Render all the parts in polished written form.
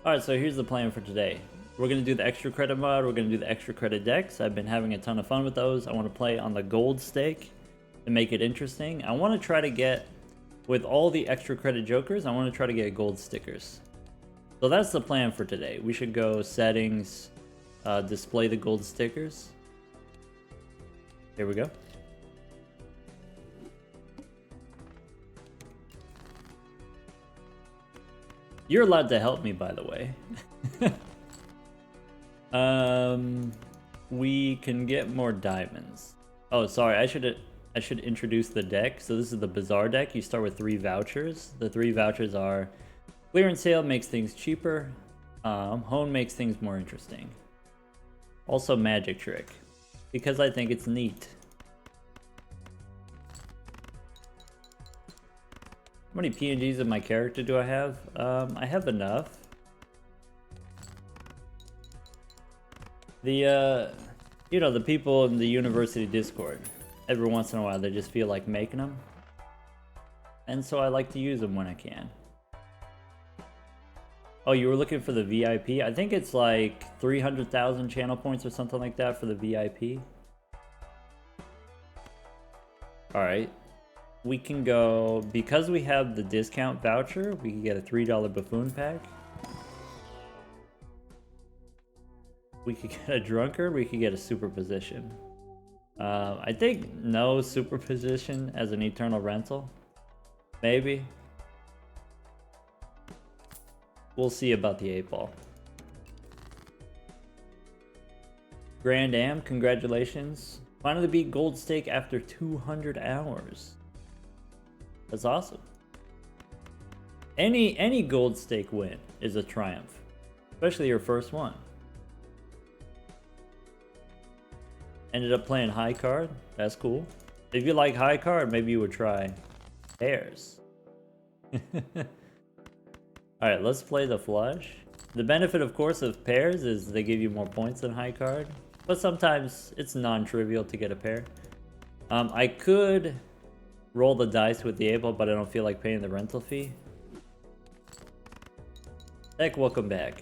Alright, so here's the plan for today. We're going to do the extra credit mod, we're going to do the extra credit decks. I've been having a ton of fun with those. I want to play on the gold stake to make it interesting. I want to try to get, with all the extra credit jokers, I want to try to get gold stickers. So that's the plan for today. We should go settings, display the gold stickers. Here we go. You're allowed to help me, by the way. We can get more diamonds. Oh, sorry, I should introduce the deck. So this is the Bazaar deck. You start with 3 vouchers. The 3 vouchers are clearance sale makes things cheaper. Hone makes things more interesting. Also magic trick, because I think it's neat. How many PNGs of my character do I have? I have enough. The, you know, the people in the university Discord, every once in a while they just feel like making them. And so I like to use them when I can. Oh, you were looking for the VIP? I think it's like 300,000 channel points or something like that for the VIP. Alright. We can go, because we have the discount voucher, we can get a $3 buffoon pack. We could get a drunkard, we could get a superposition. I think no superposition as an eternal rental. Maybe. We'll see about the 8-ball. Grand Am, congratulations. Finally beat Gold Stake after 200 hours. That's awesome. Any Gold Stake win is a triumph. Especially your first one. Ended up playing high card. That's cool. If you like high card, maybe you would try pairs. Alright, let's play the flush. The benefit, of course, of pairs is they give you more points than high card. But sometimes it's non-trivial to get a pair. I could roll the dice with the 8-ball, but I don't feel like paying the rental fee. Heck, welcome back.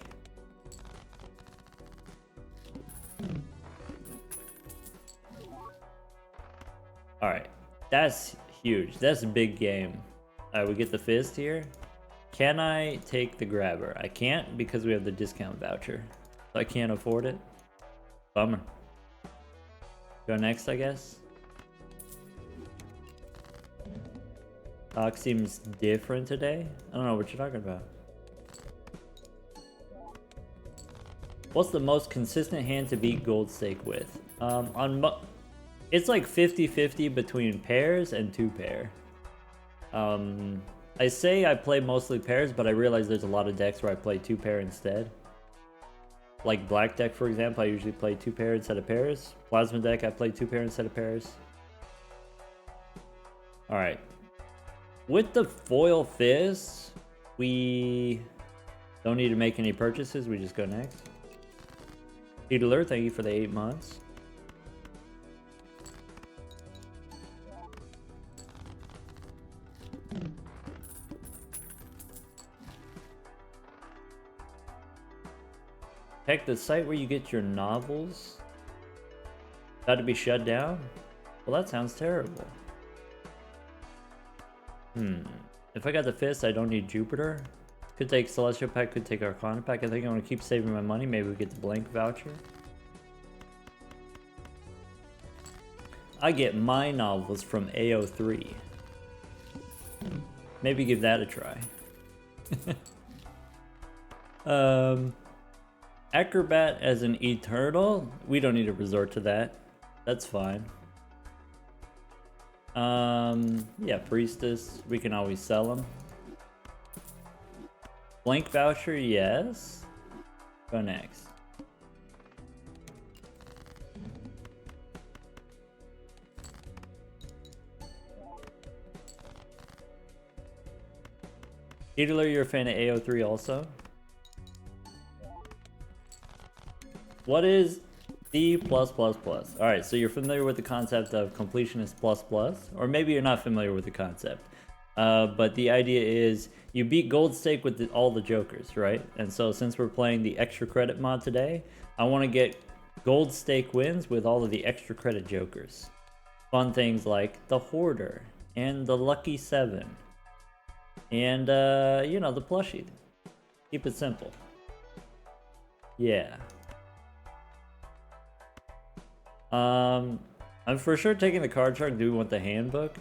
Alright, that's huge. That's a big game. Alright, we get the fist here. Can I take the grabber? I can't because we have the discount voucher. So I can't afford it. Bummer. Go next, I guess. Talk seems different today. I don't know what you're talking about. What's the most consistent hand to beat Gold Stake with? It's like 50-50 between pairs and 2-pair. I say I play mostly pairs, but I realize there's a lot of decks where I play 2-pair instead. Like black deck, for example, I usually play 2-pair instead of pairs. Plasma deck, I play 2-pair instead of pairs. Alright. With the foil fist, we don't need to make any purchases, we just go next. Heedler, thank you for the 8 months. Heck, the site where you get your novels got to be shut down? Well, that sounds terrible. If I got the fist, I don't need Jupiter. Could take Celestial Pack, could take Arcana Pack. I think I want to keep saving my money. Maybe we get the blank voucher. I get my novels from AO3. Maybe give that a try. Acrobat as an Eternal? We don't need to resort to that. That's fine. Yeah, Priestess. We can always sell them. Blank voucher, yes. Go next. Heedler, you're a fan of AO3 also? What is D+++? Alright, so you're familiar with the concept of completionist plus plus, or maybe you're not familiar with the concept. But the idea is you beat Gold Stake with all the Jokers, right? And so since we're playing the extra credit mod today, I want to get Gold Stake wins with all of the extra credit Jokers. Fun things like the Hoarder and the Lucky 7 and, you know, the plushie. Keep it simple. Yeah. I'm for sure taking the card shark. Do we want the handbook?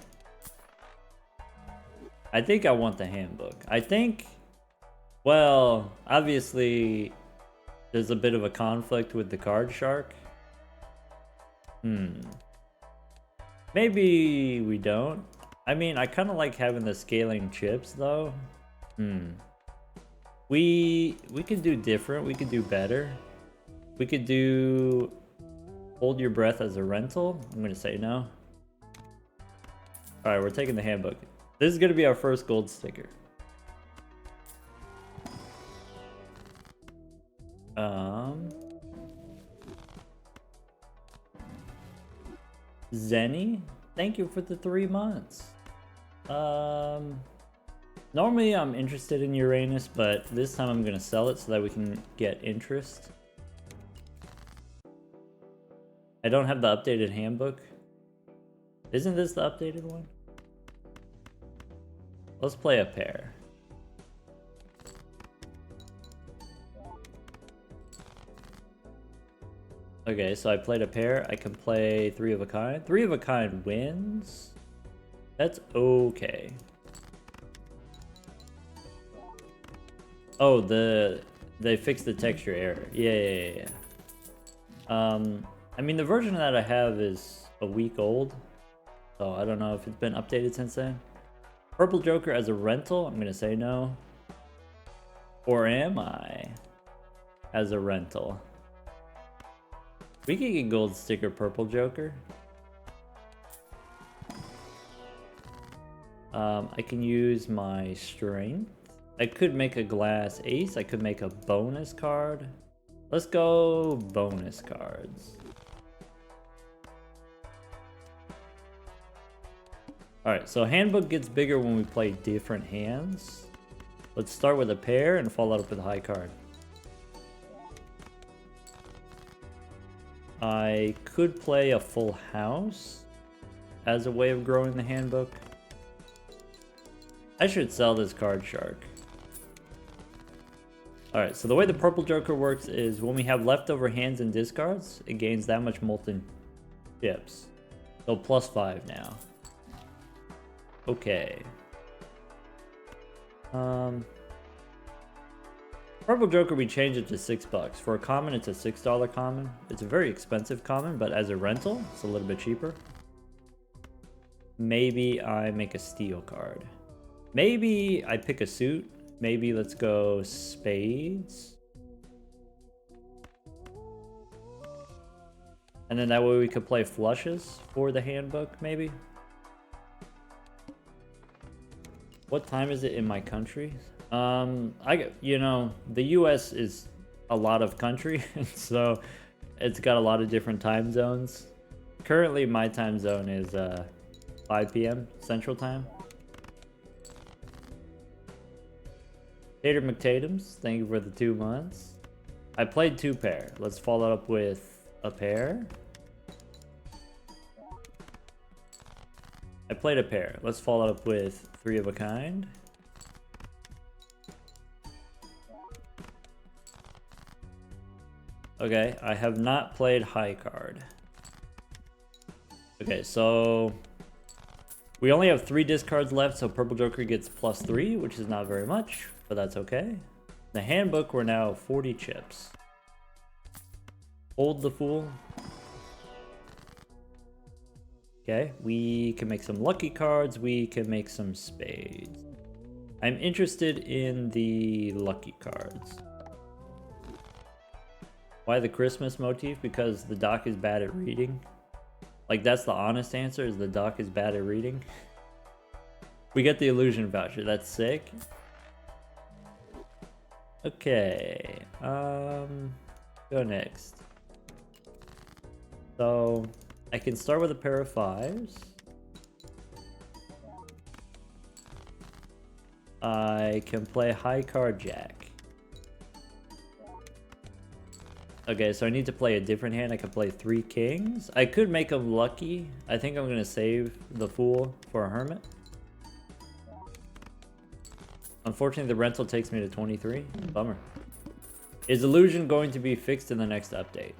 I think I want the handbook. I think, well, obviously there's a bit of a conflict with the card shark. Maybe we don't. I mean, I kind of like having the scaling chips though. We could do different. We could do better. We could do hold your breath as a rental. I'm gonna say no. All right, we're taking the handbook. This is gonna be our first gold sticker. Zenny, thank you for the 3 months. Normally I'm interested in Uranus, but this time I'm gonna sell it so that we can get interest. I don't have the updated handbook. Isn't this the updated one? Let's play a pair. Okay, so I played a pair. I can play 3 of a kind. 3 of a kind wins. That's okay. Oh, they fixed the texture error. Yeah. I mean, the version that I have is a week old, so I don't know if it's been updated since then. Purple Joker as a rental, I'm gonna say no. Or am I? As a rental. We could get gold sticker Purple Joker. I can use my strength. I could make a glass ace. I could make a bonus card. Let's go bonus cards. Alright, so handbook gets bigger when we play different hands. Let's start with a pair and follow up with a high card. I could play a full house as a way of growing the handbook. I should sell this card shark. Alright, so the way the Purple Joker works is when we have leftover hands and discards, it gains that much molten chips. So +5 now. Okay. Purple Joker, we change it to $6. For a common, it's a $6 common. It's a very expensive common, but as a rental, it's a little bit cheaper. Maybe I make a steel card. Maybe I pick a suit. Maybe let's go spades. And then that way we could play flushes for the handbook, maybe. What time is it in my country? You know, the US is a lot of country, so it's got a lot of different time zones. Currently, my time zone is 5 p.m. Central Time. Tater McTatums, thank you for the 2 months. I played 2 pair. Let's follow up with a pair. I played a pair. Let's follow up with 3 of a kind. Okay, I have not played high card. Okay, so we only have 3 discards left, so Purple Joker gets +3, which is not very much, but that's okay. The handbook, we're now 40 chips. Hold the Fool. Okay, we can make some lucky cards. We can make some spades. I'm interested in the lucky cards. Why the Christmas motif? Because the doc is bad at reading. Like, that's the honest answer, is the doc is bad at reading. We get the illusion voucher. That's sick. Okay. Go next. So I can start with a pair of 5s. I can play high card jack. Okay, so I need to play a different hand. I can play 3 kings. I could make them lucky. I think I'm going to save the fool for a hermit. Unfortunately, the rental takes me to 23. Bummer. Is illusion going to be fixed in the next update?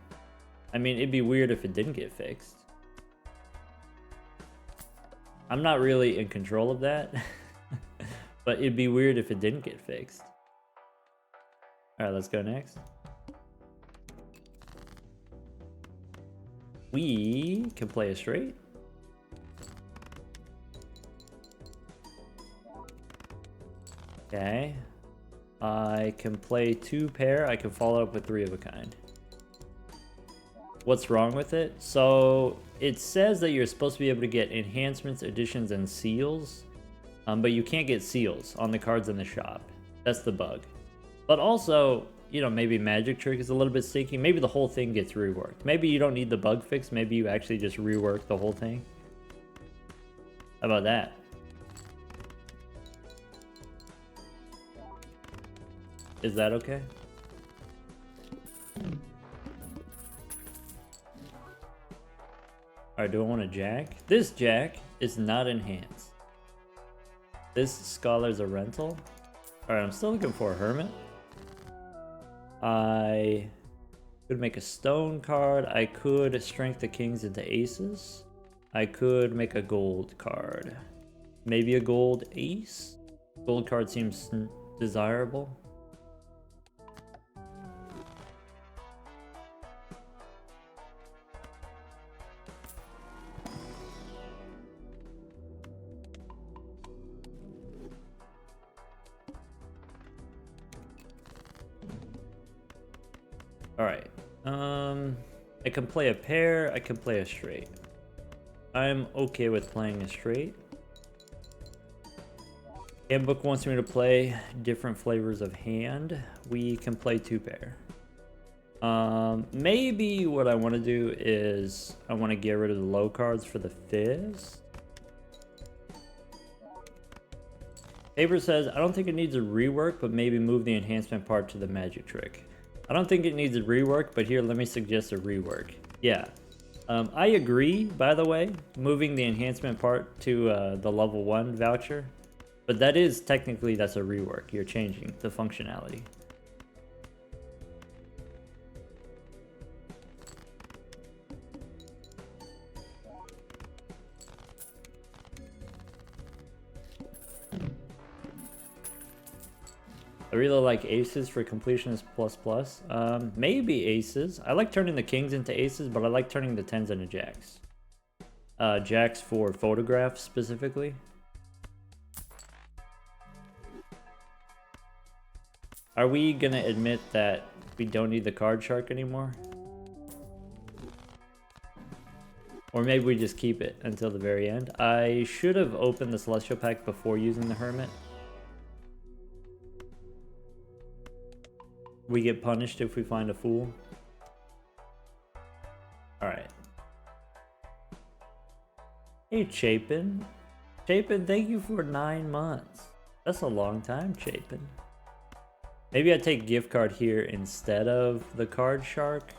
I mean, it'd be weird if it didn't get fixed. I'm not really in control of that. But it'd be weird if it didn't get fixed. Alright, let's go next. We can play a straight. Okay. I can play 2 pair. I can follow up with 3 of a kind. What's wrong with it? So it says that you're supposed to be able to get enhancements, additions, and seals. But you can't get seals on the cards in the shop. That's the bug. But also, you know, maybe Magic Trick is a little bit sticky. Maybe the whole thing gets reworked. Maybe you don't need the bug fix. Maybe you actually just rework the whole thing. How about that? Is that okay? Alright, do I want a jack? This jack is not enhanced. This scholar's a rental. Alright, I'm still looking for a hermit. I could make a stone card. I could strength the kings into aces. I could make a gold card. Maybe a gold ace? Gold card seems desirable. Alright, I can play a pair, I can play a straight. I'm okay with playing a straight. Handbook wants me to play different flavors of hand. We can play 2 pair. Maybe what I want to do is I want to get rid of the low cards for the fizz. Paper says, I don't think it needs a rework, but maybe move the enhancement part to the Magic Trick. I don't think it needs a rework, but here, let me suggest a rework. Yeah. I agree, by the way, moving the enhancement part to the level 1 voucher. But that is, technically, that's a rework. You're changing the functionality. I really like aces for completionist plus. Maybe aces. I like turning the kings into aces, but I like turning the 10s into jacks. Jacks for photographs specifically. Are we gonna admit that we don't need the card shark anymore? Or maybe we just keep it until the very end. I should have opened the Celestial Pack before using the Hermit. We get punished if we find a fool. Alright. Hey, Chapin. Chapin, thank you for 9 months. That's a long time, Chapin. Maybe I take gift card here instead of the card shark.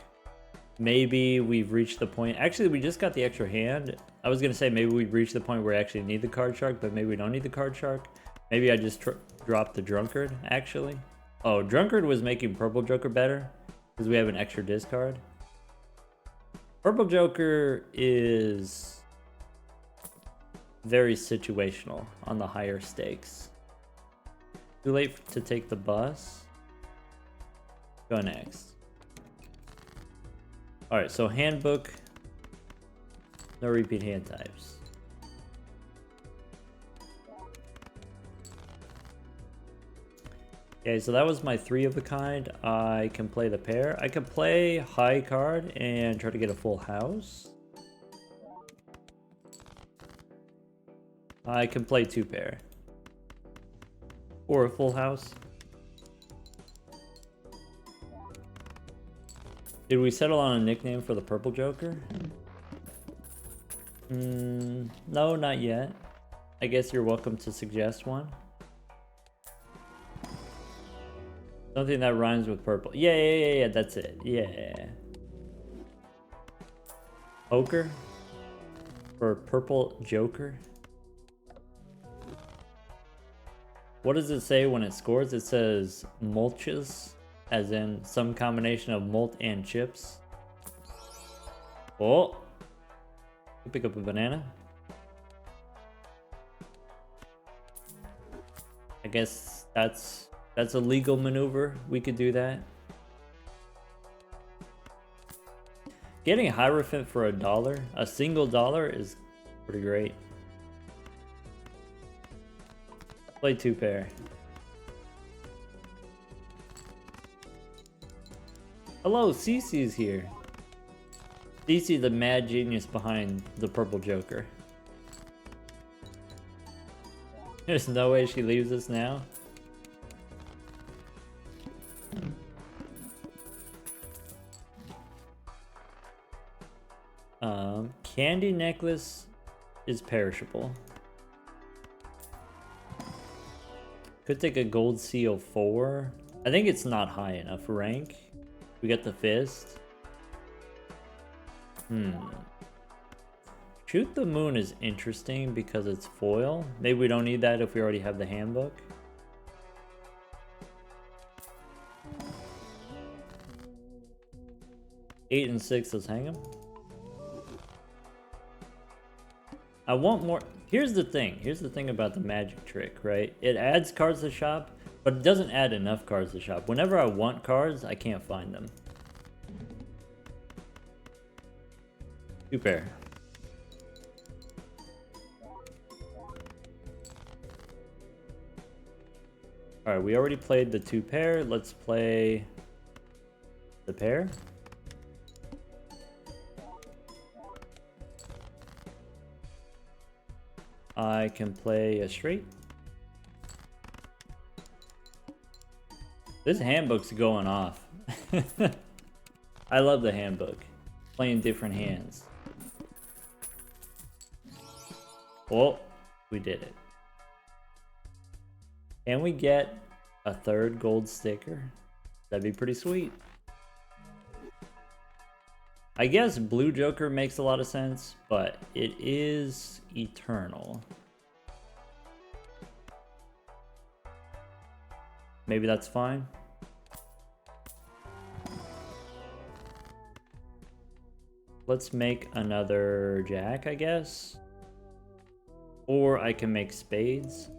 Maybe we've reached the point. Actually, we just got the extra hand. I was going to say maybe we've reached the point where we actually need the card shark, but maybe we don't need the card shark. Maybe I just dropped the drunkard, actually. Oh, drunkard was making purple joker better because we have an extra discard. Purple joker is very situational on the higher stakes. Too late to take the bus. Go next. Alright, so handbook. No repeat hand types. Okay, so that was my 3 of a kind. I can play the pair. I can play high card and try to get a full house. I can play 2 pair. Or a full house. Did we settle on a nickname for the purple joker? No, not yet. I guess you're welcome to suggest one. Something that rhymes with purple. Yeah, that's it. Yeah. Poker? For purple joker? What does it say when it scores? It says mulches, as in some combination of malt and chips. Oh! Pick up a banana. I guess that's a legal maneuver. We could do that. Getting Hierophant for $1, a single dollar, is pretty great. Play 2 pair. Hello, Cece's here. Cece, the mad genius behind the purple joker. There's no way she leaves us now. Candy necklace is perishable. Could take a gold seal 4. I think it's not high enough rank. We got the fist. Shoot the moon is interesting because it's foil. Maybe we don't need that if we already have the handbook. Eight and 6, let's hang them. I want more. Here's the thing about the magic trick, right? It adds cards to shop, but it doesn't add enough cards to shop. Whenever I want cards, I can't find them. 2 pair. Alright, we already played the 2 pair. Let's play the pair. I can play a straight. This handbook's going off. I love the handbook. Playing different hands. Well, we did it. Can we get a 3rd gold sticker? That'd be pretty sweet. I guess blue joker makes a lot of sense, but it is eternal. Maybe that's fine. Let's make another jack, I guess. Or I can make spades.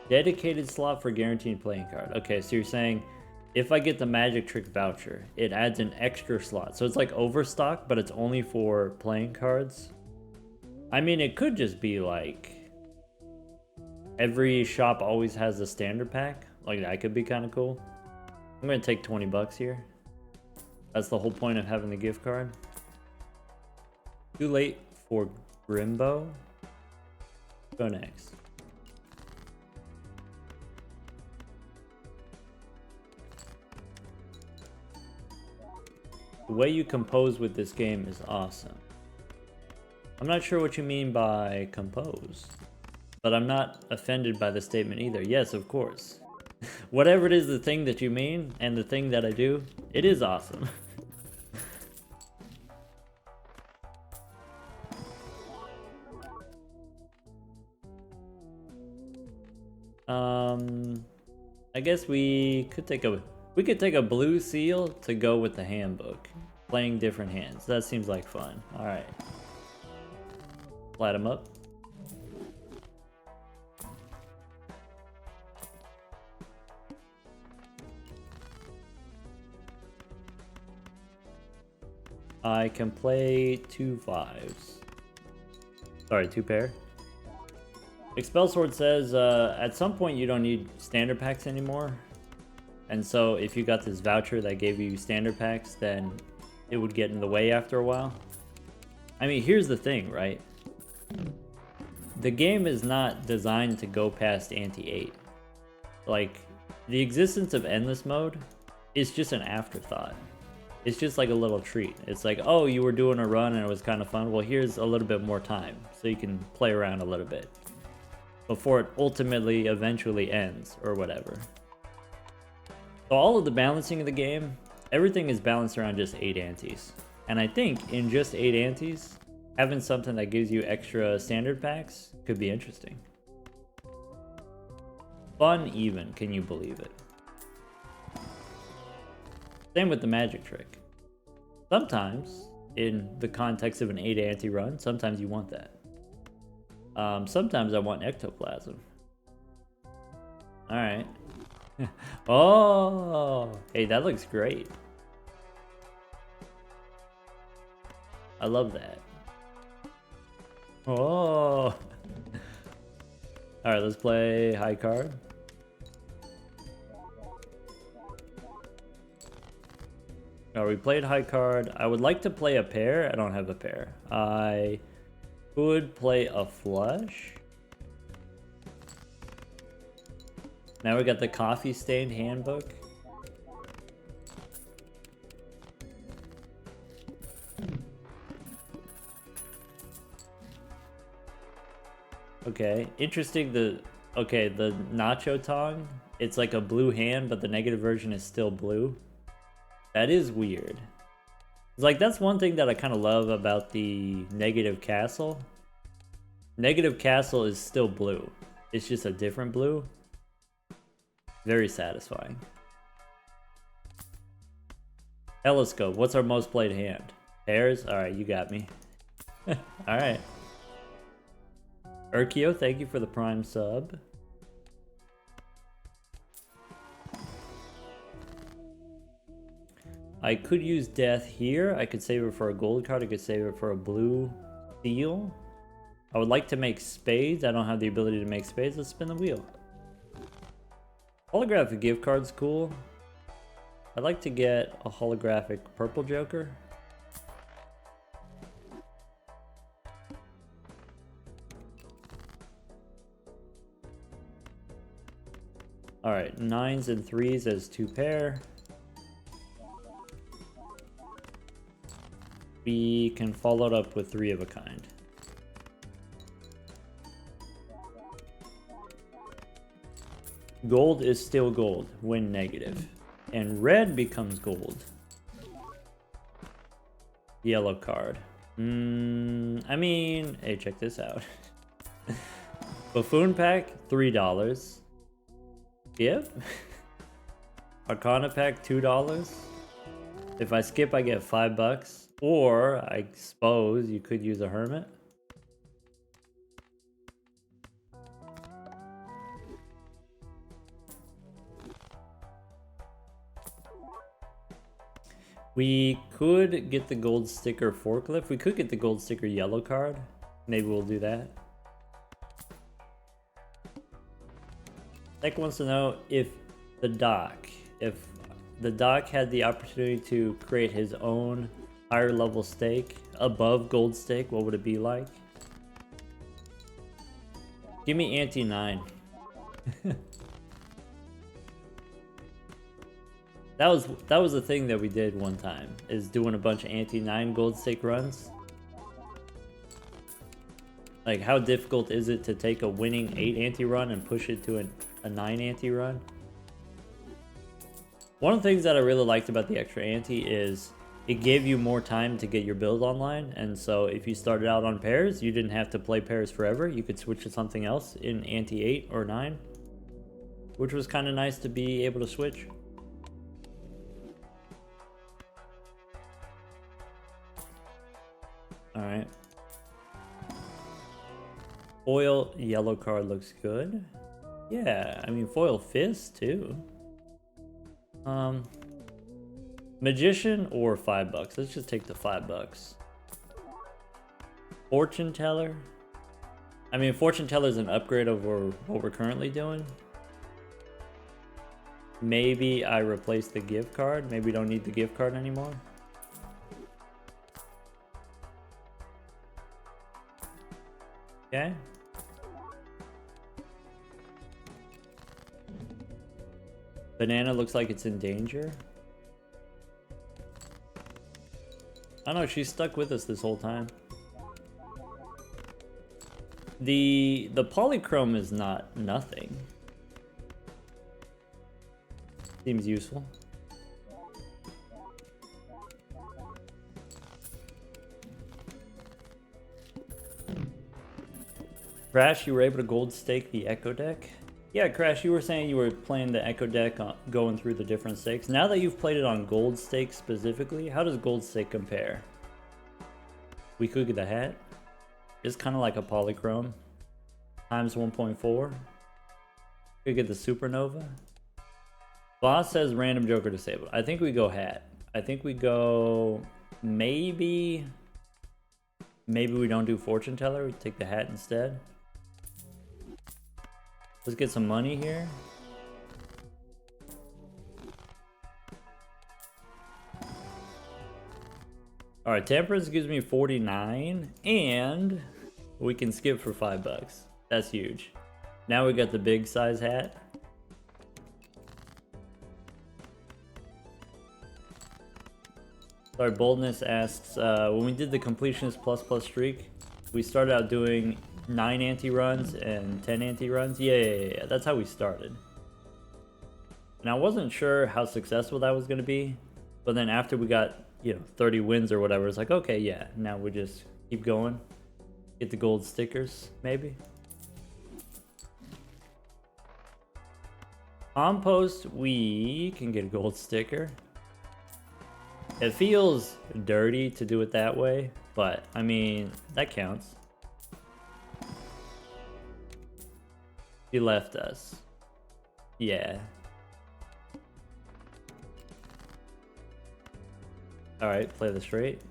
Dedicated slot for guaranteed playing card. Okay, so you're saying if I get the magic trick voucher, it adds an extra slot. So it's like overstock, but it's only for playing cards. I mean, it could just be like every shop always has a standard pack. Like that could be kind of cool. I'm gonna take 20 bucks here. That's the whole point of having the gift card. Too late for Grimbo. Go next. The way you compose with this game is awesome. I'm not sure what you mean by compose, but I'm not offended by the statement either. Yes, of course. Whatever it is, the thing that you mean and the thing that I do, it is awesome. I guess we could take a blue seal to go with the handbook. Playing different hands. That seems like fun. Alright. Flat them up. I can play 2 5s. Sorry, 2 pair. Expel Sword says at some point you don't need standard packs anymore. And so if you got this voucher that gave you standard packs, then it would get in the way after a while. I mean, here's the thing, right? The game is not designed to go past Ante-8. Like, the existence of endless mode is just an afterthought. It's just like a little treat. It's like, oh, you were doing a run and it was kind of fun. Well, here's a little bit more time so you can play around a little bit. before it ultimately eventually ends or whatever. So all of the balancing of the game, everything is balanced around just 8 antes. And I think in just 8 antes, having something that gives you extra standard packs could be interesting. Fun even, can you believe it? Same with the magic trick. Sometimes, in the context of an 8 ante run, sometimes you want that. Sometimes I want ectoplasm. Alright. Oh! Hey, that looks great. I love that. Oh! Alright, let's play high card. We played high card. I would like to play a pair. I don't have a pair. I could play a flush. Now we got the coffee stained handbook. Okay, interesting. The nacho tong. It's like a blue hand, but the negative version is still blue. That is weird. Like, that's one thing that I kind of love about the negative castle. Negative castle is still blue. It's just a different blue. Very satisfying. Telescope. What's our most played hand? Pairs? Alright, you got me. Alright. Urkio, thank you for the prime sub. I could use death here. I could save it for a gold card. I could save it for a blue seal. I would like to make spades. I don't have the ability to make spades. Let's spin the wheel. Holographic gift card's cool. I'd like to get a holographic purple joker. Alright, 9s and 3s as 2 pair. We can follow it up with 3 of a kind. Gold is still gold when negative. And red becomes gold. Yellow card. I mean, hey, check this out. Buffoon pack, $3. Yep. Arcana pack, $2. If I skip, I get $5. Or, I suppose, you could use a hermit. We could get the gold sticker forklift. We could get the gold sticker yellow card. Maybe we'll do that. Nick wants to know if the doc had the opportunity to create his own higher level stake above gold stake, what would it be like? Give me ante 9. That was the thing that we did one time, is doing a bunch of ante 9 gold stake runs. Like, how difficult is it to take a winning 8 ante run and push it to a 9 ante run? One of the things that I really liked about the extra ante is it gave you more time to get your build online, and so if you started out on pairs, you didn't have to play pairs forever. You could switch to something else in ante 8 or 9, which was kind of nice to be able to switch. Alright. Foil yellow card looks good. Yeah, I mean foil fist too. Magician or $5. Let's just take the $5. Fortune teller. I mean, fortune teller is an upgrade over what we're currently doing. Maybe I replace the gift card. Maybe we don't need the gift card anymore. Okay. Banana looks like it's in danger. I don't know, she's stuck with us this whole time. The polychrome is not nothing. Seems useful. Crash, you were able to gold stake the Echo deck? Yeah, Crash, you were saying you were playing the Echo deck going through the different stakes. Now that you've played it on gold stake specifically, how does gold stake compare? We could get the hat. It's kind of like a polychrome. Times 1.4. Could get the supernova. Boss says random joker disabled. I think we go hat. I think we go maybe we don't do fortune teller. We take the hat instead. Let's get some money here. All right, temperance gives me 49 and we can skip for $5. That's huge. Now we got the big size hat. Sorry, Boldness asks, when we did the completionist plus streak, we started out doing 9 anti-runs and 10 anti-runs. Yeah, that's how we started. And I wasn't sure how successful that was going to be, but then after we got, 30 wins or whatever, it's like, okay, yeah, now we just keep going. Get the gold stickers, maybe. Compost, we can get a gold sticker. It feels dirty to do it that way, but I mean, that counts. He left us. Yeah. Alright, play the straight.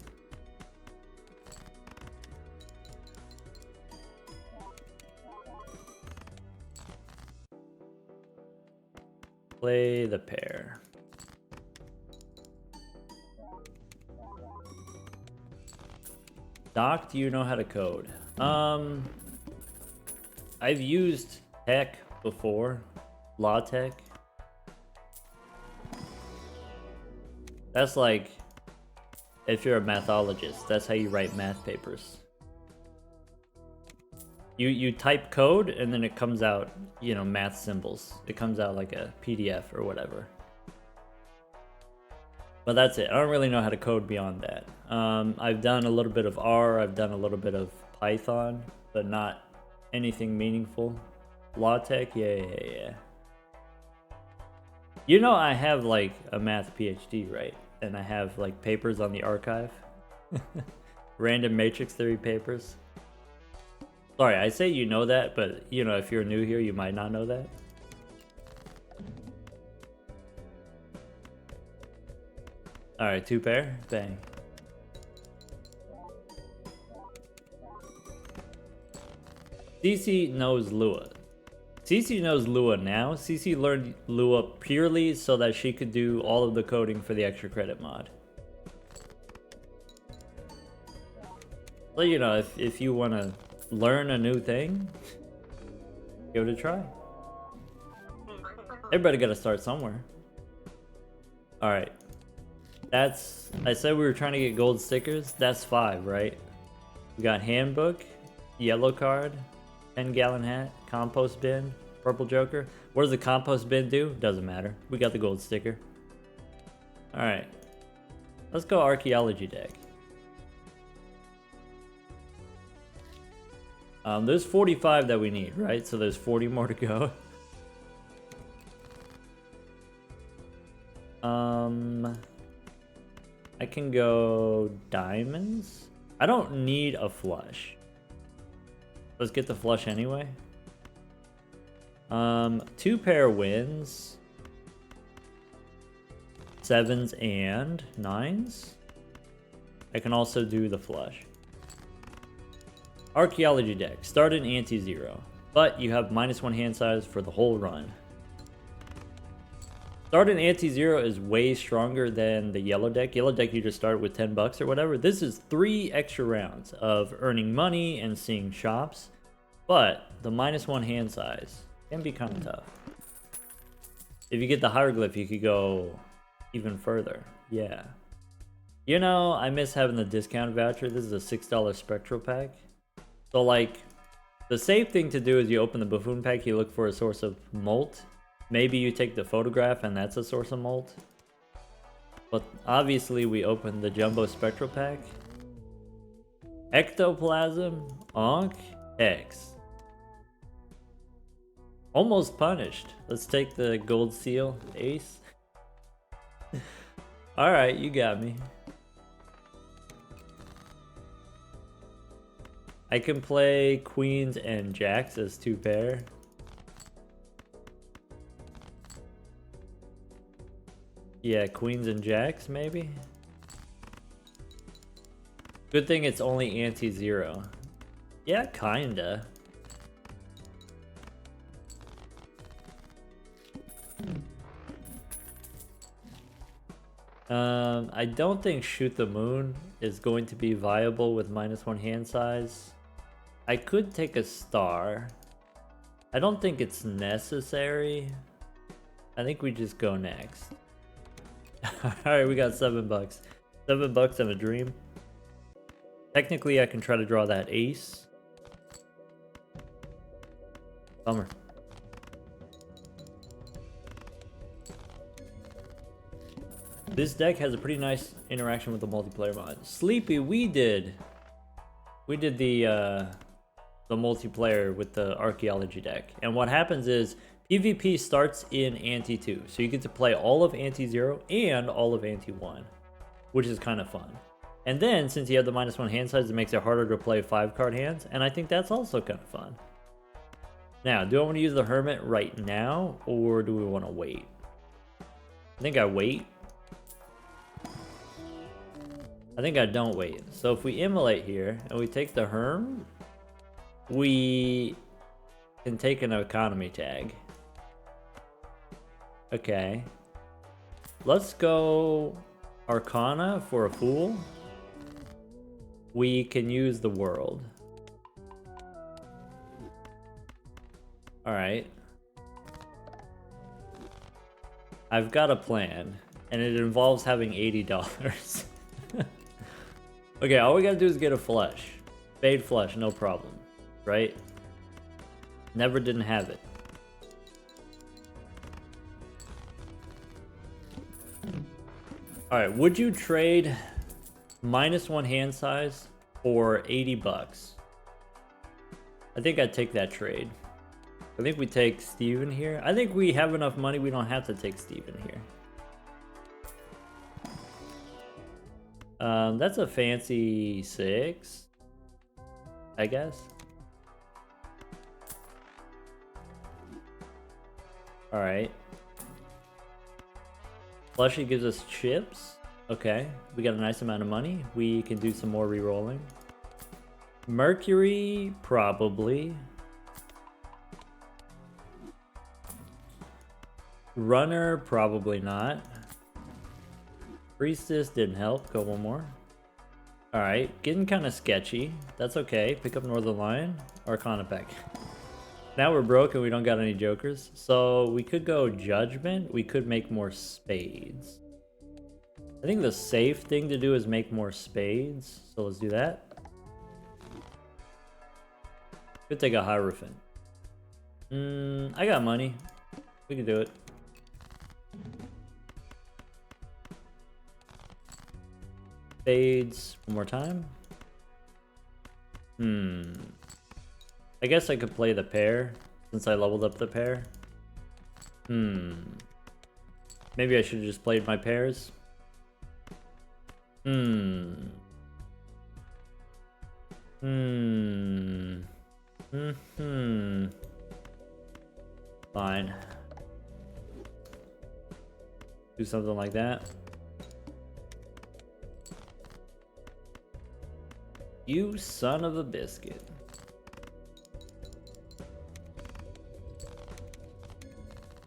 Play the pair. Doc, do you know how to code? I've used Tech before. LaTeX. That's like, if you're a mathologist, that's how you write math papers. You type code and then it comes out, math symbols. It comes out like a PDF or whatever. But that's it. I don't really know how to code beyond that. I've done a little bit of R, I've done a little bit of Python, but not anything meaningful. LaTeX, yeah. I have like a math PhD, right? And I have like papers on the archive. Random matrix theory papers. Sorry, I say you know that, but if you're new here, you might not know that. Alright, 2 pair. Bang. CC knows Lua. CC knows Lua now. CC learned Lua purely so that she could do all of the coding for the extra credit mod. So, if you want to learn a new thing, give it a try. Everybody got to start somewhere. Alright. I said we were trying to get gold stickers. That's 5, right? We got handbook, yellow card, 10-gallon hat, compost bin, purple joker. What does the compost bin do? Doesn't matter. We got the gold sticker. Alright. Let's go archaeology deck. There's 45 that we need, right? So there's 40 more to go. I can go diamonds. I don't need a flush. Let's get the flush anyway. 2 pair wins. 7s and 9s. I can also do the flush. Archaeology deck. Start in anti-zero, but you have -1 hand size for the whole run. Start in anti-zero is way stronger than the yellow deck. Yellow deck, you just start with $10 or whatever. This is 3 extra rounds of earning money and seeing shops, but the -1 hand size can be kind of tough. If you get the hieroglyph, you could go even further. Yeah. I miss having the discount voucher. This is a $6 spectral pack. So like, The safe thing to do is you open the buffoon pack, you look for a source of molt. Maybe you take the photograph and that's a source of molt. But obviously we opened the jumbo spectral pack. Ectoplasm, Onk, X. Almost punished. Let's take the gold seal, ace. Alright, you got me. I can play queens and jacks as 2 pair. Yeah, queens and jacks maybe? Good thing it's only anti-zero. Yeah, kinda. I don't think Shoot the Moon is going to be viable with -1 hand size. I could take a star. I don't think it's necessary. I think we just go next. Alright, we got $7. $7 and a dream. Technically, I can try to draw that ace. Bummer. This deck has a pretty nice interaction with the multiplayer mod. Sleepy, we did the multiplayer with the archaeology deck. And what happens is PvP starts in Ante 2. So you get to play all of Ante 0 and all of Ante 1, which is kind of fun. And then since you have the -1 hand size, it makes it harder to play 5-card hands. And I think that's also kind of fun. Now, do I want to use the Hermit right now or do we want to wait? I think I wait. I think I don't wait. So if we immolate here and we take the Herm, we can take an economy tag. Okay. Let's go Arcana for a Fool. We can use the World. Alright. I've got a plan, and it involves having $80. Okay, all we gotta do is get a flush. Fade flush, no problem. Right? Never didn't have it. Alright, would you trade -1 hand size for $80? I think I'd take that trade. I think we take Steven here. I think we have enough money, we don't have to take Steven here. That's a fancy 6, I guess. Alright. Flushy gives us chips. Okay, we got a nice amount of money. We can do some more re-rolling. Mercury, probably. Runner, probably not. Priestess didn't help. Go one more. Alright, getting kind of sketchy. That's okay. Pick up Northern Lion. Arcana pack. Now we're broke and we don't got any jokers. So we could go Judgment. We could make more spades. I think the safe thing to do is make more spades. So let's do that. Could take a Hierophant. I got money. We can do it. Spades one more time. I guess I could play the pair since I leveled up the pair. Maybe I should have just played my pairs. Fine. Do something like that. You son of a biscuit.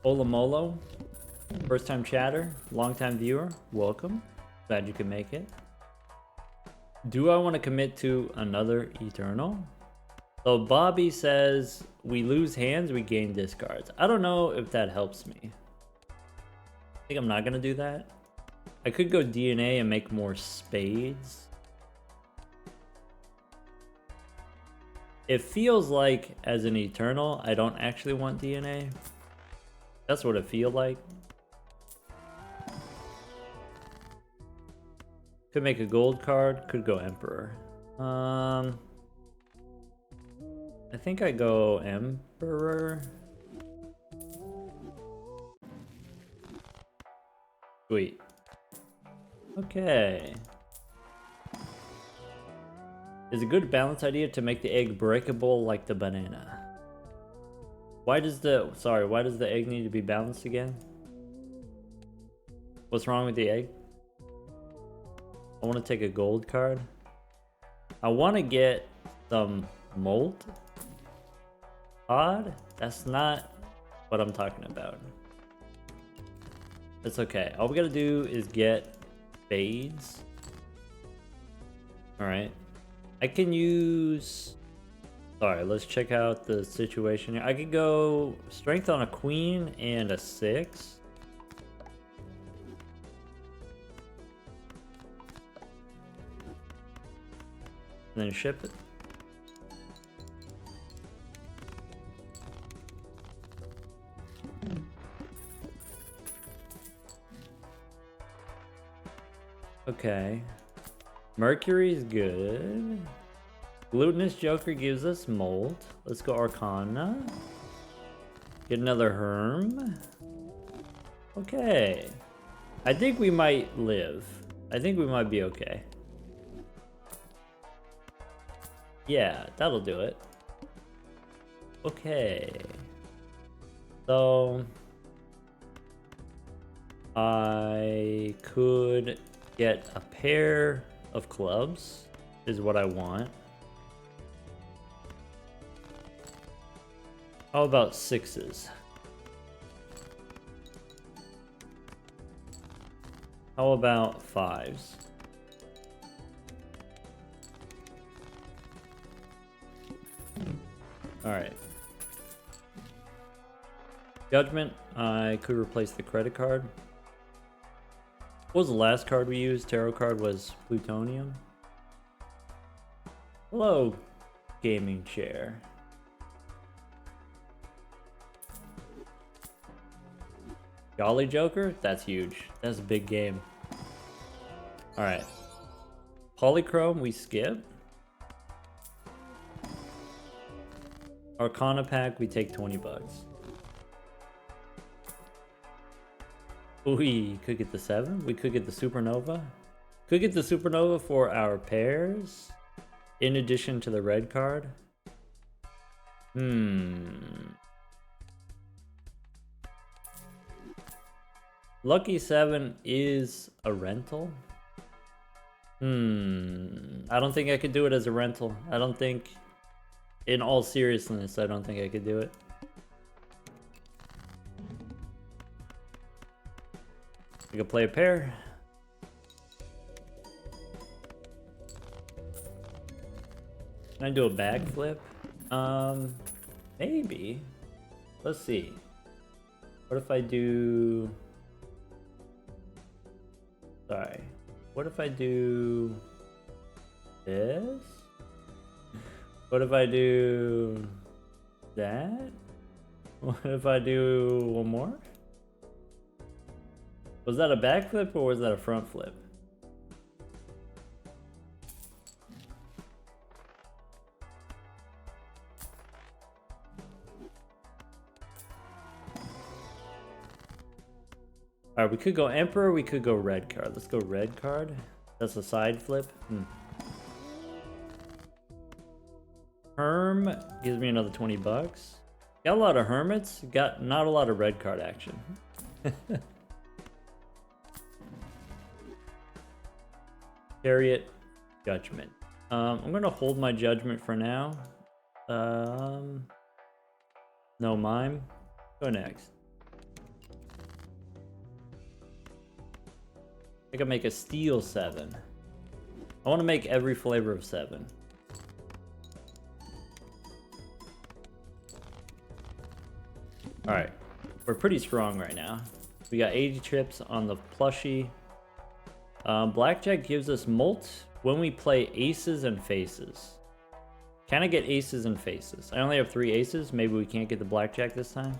Olamolo, first time chatter, long time viewer, welcome. Glad you could make it. Do I want to commit to another Eternal? So Bobby says, we lose hands, we gain discards. I don't know if that helps me. I think I'm not going to do that. I could go DNA and make more spades. It feels like as an Eternal, I don't actually want DNA. That's what it feels like. Could make a gold card, could go Emperor. I think I go Emperor. Sweet. Okay. Is a good balance idea to make the egg breakable like the banana. Why does the egg need to be balanced again? What's wrong with the egg? I want to take a gold card. I want to get some molt pod. That's not what I'm talking about. That's okay. All we gotta do is get fades. Alright. I can use... Sorry, let's check out the situation here. I could go strength on a queen and a 6. And then ship it. Okay. Mercury's good. Glutinous Joker gives us mold. Let's go Arcana. Get another Herm. Okay. I think we might live. I think we might be okay. Yeah, that'll do it. Okay. So... I could get a pair of clubs, is what I want. How about 6s? How about 5s? Alright. Judgment, I could replace the credit card. What was the last card we used? Tarot card was Plutonium. Hello, gaming chair. Jolly Joker? That's huge. That's a big game. Alright. Polychrome, we skip. Arcana pack, we take 20 bucks. We could get the 7. We could get the Supernova. Could get the Supernova for our pairs. In addition to the red card. Lucky 7 is a rental. I don't think I could do it as a rental. I don't think, in all seriousness, I don't think I could do it. I could play a pair. Can I do a backflip? Maybe. Let's see. What if I do... Sorry. What if I do... this? What if I do... that? What if I do one more? Was that a backflip or was that a front flip? Alright, we could go Emperor, we could go red card. Let's go red card. That's a side flip. Herm gives me another 20 bucks. Got a lot of hermits, got not a lot of red card action. Chariot, Judgment. I'm gonna hold my judgment for now. No mime. Go next. I can make a steel 7. I want to make every flavor of 7. Alright. We're pretty strong right now. We got 80 trips on the plushie. Blackjack gives us molt when we play aces and faces. Can I get aces and faces? I only have 3 aces. Maybe we can't get the blackjack this time.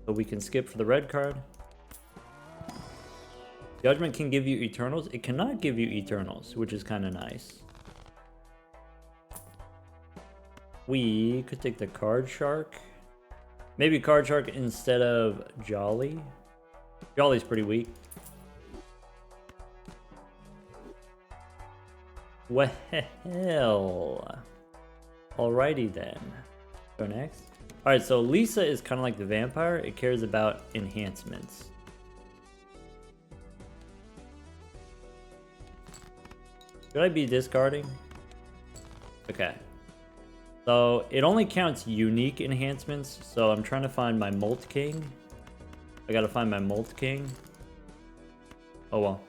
So we can skip for the red card. Judgment can give you Eternals. It cannot give you Eternals, which is kind of nice. We could take the Card Shark. Maybe Card Shark instead of Jolly. Jolly's pretty weak. Well, alrighty then. Go next. Alright, so Lisa is kind of like the vampire. It cares about enhancements. Should I be discarding? Okay. So it only counts unique enhancements. So I'm trying to find my Molt King. I gotta find my Molt King. Oh well.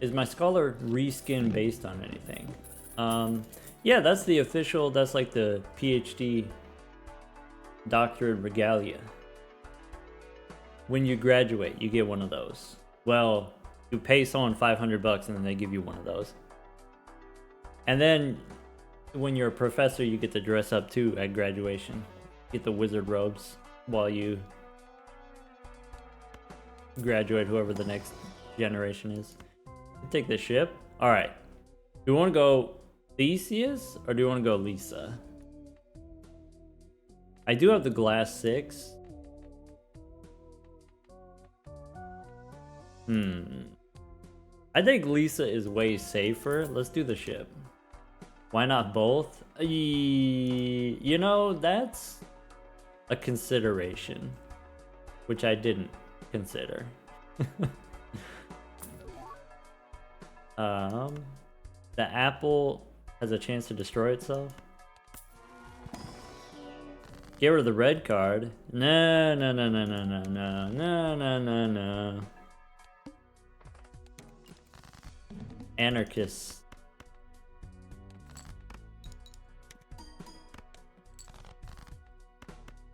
Is my Scholar reskin based on anything? Yeah, that's the official, that's like the PhD doctorate regalia. When you graduate, you get one of those. Well, you pay someone 500 bucks and then they give you one of those. And then when you're a professor, you get to dress up too at graduation. Get the wizard robes while you graduate, whoever the next generation is. Take the ship. All right. Do you want to go Theseus or do you want to go Lisa? I do have the glass 6. I think Lisa is way safer. Let's do the ship. Why not both? You know, that's a consideration, which I didn't consider. The apple has a chance to destroy itself. Get rid of the red card. No. Anarchists.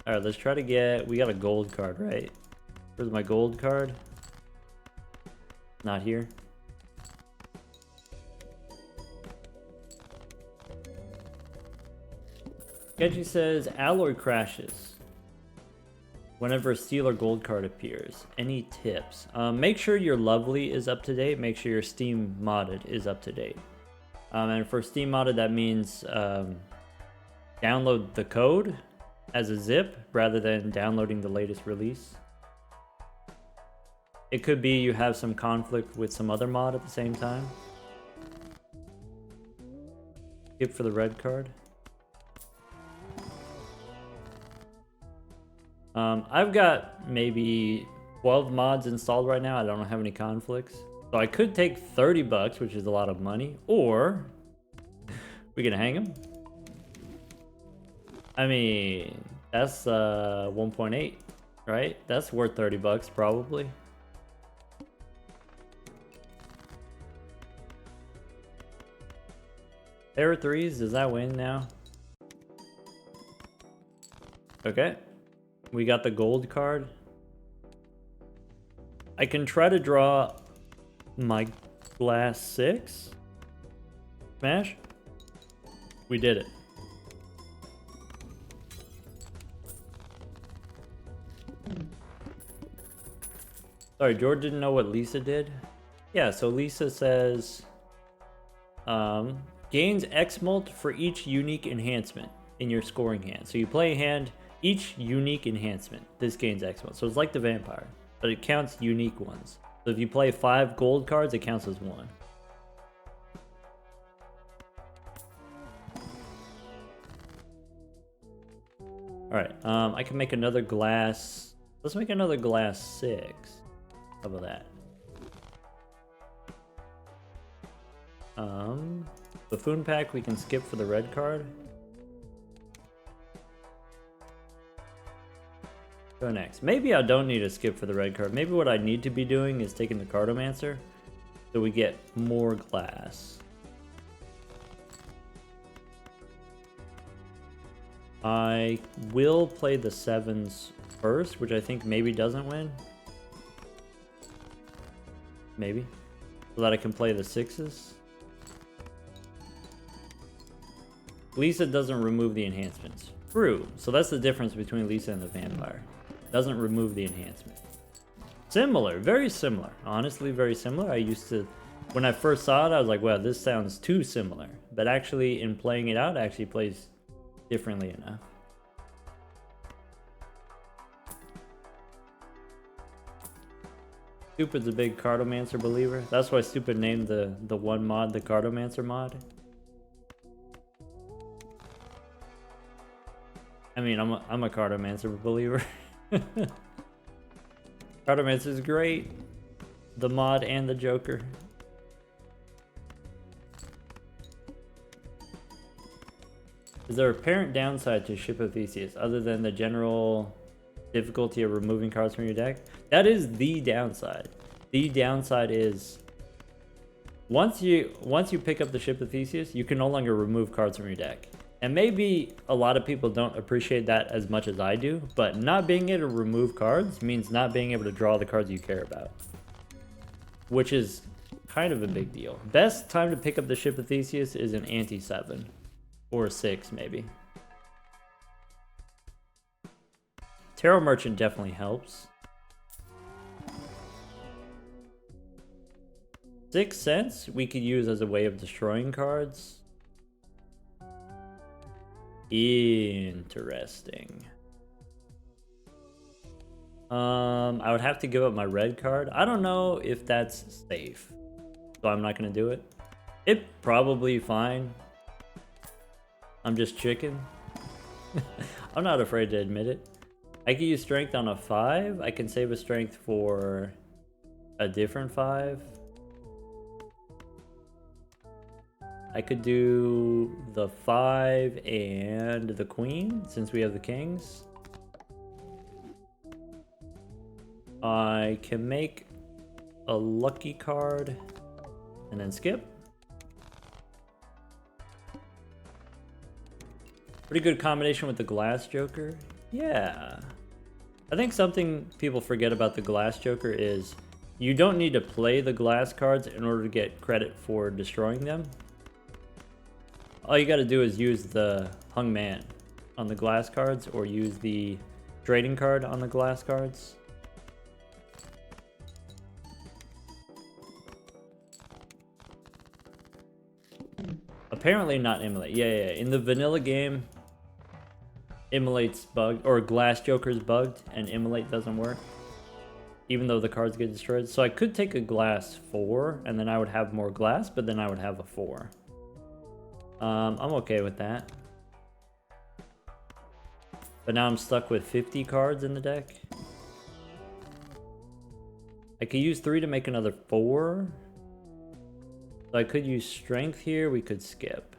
Alright, let's try to get... We got a gold card, right? Where's my gold card? Not here. Sketchy says, alloy crashes whenever a steel or gold card appears. Any tips? Make sure your lovely is up to date. Make sure your Steam modded is up to date. And for Steam modded, that means download the code as a zip rather than downloading the latest release. It could be you have some conflict with some other mod at the same time. Skip for the red card. I've got maybe 12 mods installed right now. I don't have any conflicts. So I could take 30 bucks, which is a lot of money, or we can hang him. I mean, that's 1.8, right? That's worth 30 bucks probably. There are 3s. Does that win now? Okay. We got the gold card. I can try to draw my glass 6. Smash. We did it. Sorry, George didn't know what Lisa did. Yeah, so Lisa says, gains X mult for each unique enhancement in your scoring hand. So you play a hand, each unique enhancement, this gains X mult. So it's like the vampire, but it counts unique ones. So if you play 5 gold cards, it counts as 1. Alright, I can make another glass. Let's make another glass 6. How about that? Buffoon pack we can skip for the red card. Go next. Maybe I don't need to skip for the red card. Maybe what I need to be doing is taking the Cartomancer so we get more glass. I will play the 7s first, which I think maybe doesn't win. maybe, so that I can play the 6s. Lisa doesn't remove the enhancements. True. So that's the difference between Lisa and the vampire. Doesn't remove the enhancement. Similar, very similar. Honestly, very similar. I used to, when I first saw it, I was like, well, this sounds too similar. But actually, in playing it out, it actually plays differently enough. Stupid's a big Cartomancer believer. That's why Stupid named the one mod the Cartomancer mod. I mean, I'm a Cartomancer believer. Cartomancer is great. The mod and the Joker. Is there a apparent downside to Ship of Theseus other than the general difficulty of removing cards from your deck? That is the downside. The downside is once you pick up the Ship of Theseus, you can no longer remove cards from your deck. And maybe a lot of people don't appreciate that as much as I do, but not being able to remove cards means not being able to draw the cards you care about, which is kind of a big deal. Best time to pick up the Ship of Theseus is an ante 7 or 6 maybe. Tarot Merchant definitely helps. 6 cents we could use as a way of destroying cards. Interesting. I would have to give up my red card. I don't know if that's safe, so I'm not gonna do it. It probably fine. I'm just chicken. I'm not afraid to admit it. I can use strength on a 5. I can save a strength for a different 5. I could do the 5 and the queen, since we have the kings. I can make a lucky card and then skip. Pretty good combination with the glass joker. Yeah. I think something people forget about the glass joker is you don't need to play the glass cards in order to get credit for destroying them. All you gotta do is use the hung man on the glass cards or use the trading card on the glass cards. Apparently not immolate. Yeah. In the vanilla game, immolate's bugged, or glass joker's bugged, and immolate doesn't work, even though the cards get destroyed. So I could take a glass 4, and then I would have more glass, but then I would have a 4. I'm okay with that. But now I'm stuck with 50 cards in the deck. I could use 3 to make another 4. So I could use strength here. We could skip.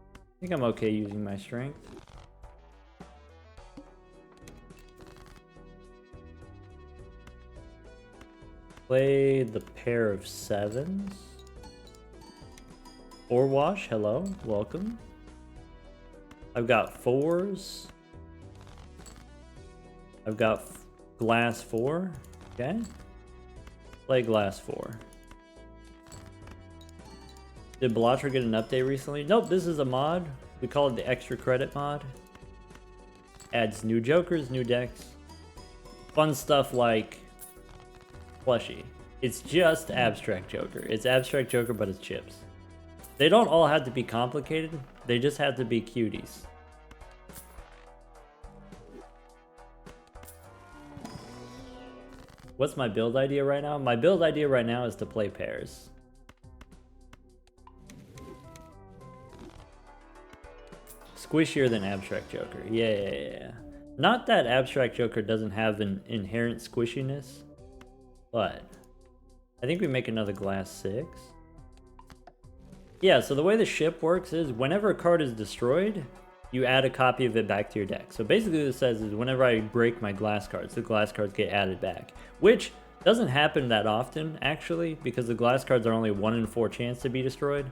I think I'm okay using my strength. Play the pair of 7s. Or wash, hello, welcome. I've got 4s. I've got glass 4. Okay. Play glass 4. Did BalatroU get an update recently? Nope, this is a mod. We call it the extra credit mod. Adds new jokers, new decks. Fun stuff like plushie. It's just abstract joker. It's abstract joker, but it's chips. They don't all have to be complicated. They just have to be cuties. What's my build idea right now? My build idea right now is to play pairs. Squishier than abstract joker. Yeah. Not that abstract joker doesn't have an inherent squishiness, but I think we make another glass 6. Yeah, so the way the ship works is whenever a card is destroyed, you add a copy of it back to your deck. So basically what it says is whenever I break my glass cards, the glass cards get added back. Which doesn't happen that often, actually, because the glass cards are only 1 in 4 chance to be destroyed.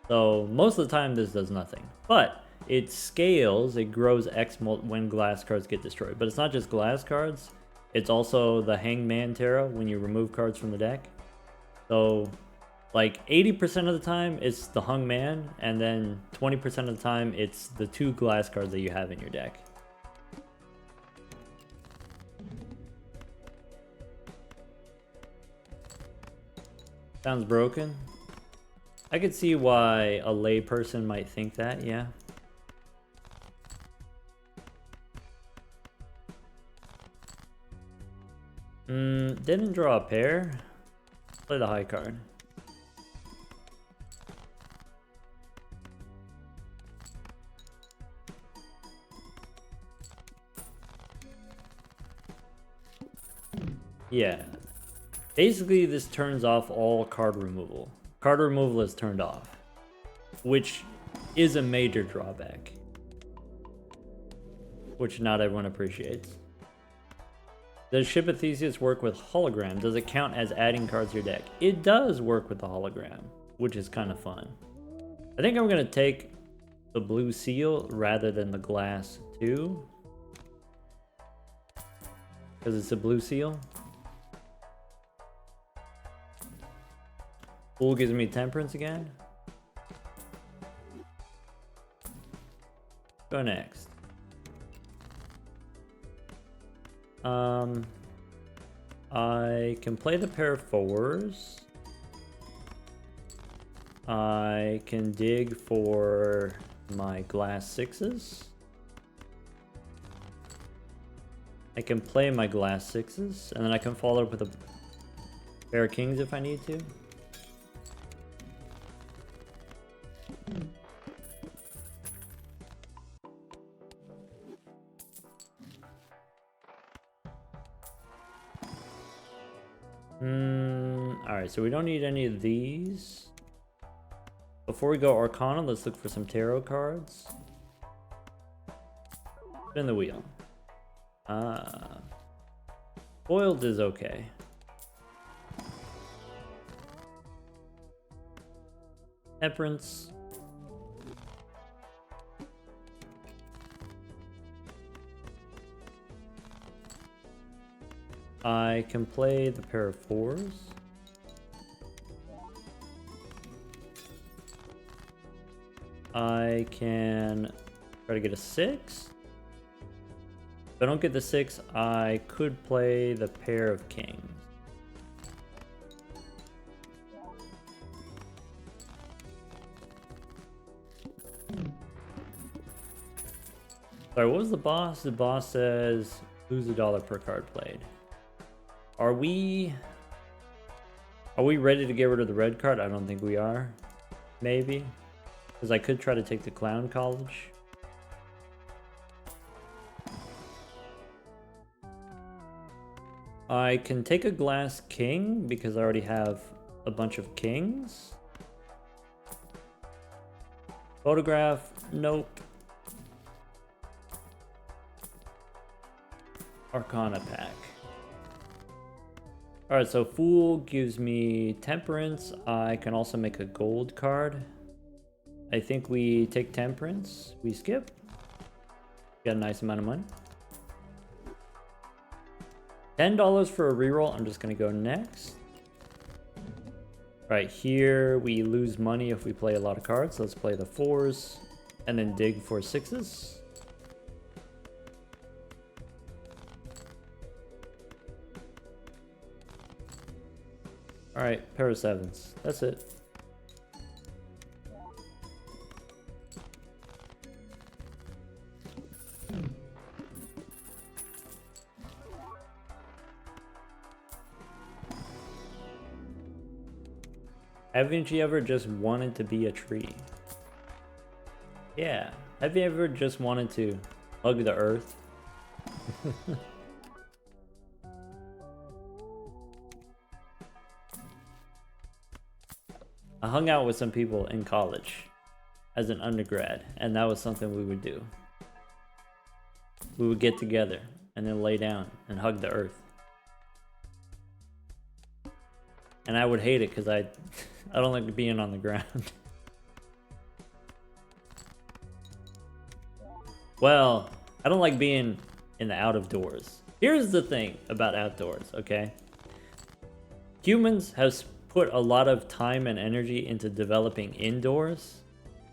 So most of the time this does nothing. But it scales, it grows X when glass cards get destroyed. But it's not just glass cards. it's also the Hangman Tarot when you remove cards from the deck. So like 80% of the time it's the Hung Man, and then 20% of the time it's the 2 glass cards that you have in your deck. Sounds broken. I could see why a lay person might think that, yeah. Didn't draw a pair. Play the high card. Yeah. Basically, this turns off all card removal. Card removal is turned off, which is a major drawback, which not everyone appreciates. Does Ship of Theseus work with hologram? Does it count as adding cards to your deck? It does work with the hologram, which is kind of fun. I think I'm going to take the blue seal rather than the glass 2. Because it's a blue seal. Fool gives me temperance again. Go next. I can play the pair of 4s. I can dig for my glass 6s. I can play my glass 6s, and then I can follow up with a pair of kings if I need to. Alright, so we don't need any of these. Before we go Arcana, let's look for some tarot cards. Spin the wheel. Foiled is okay. Temperance. I can play the pair of 4s. I can try to get a 6. If I don't get the 6, I could play the pair of kings. Sorry, what was the boss? The boss says lose $1 per card played. Are we ready to get rid of the red card? I don't think we are. Maybe. Because I could try to take the Clown College. I can take a glass king because I already have a bunch of kings. Photograph, nope. Arcana pack. Alright, so Fool gives me Temperance. I can also make a gold card. I think we take Temperance. We skip. Get a nice amount of money. $10 for a reroll. I'm just going to go next. Right here, we lose money if we play a lot of cards. So let's play the 4s and then dig for 6s. Alright, pair of 7s. That's it. Haven't you ever just wanted to be a tree? Yeah. Have you ever just wanted to hug the earth? I hung out with some people in college as an undergrad, and that was something we would do. We would get together and then lay down and hug the earth. And I would hate it because I don't like being on the ground. Well, I don't like being in the out of doors. Here's the thing about outdoors, okay? Humans have put a lot of time and energy into developing indoors.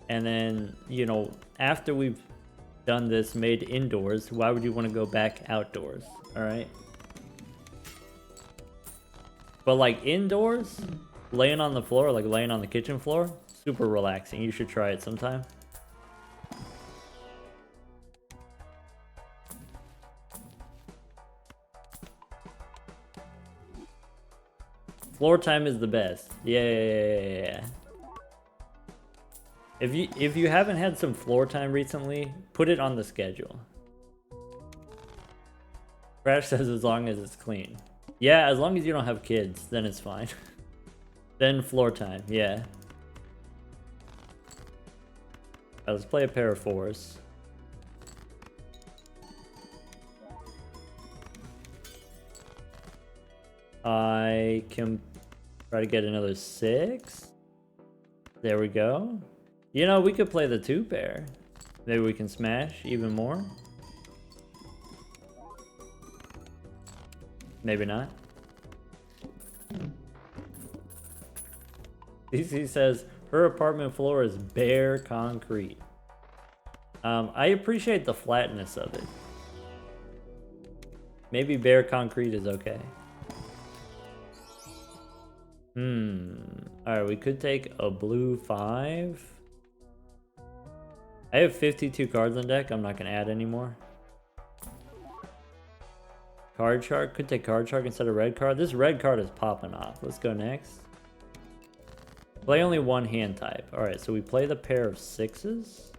And then, you know, after we've done this, made indoors, why would you want to go back outdoors? Alright? But like indoors, laying on the floor, like laying on the kitchen floor, super relaxing. You should try it sometime. Floor time is the best. Yeah. If you haven't had some floor time recently, put it on the schedule. Crash says as long as it's clean. Yeah, as long as you don't have kids, then it's fine. Then floor time, yeah. Right, let's play a pair of fours. I can try to get another 6. There we go. You know, we could play the 2 pair. Maybe we can smash even more. Maybe not. DC says her apartment floor is bare concrete. I appreciate the flatness of it. Maybe bare concrete is okay. Alright, we could take a blue 5. I have 52 cards on deck. I'm not going to add any more. Card shark. Could take card shark instead of red card. This red card is popping off. Let's go next. Play only one hand type. Alright, so we play the pair of 6s.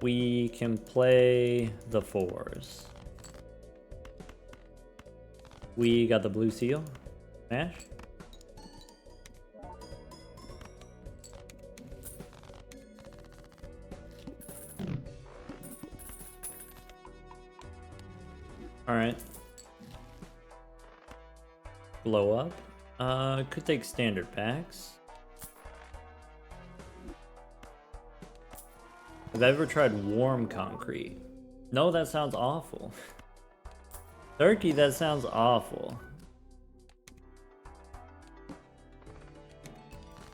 We can play the 4s. We got the blue seal. Smash. Alright. Blow up. Could take standard packs. Have I ever tried warm concrete? No, that sounds awful. Turkey, that sounds awful.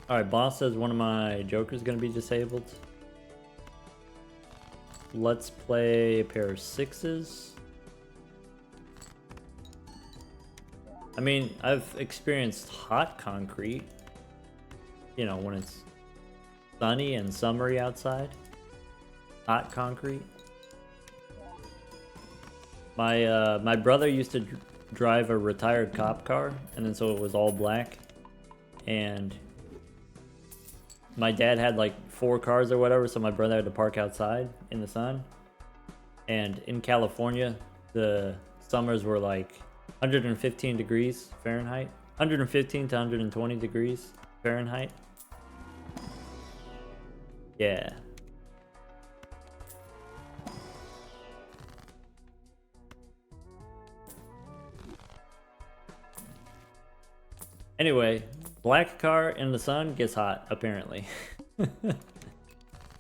Alright, boss says one of my jokers gonna be disabled. Let's play a pair of 6s. I mean, I've experienced hot concrete. You know, when it's sunny and summery outside. Hot concrete. My brother used to drive a retired cop car, and then so it was all black. And my dad had like 4 cars or whatever, so my brother had to park outside in the sun. And in California, the summers were like 115 degrees Fahrenheit. 115 to 120 degrees Fahrenheit. Yeah. Anyway, black car in the sun gets hot, apparently.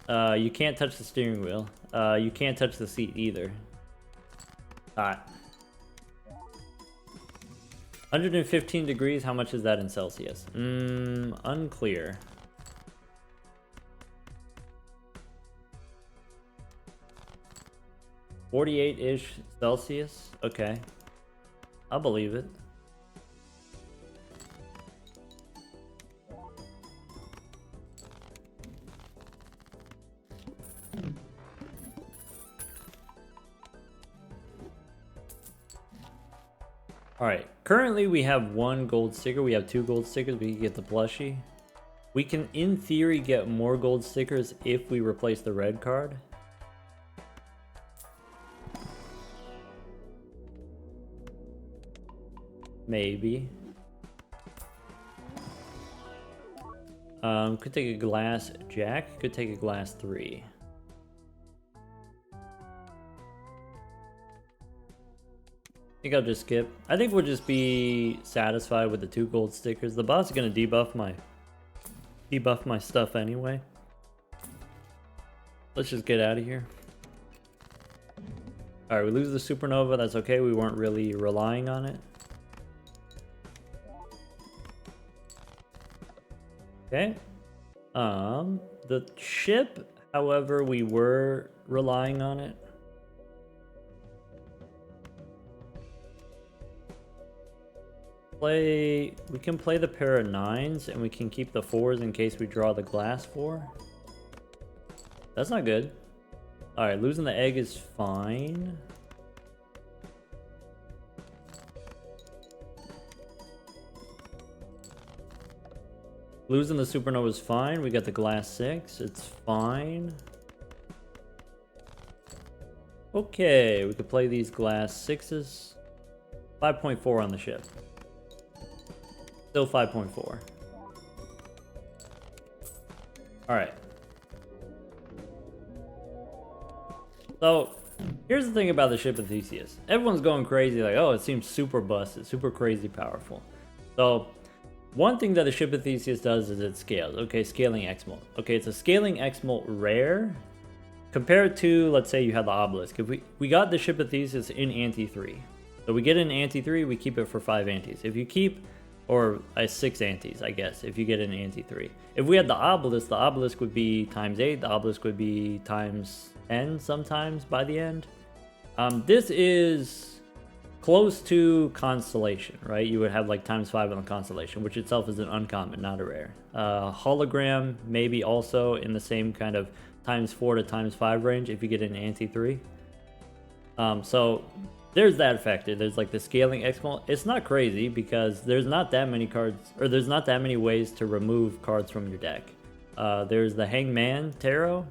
You can't touch the steering wheel. You can't touch the seat either. Hot. 115 degrees, how much is that in Celsius? Unclear. $48-ish Celsius? Okay. I'll believe it. Alright, currently we have 1 gold sticker. We have 2 gold stickers. We can get the plushie. We can, in theory, get more gold stickers if we replace the red card. Maybe. Could take a glass jack. Could take a glass 3. I think I'll just skip. I think we'll just be satisfied with the 2 gold stickers. The boss is gonna debuff my stuff anyway. Let's just get out of here. Alright, we lose the supernova. That's okay. We weren't really relying on it. Okay. The ship, however, we were relying on it. We can play the pair of 9s and we can keep the 4s in case we draw the glass 4. That's not good. Alright, losing the egg is fine. Losing the supernova is fine. We got the glass 6. It's fine. Okay, we could play these glass 6s. 5.4 on the ship. Still 5.4. Alright. So, here's the thing about the ship of Theseus. Everyone's going crazy like, oh, it seems super busted, super crazy powerful. So, one thing that the ship of Theseus does is it scales. Okay, scaling X-Molt. Okay, it's a scaling X-Molt rare. Compared to, let's say you had the obelisk. If we got the ship of Theseus in ante 3. So we get an ante 3, we keep it for 5 antes. If you keep, or 6 antes, I guess, if you get an ante 3. If we had the obelisk would be times 8. The obelisk would be times 10 sometimes by the end. This is close to constellation, right? You would have like times 5 on the constellation, which itself is an uncommon, not a rare. Hologram maybe also in the same kind of times 4 to times 5 range if you get an ante 3. So there's that factor. There's like the scaling X-Molt. It's not crazy because there's not that many cards, or there's not that many ways to remove cards from your deck. There's the Hangman Tarot,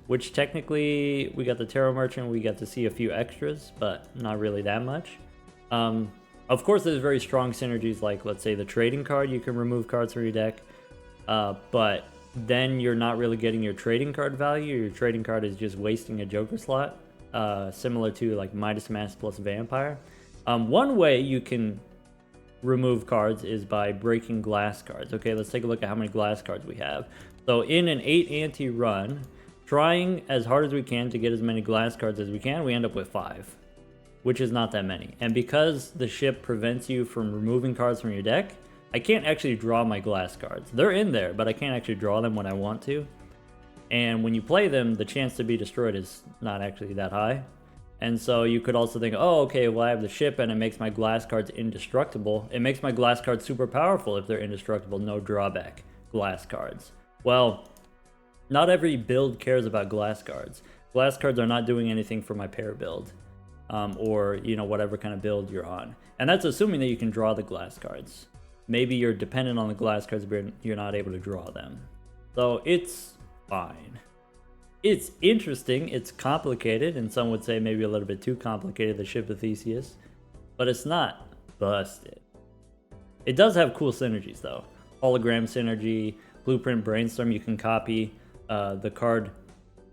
which technically we got the Tarot Merchant, we got to see a few extras, but not really that much. Of course, there's very strong synergies like, let's say, the trading card. You can remove cards from your deck, but then you're not really getting your trading card value. Your trading card is just wasting a Joker slot, similar to like Midas Mask plus Vampire. One way you can remove cards is by breaking glass cards. Okay, let's take a look at how many glass cards we have. So in an 8 ante run, trying as hard as we can to get as many glass cards as we can, we end up with 5, which is not that many. And because the ship prevents you from removing cards from your deck, I can't actually draw my glass cards. They're in there, but I can't actually draw them when I want to. And when you play them, the chance to be destroyed is not actually that high. And so you could also think, oh, okay, well, I have the ship and it makes my glass cards indestructible. It makes my glass cards super powerful if they're indestructible, no drawback, glass cards. Well, not every build cares about glass cards. Glass cards are not doing anything for my pair build, or, you know, whatever kind of build you're on. And that's assuming that you can draw the glass cards. Maybe you're dependent on the glass cards, but you're not able to draw them. So it's fine. It's interesting, it's complicated, and some would say maybe a little bit too complicated, the ship of Theseus, but it's not busted. It does have cool synergies though. Hologram synergy, Blueprint Brainstorm, you can copy the card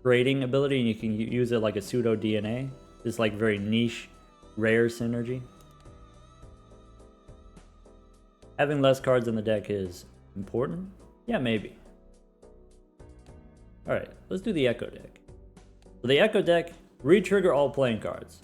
trading ability and you can use it like a pseudo DNA. It's like very niche, rare synergy. Having less cards in the deck is important? Yeah, maybe. Alright, let's do the Echo deck. So the Echo deck, re-trigger all playing cards.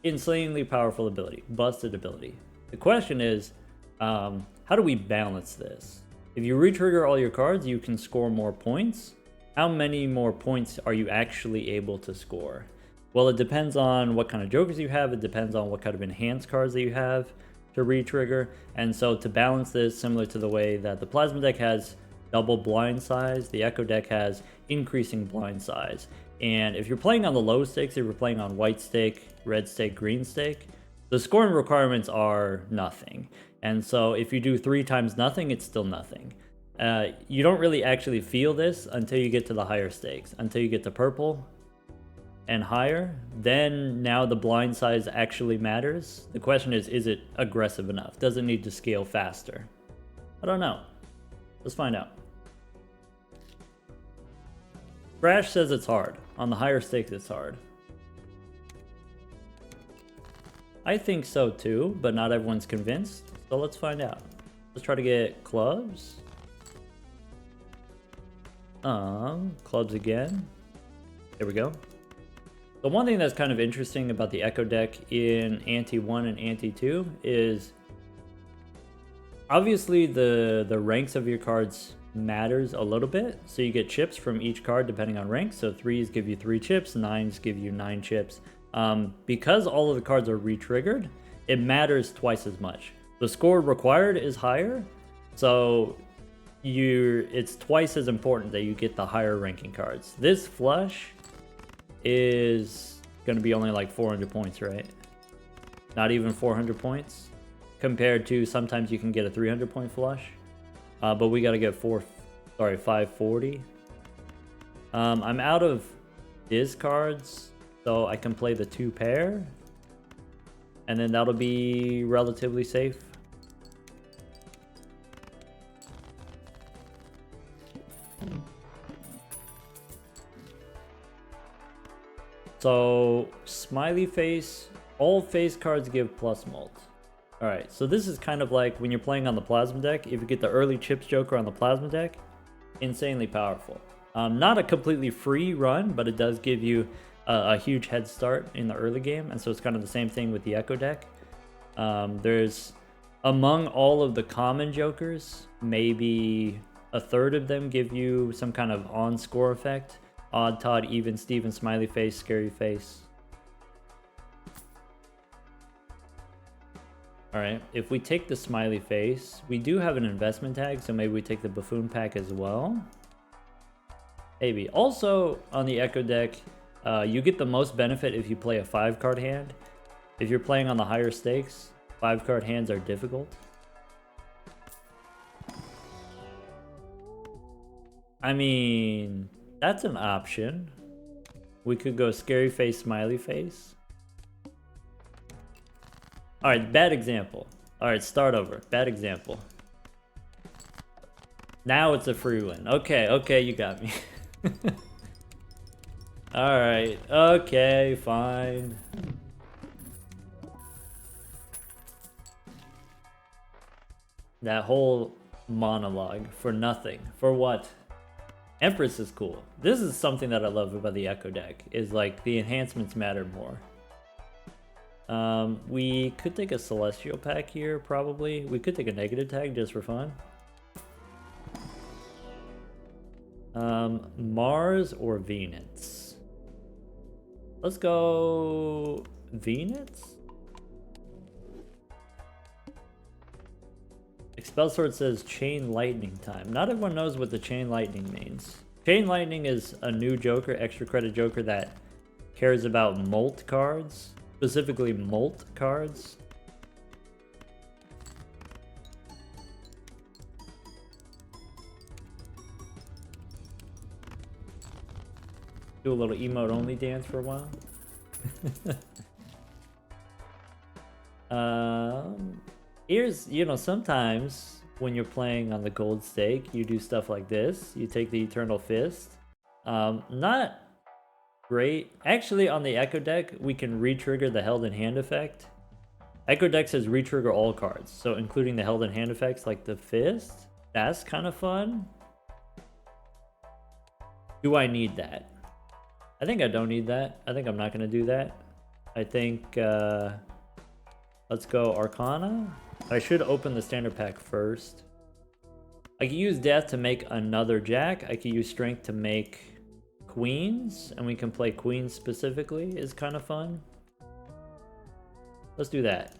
Insanely powerful ability, busted ability. The question is, how do we balance this? If you re-trigger all your cards, you can score more points. How many more points are you actually able to score? Well, it depends on what kind of jokers you have. It depends on what kind of enhanced cards that you have to re-trigger. And so to balance this, similar to the way that the Plasma deck has double blind size, the Echo deck has increasing blind size. And if you're playing on the low stakes, if you're playing on white stake, red stake, green stake, the scoring requirements are nothing. And so if you do 3 times nothing, it's still nothing. You don't really actually feel this until you get to the higher stakes, until you get to purple and higher. Then now the blind size actually matters. The question is it aggressive enough? Does it need to scale faster? I don't know. Let's find out. Crash says it's hard. On the higher stakes, it's hard. I think so too, but not everyone's convinced. So let's find out. Let's try to get clubs. Clubs again. There we go. The one thing that's kind of interesting about the Echo deck in Ante 1 and Ante 2 is obviously the ranks of your cards matters a little bit. So you get chips from each card depending on rank. So 3s give you 3 chips, 9s give you 9 chips. Because all of the cards are re-triggered, it matters twice as much. The score required is higher, so it's twice as important that you get the higher ranking cards. This flush is going to be only like 400 points, right? Not even 400 points compared to sometimes you can get a 300 point flush. But we got to get 540. I'm out of discards, so I can play the 2 pair. And then that'll be relatively safe. So, smiley face, all face cards give plus mult. Alright, so this is kind of like when you're playing on the plasma deck, if you get the early chips joker on the plasma deck, insanely powerful. Not a completely free run, but it does give you a huge head start in the early game, and so it's kind of the same thing with the Echo deck. There's, among all of the common jokers, maybe a third of them give you some kind of on-score effect. Odd, Todd, Even, Steven, Smiley Face, Scary Face. Alright, if we take the Smiley Face, we do have an investment tag, so maybe we take the Buffoon pack as well. Maybe. Also, on the Echo deck, you get the most benefit if you play a 5-card hand. If you're playing on the higher stakes, 5-card hands are difficult. I mean, that's an option. We could go Scary Face, Smiley Face. Alright, bad example. Alright, start over. Bad example. Now it's a free win. Okay, you got me. Alright, okay, fine. That whole monologue for nothing. For what? Empress is cool. This is something that I love about the Echo deck, is like the enhancements matter more. We could take a Celestial pack here, probably. We could take a negative tag just for fun. Mars or Venus? Let's go Venus? Expel Sword says Chain Lightning time. Not everyone knows what the Chain Lightning means. Chain Lightning is a new joker, extra credit joker that cares about Molt cards. Specifically Molt cards. Do a little emote only dance for a while. Here's, sometimes when you're playing on the gold stake, you do stuff like this. You take the Eternal Fist. Not great. Actually, on the Echo deck, we can re-trigger the Held in Hand effect. Echo deck says re-trigger all cards, so including the Held in Hand effects like the Fist. That's kind of fun. Do I need that? I think I don't need that. I think I'm not going to do that. I think, let's go Arcana. I should open the standard pack first. I could use Death to make another Jack. I could use Strength to make Queens, and we can play Queens specifically. Is kind of fun. Let's do that.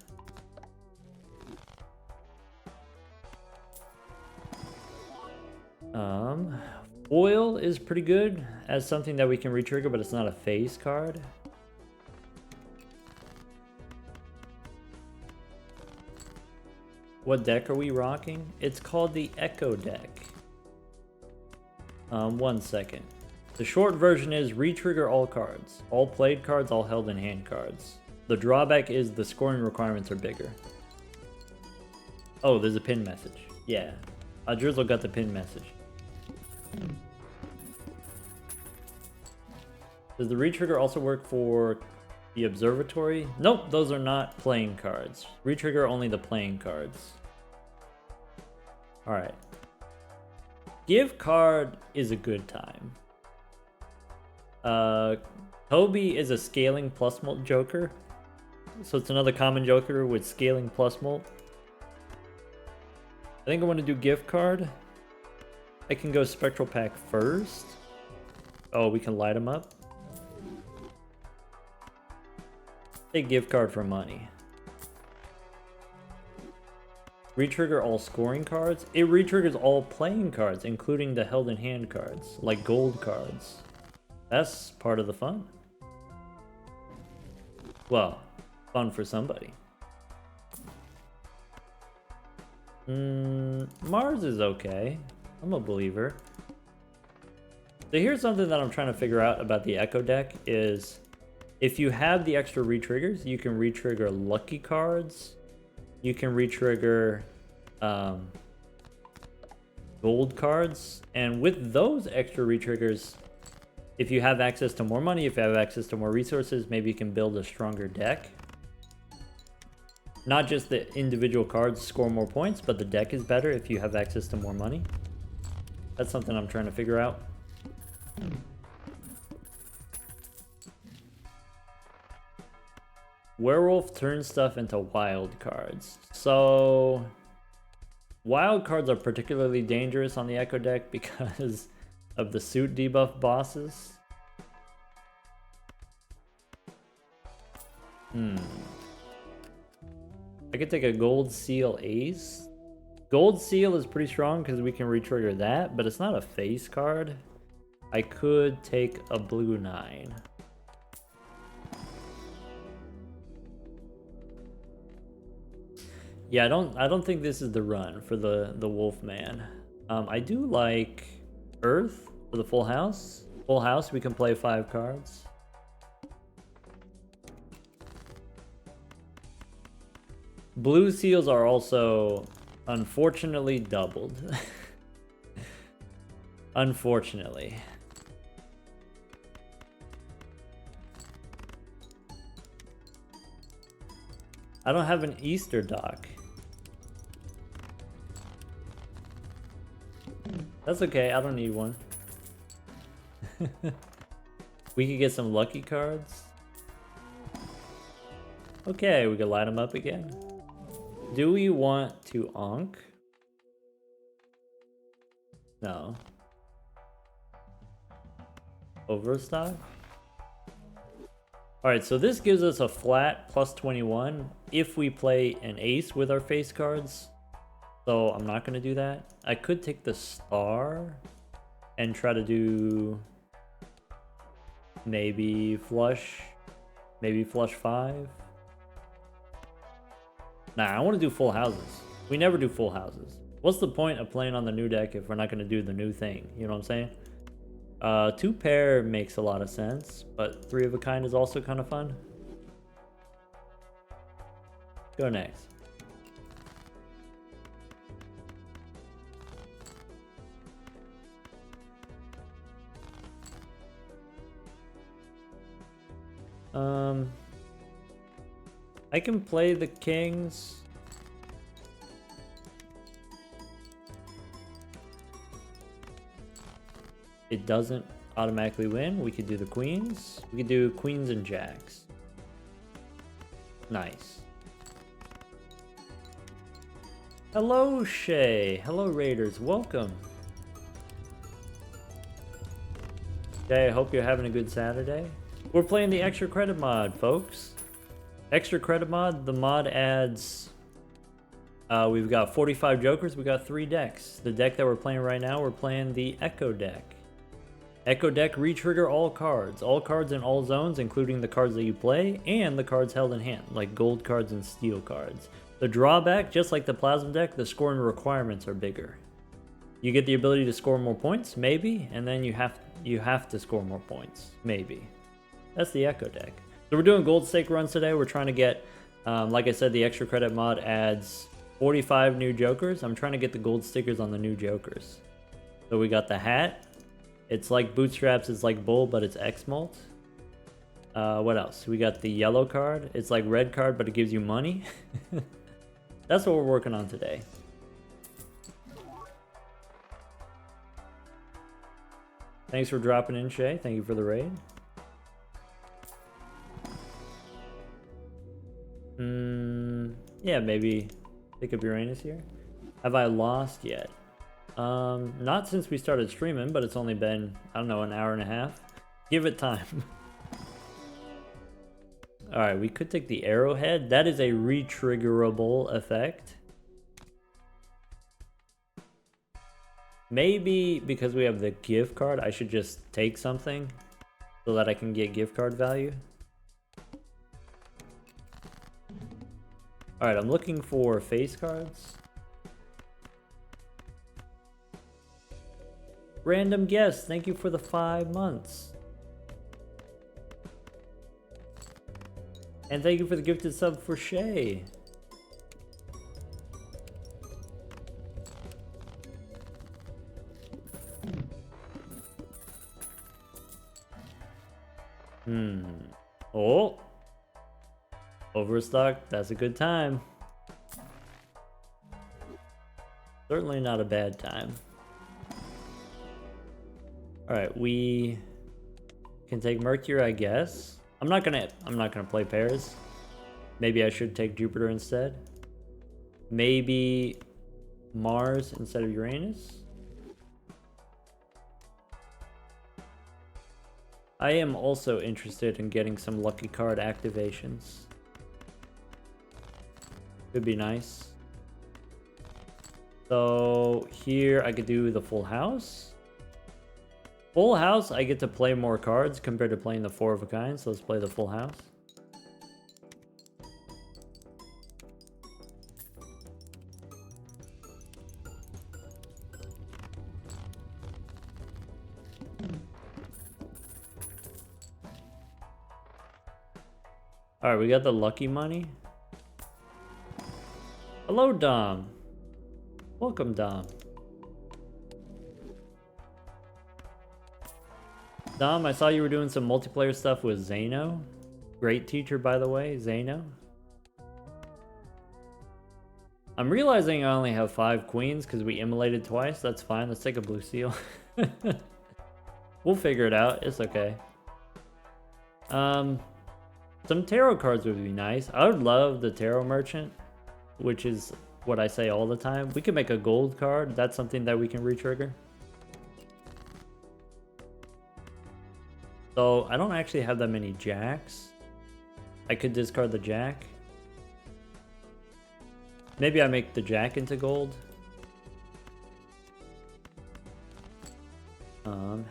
Foil is pretty good as something that we can re-trigger, but it's not a face card. What deck are we rocking? It's called the Echo deck. 1 second. The short version is re-trigger all cards. All played cards, all held in hand cards. The drawback is the scoring requirements are bigger. Oh, there's a pin message. Yeah. Drizzle got the pin message. Does the re-trigger also work for the observatory? Nope, those are not playing cards. Re-trigger only the playing cards. Alright. Give card is a good time. Toby is a scaling plus molt joker. So it's another common joker with scaling plus molt. I think I want to do gift card. I can go spectral pack first. Oh, we can light them up. Take gift card for money. Retrigger all scoring cards. It retriggers all playing cards, including the held in hand cards, like gold cards. That's part of the fun. Well, fun for somebody. Mars is okay. I'm a believer. So here's something that I'm trying to figure out about the Echo deck is if you have the extra retriggers, you can retrigger lucky cards. You can retrigger gold cards. And with those extra retriggers, if you have access to more money, if you have access to more resources, maybe you can build a stronger deck. Not just the individual cards score more points, but the deck is better if you have access to more money. That's something I'm trying to figure out. Werewolf turns stuff into wild cards. So wild cards are particularly dangerous on the Echo deck because of the suit debuff bosses. I could take a gold seal ace. Gold seal is pretty strong because we can retrigger that, but it's not a face card. I could take a blue 9. Yeah, I don't think this is the run for the Wolfman. I do like Earth for the full house. Full house, we can play 5 cards. Blue seals are also unfortunately doubled. Unfortunately. I don't have an Easter dock. That's okay, I don't need one. We could get some lucky cards. Okay, we could light them up again. Do we want to onk? No. Overstock? Alright, so this gives us a flat plus 21 if we play an ace with our face cards. So I'm not going to do that. I could take the star and try to do maybe flush 5. Nah, I want to do full houses. We never do full houses. What's the point of playing on the new deck if we're not going to do the new thing? You know what I'm saying? 2 pair makes a lot of sense, but 3 of a kind is also kind of fun. Go next. I can play the kings. It doesn't automatically win. We could do the queens. We could do queens and jacks. Nice. Hello, Shay. Hello, Raiders. Welcome. Shay, I hope you're having a good Saturday. We're playing the extra credit mod, folks. Extra credit mod, the mod adds... we've got 45 jokers, we got 3 decks. The deck that we're playing right now, we're playing the Echo deck. Echo deck, retrigger all cards in all zones, including the cards that you play, and the cards held in hand, like gold cards and steel cards. The drawback, just like the Plasma deck, the scoring requirements are bigger. You get the ability to score more points, maybe, and then you have to score more points, maybe. That's the Echo deck. So we're doing gold stake runs today. We're trying to get, like I said, the extra credit mod adds 45 new jokers. I'm trying to get the gold stickers on the new jokers. So we got the hat. It's like Bootstraps, it's like Bull, but it's X-Molt. What else? We got the yellow card. It's like red card, but it gives you money. That's what we're working on today. Thanks for dropping in, Shay. Thank you for the raid. Yeah, maybe pick up Uranus here. Have I lost yet? Not since we started streaming, but it's only been, I don't know, an hour and a half. Give it time. Alright, we could take the arrowhead. That is a re-triggerable effect. Maybe because we have the gift card, I should just take something so that I can get gift card value. Alright, I'm looking for face cards. Random guest, thank you for the 5 months. And thank you for the gifted sub for Shay. Oh. Overstock, that's a good time. Certainly not a bad time. Alright, we can take Mercury, I guess. I'm not gonna play pairs. Maybe I should take Jupiter instead. Maybe Mars instead of Uranus. I am also interested in getting some lucky card activations. Could be nice. So here I could do the full house. Full house, I get to play more cards compared to playing the 4 of a kind, so let's play the full house. Alright, we got the lucky money. Hello, Dom. Welcome, Dom. Dom, I saw you were doing some multiplayer stuff with Zeno. Great teacher, by the way, Zeno. I'm realizing I only have 5 queens because we immolated twice. That's fine. Let's take a blue seal. We'll figure it out. It's okay. Some tarot cards would be nice. I would love the tarot merchant, which is what I say all the time. We could make a gold card. That's something that we can re-trigger. So I don't actually have that many jacks. I could discard the jack. Maybe I make the jack into gold.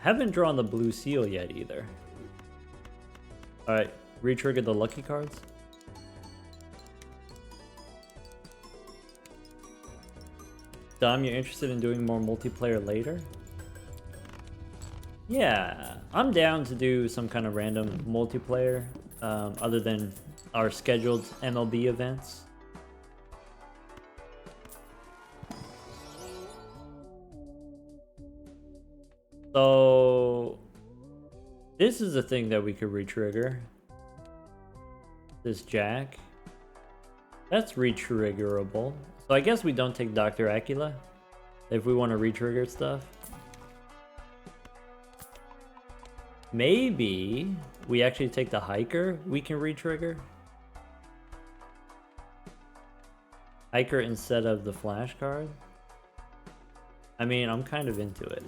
Haven't drawn the blue seal yet either. Alright, re-trigger the lucky cards. Dom, you're interested in doing more multiplayer later? Yeah, I'm down to do some kind of random multiplayer other than our scheduled MLB events. So this is a thing that we could re-trigger. This jack. That's re-triggerable. So I guess we don't take Dr. Acula if we want to re-trigger stuff. Maybe we actually take the hiker, we can re-trigger. Hiker instead of the flash card. I mean, I'm kind of into it.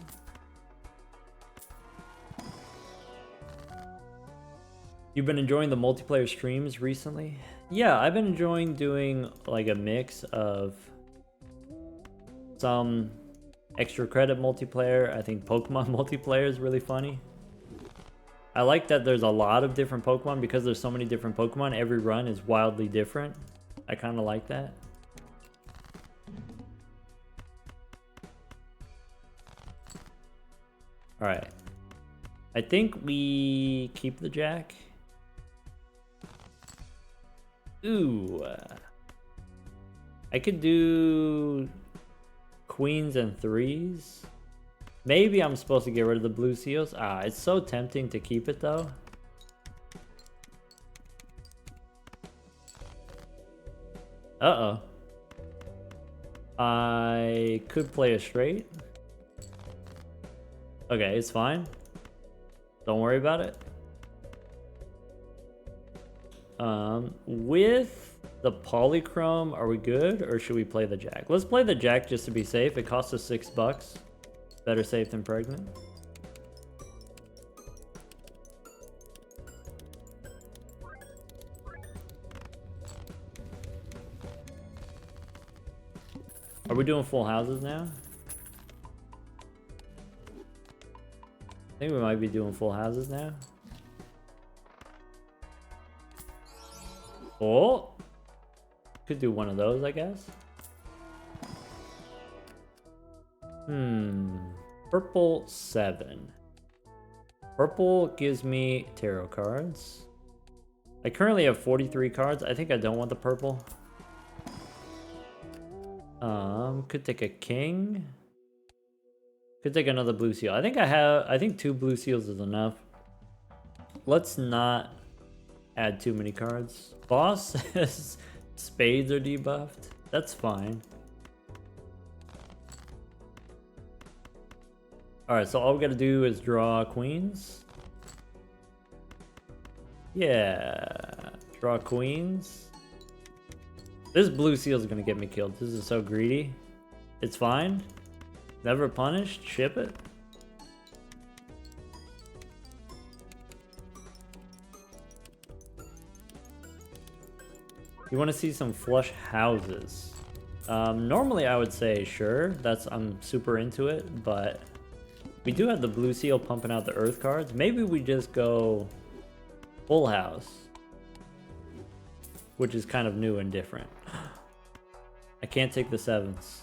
You've been enjoying the multiplayer streams recently? Yeah, I've been enjoying doing like a mix of some extra credit multiplayer. I think Pokemon multiplayer is really funny. I like that there's a lot of different Pokemon because there's so many different Pokemon. Every run is wildly different. I kind of like that. Alright. I think we keep the jack. Ooh. I could do queens and threes. Maybe I'm supposed to get rid of the blue seals. Ah, it's so tempting to keep it though. Uh-oh. I could play a straight. Okay, it's fine. Don't worry about it. With the polychrome. Are we good, or should we play the jack? Let's play the jack just to be safe. It costs us $6. Better safe than pregnant. Are we doing full houses now? I think we might be doing full houses now. Oh! Could do one of those, I guess. Purple 7. Purple gives me tarot cards. I currently have 43 cards. I think I don't want the purple. Could take a king. Could take another blue seal. I think 2 blue seals is enough. Let's not add too many cards. Boss says spades are debuffed. That's fine. Alright, so all we gotta do is draw queens. Yeah. Draw queens. This blue seal is gonna get me killed. This is so greedy. It's fine. Never punished. Ship it. You want to see some flush houses? Normally I would say sure. I'm super into it, but we do have the blue seal pumping out the earth cards. Maybe we just go full house, which is kind of new and different. I can't take the 7s.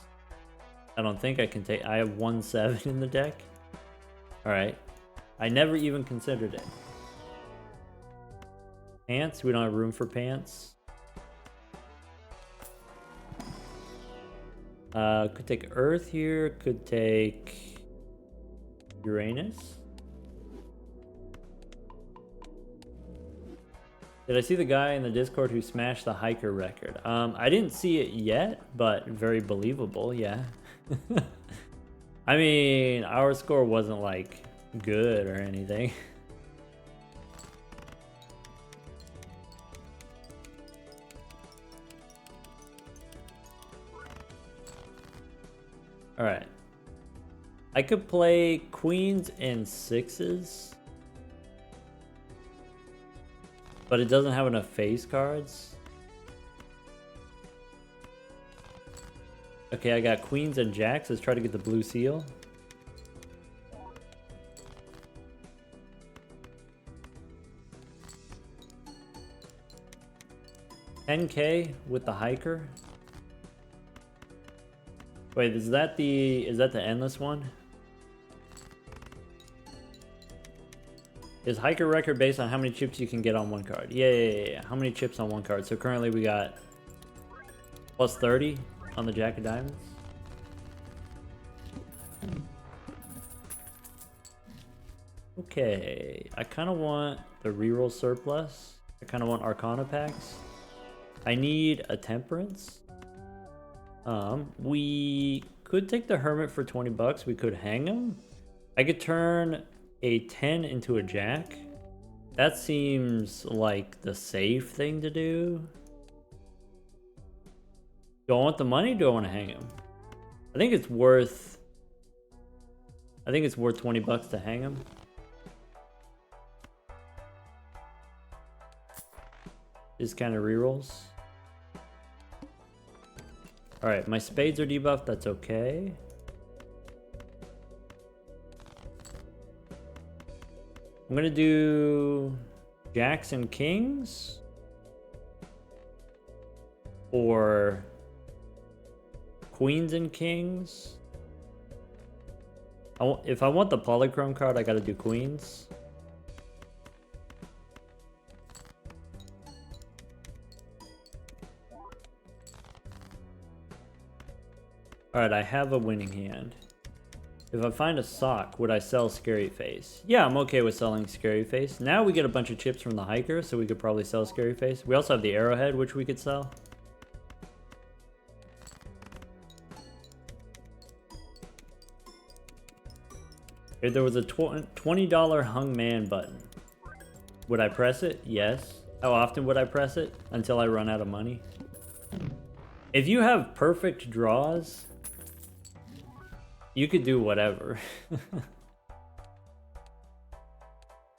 I don't think I can take. I have 1 7 in the deck. Alright. I never even considered it. Pants? We don't have room for pants. Could take Earth here. Could take Uranus. Did I see the guy in the Discord who smashed the hiker record? I didn't see it yet, but very believable, yeah. I mean, our score wasn't like good or anything. All right. I could play queens and 6s, but it doesn't have enough face cards. Okay, I got queens and jacks. Let's try to get the blue seal. $10K with the hiker. Wait, is that the endless one? Is hiker record based on how many chips you can get on one card? Yeah. How many chips on one card? So currently we got plus 30 on the jack of diamonds. Okay, I kind of want the reroll surplus. I kind of want Arcana packs. I need a temperance. We could take the hermit for 20 bucks. We could hang him. I could turn a 10 into a jack. That seems like the safe thing to do. Do I want the money? Do I want to hang him? I think it's worth 20 bucks to hang him. Just kind of rerolls. Alright, my spades are debuffed, that's okay. I'm gonna do jacks and kings. Or queens and kings. If I want the polychrome card, I gotta do queens. Alright, I have a winning hand. If I find a sock, would I sell Scary Face? Yeah, I'm okay with selling Scary Face. Now we get a bunch of chips from the hiker, so we could probably sell Scary Face. We also have the arrowhead, which we could sell. If there was a $20 hung man button, would I press it? Yes. How often would I press it? Until I run out of money. If you have perfect draws, you could do whatever.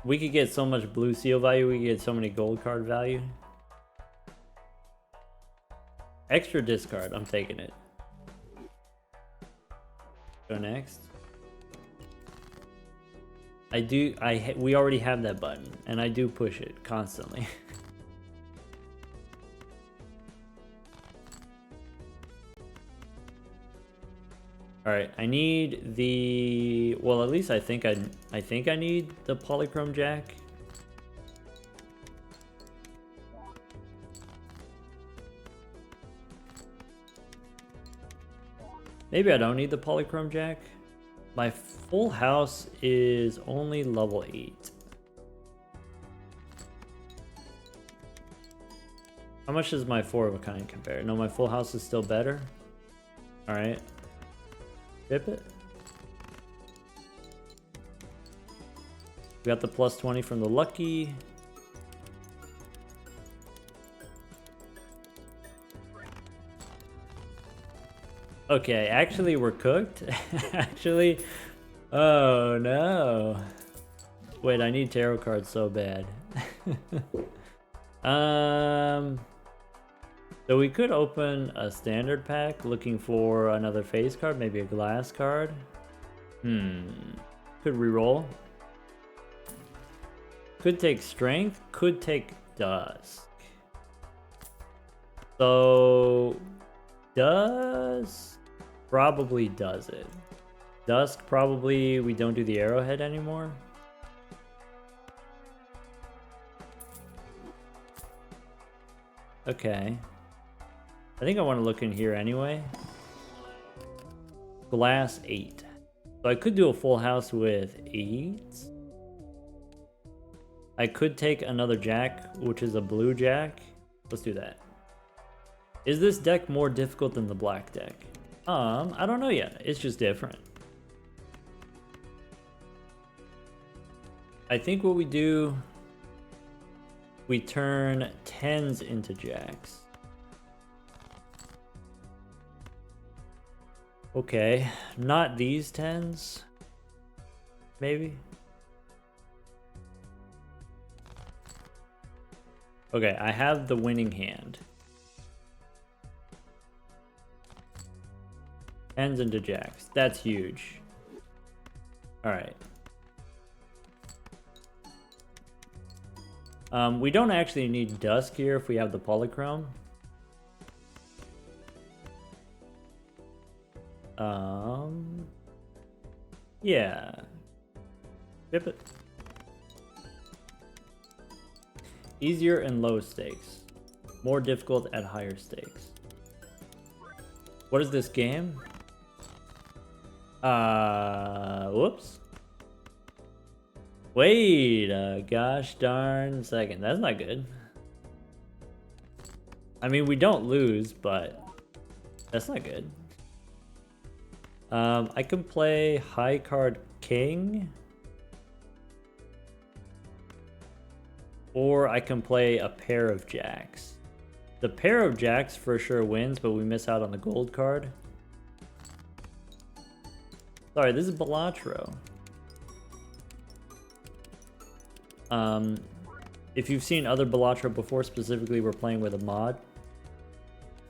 We could get so much blue seal value, we could get so many gold card value. Extra discard, I'm taking it. Go next. We already have that button, and I do push it constantly. All right, I need the, well, at least I think I need the polychrome jack. Maybe I don't need the polychrome jack. My full house is only level 8. How much does my 4 of a kind compare? No, my full house is still better. All right. Rip it. We got the plus 20 from the lucky. Okay, actually we're cooked. Actually, oh no. Wait, I need tarot cards so bad. So we could open a standard pack looking for another face card, maybe a glass card. Could reroll. Could take strength, could take dusk. So dusk probably does it. Dusk probably we don't do the arrowhead anymore. Okay. I think I want to look in here anyway. Glass 8. So I could do a full house with 8. I could take another jack, which is a blue jack. Let's do that. Is this deck more difficult than the black deck? I don't know yet. It's just different. I think what we do, we turn 10s into jacks. Okay, not these 10s, maybe? Okay, I have the winning hand. 10s into jacks, that's huge. Alright. We don't actually need dusk here if we have the polychrome. Yeah. Rip it. Easier and low stakes. More difficult at higher stakes. What is this game? Whoops. Wait a gosh darn second. That's not good. I mean, we don't lose, but that's not good. I can play high card king. Or I can play a pair of jacks. The pair of jacks for sure wins, but we miss out on the gold card. Sorry, this is BalatroU. If you've seen other BalatroU before, specifically we're playing with a mod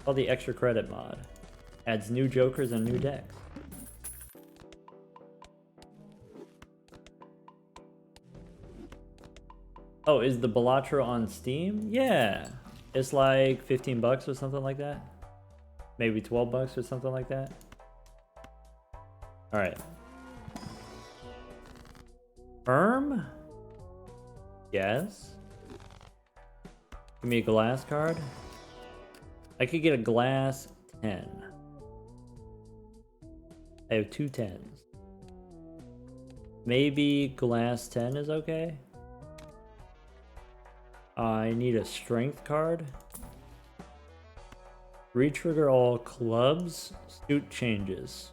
called the extra credit mod. Adds new jokers and new decks. Oh, is the BalatroU on Steam? Yeah. It's like 15 bucks or something like that. Maybe 12 bucks or something like that. All right. Firm? Yes. Give me a glass card. I could get a glass 10. I have 2 10s. Maybe glass 10 is okay. I need a strength card. Retrigger all clubs. Suit changes.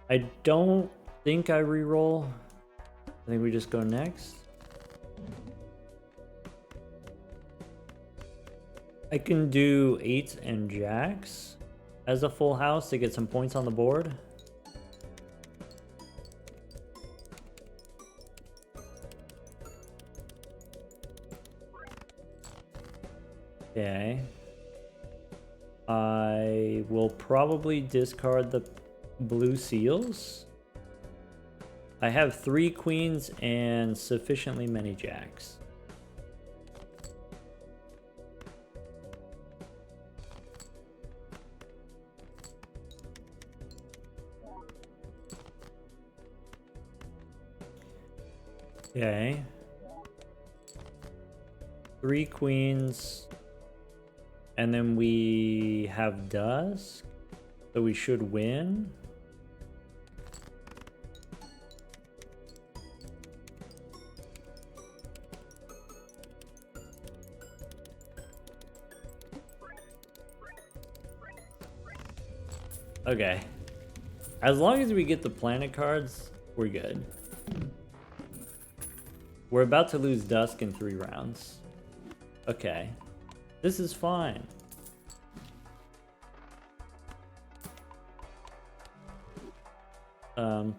I don't think I reroll. I think we just go next. I can do 8s and jacks as a full house to get some points on the board. Okay. I will probably discard the blue seals. I have 3 queens and sufficiently many jacks. Okay. 3 queens. And then we have dusk. So we should win. Okay. As long as we get the planet cards, we're good. We're about to lose dusk in 3 rounds. Okay. This is fine.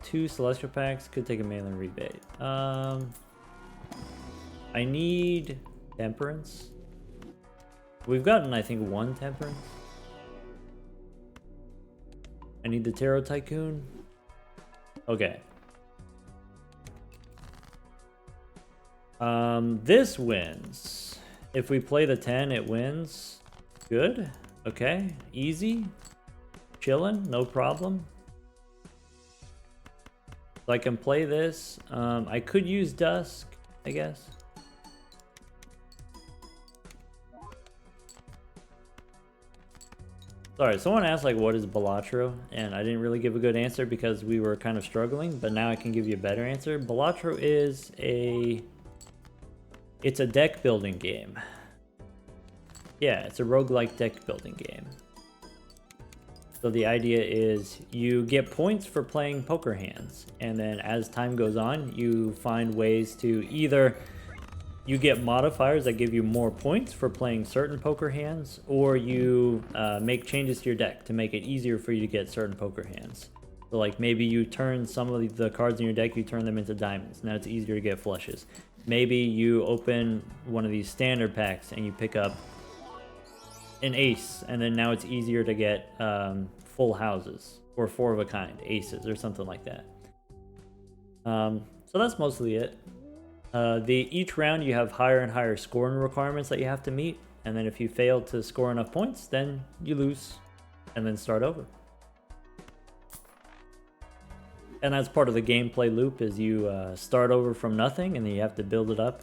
Two celestial packs could take a mainland rebate. I need temperance. We've gotten, I think, 1 temperance. I need the Tarot Tycoon. Okay. This wins. If we play the 10, it wins. Good. Okay. Easy. Chillin'. No problem. So I can play this. I could use Dusk, I guess. Sorry, someone asked like what is BalatroU, and I didn't really give a good answer because we were kind of struggling, but now I can give you a better answer. BalatroU is it's a deck building game. Yeah, it's a roguelike deck building game. So the idea is you get points for playing poker hands, and then as time goes on, you find ways to either you get modifiers that give you more points for playing certain poker hands, or you make changes to your deck to make it easier for you to get certain poker hands. So like maybe you turn some of the cards in your deck, you turn them into diamonds. Now it's easier to get flushes. Maybe you open one of these standard packs and you pick up an ace, and then now it's easier to get full houses or 4 of a kind aces or something like that. So that's mostly it. Each round you have higher and higher scoring requirements that you have to meet, and then if you fail to score enough points, then you lose and then start over. And that's part of the gameplay loop, is you start over from nothing and then you have to build it up.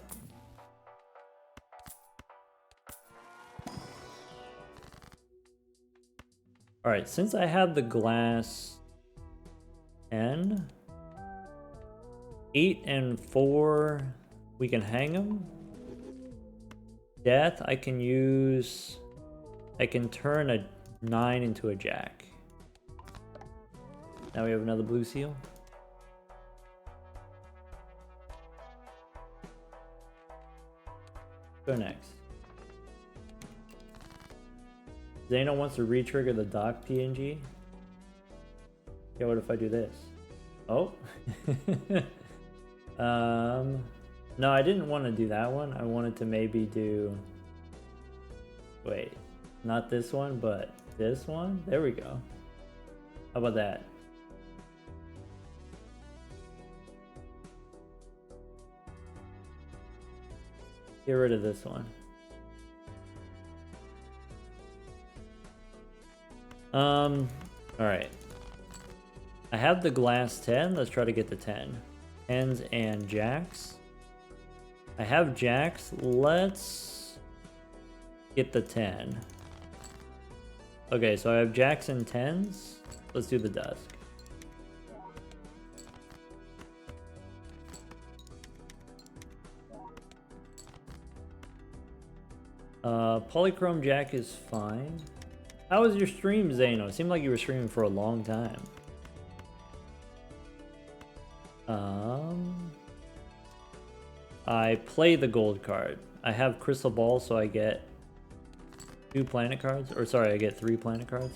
Alright, since I have the glass 10, 8 and 4, we can hang them. Death, I can turn a 9 into a jack. Now we have another blue seal. Go next. Zeno wants to re-trigger the dock PNG. Yeah, what if I do this? Oh. No, I didn't want to do that one. I wanted to maybe do... Wait, not this one, but this one? There we go. How about that? Get rid of this one. Alright. I have the glass 10. Let's try to get the 10. 10s and jacks. I have jacks. Let's get the 10. Okay, so I have jacks and 10s. Let's do the dusk. Polychrome jack is fine. How was your stream, Zeno? It seemed like you were streaming for a long time. I play the gold card. I have crystal ball, so I get 2 planet cards. Or sorry, I get 3 planet cards.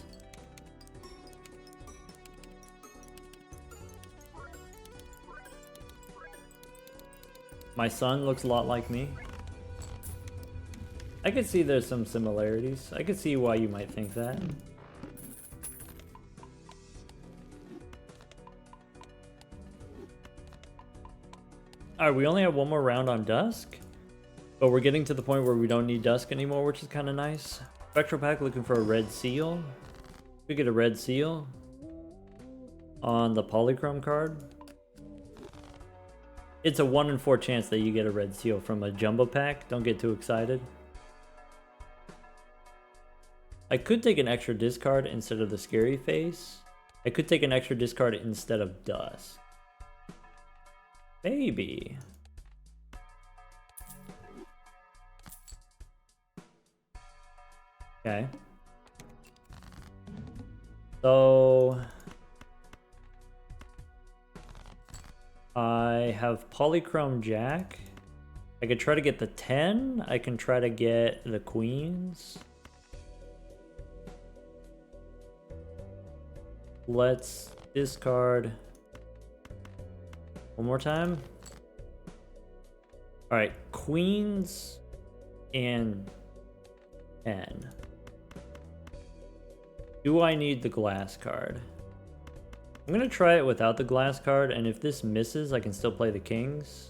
My son looks a lot like me. I could see there's some similarities. I could see why you might think that. Alright, we only have one more round on Dusk. But we're getting to the point where we don't need Dusk anymore, which is kind of nice. Spectral Pack looking for a red seal. We get a red seal on the Polychrome card. It's a 1 in 4 chance that you get a red seal from a jumbo pack. Don't get too excited. I could take an extra discard instead of the scary face. I could take an extra discard instead of Dusk. Maybe. Okay. So I have Polychrome Jack. I could try to get the 10. I can try to get the queens. Let's discard one more time. All right, queens and 10. Do I need the glass card? I'm gonna try it without the glass card, and if this misses, I can still play the kings.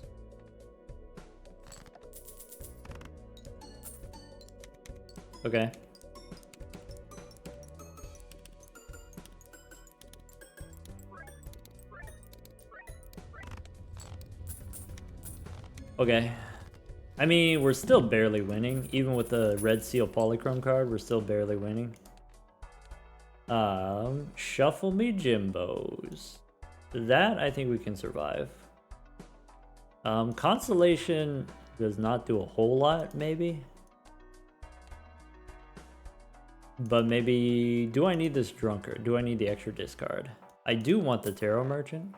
Okay. Okay. I mean, we're still barely winning. Even with the red seal polychrome card, we're still barely winning. Shuffle me Jimbos. That I think we can survive. Constellation does not do a whole lot, maybe. But maybe, do I need this drunkard? Do I need the extra discard? I do want the tarot merchant.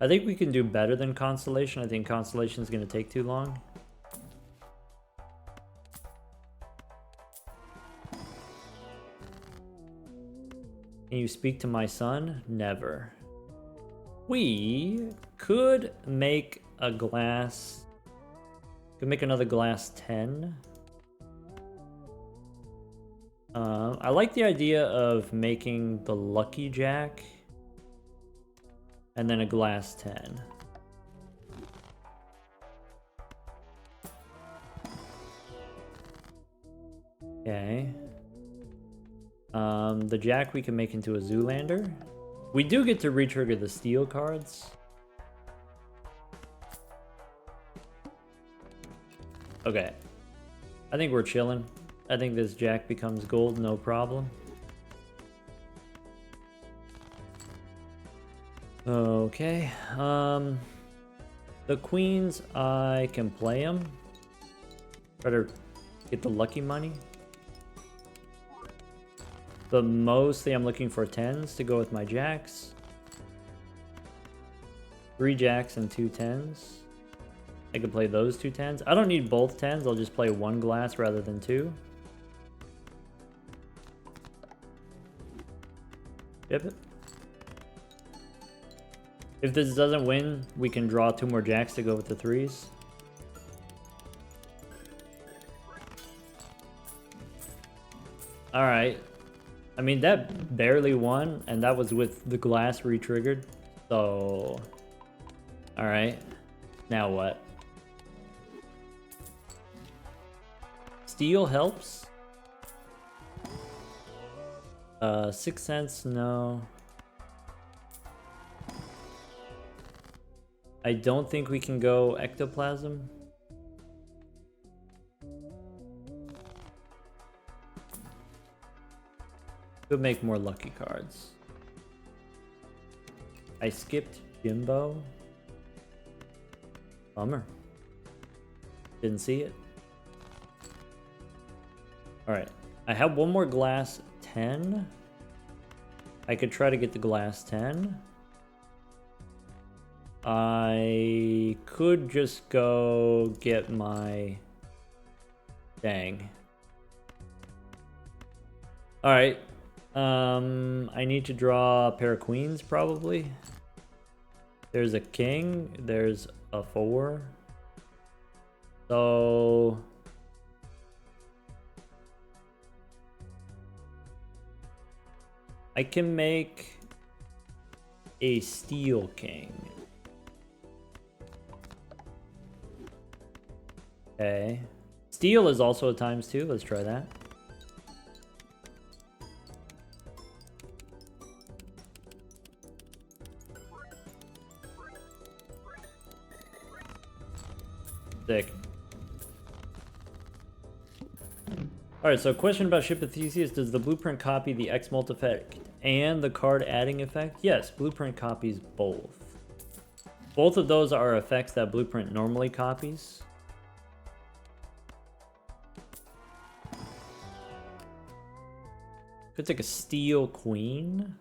I think we can do better than Constellation. I think Constellation is going to take too long. Can you speak to my son? Never. We could make a glass... Could make another glass 10. I like the idea of making the Lucky Jack and then a glass 10. Okay. The Jack we can make into a Zoolander. We do get to re-trigger the steel cards. Okay. I think we're chilling. I think this Jack becomes gold, no problem. Okay. The queens, I can play them. Try to get the lucky money. But mostly I'm looking for 10s to go with my jacks. 3 jacks and 2 10s. I could play those 2 10s. I don't need both 10s. I'll just play 1 glass rather than 2. Yep. If this doesn't win, we can draw 2 more jacks to go with the 3s. Alright. I mean, that barely won, and that was with the glass re-triggered. So... Alright. Now what? Steel helps. 6 cents, no. I don't think we can go ectoplasm. Could make more lucky cards. I skipped Jimbo. Bummer. Didn't see it. Alright. I have one more glass 10. I could try to get the glass 10. I could just go get my Dang. Alright. I need to draw a pair of queens, probably. There's a king. There's a 4. So... I can make a steel king. Okay. Steel is also a ×2. Let's try that. Sick. Alright, so question about Ship of Theseus. Does the blueprint copy the X-Molt effect and the card adding effect? Yes, blueprint copies both. Both of those are effects that blueprint normally copies. Could take a steel queen.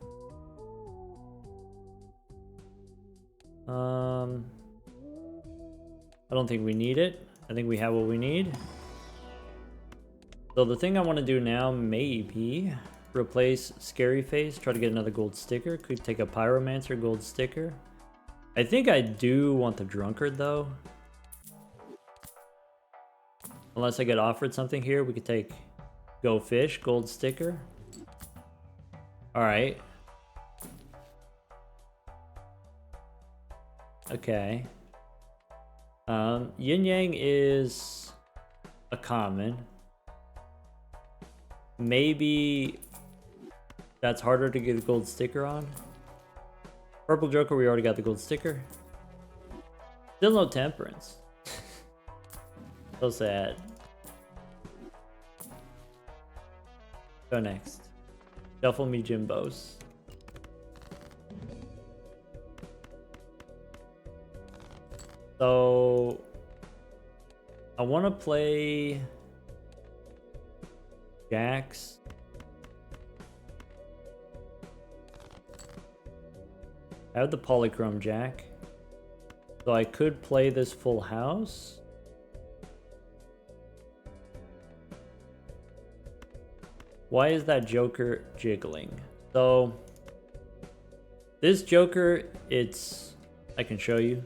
I don't think we need it. I think we have what we need. So the thing I want to do now, maybe replace Scary Face, try to get another gold sticker. Could take a Pyromancer gold sticker. I think I do want the Drunkard though. Unless I get offered something here, we could take Go Fish gold sticker. Alright. Okay. Yin Yang is a common. Maybe that's harder to get a gold sticker on. Purple Joker, we already got the gold sticker. Still no Temperance. So sad. Go next. Shuffle me Jimbos. So I want to play Jacks. I have the Polychrome Jack. So I could play this full house. Why is that Joker jiggling? So this Joker, I can show you.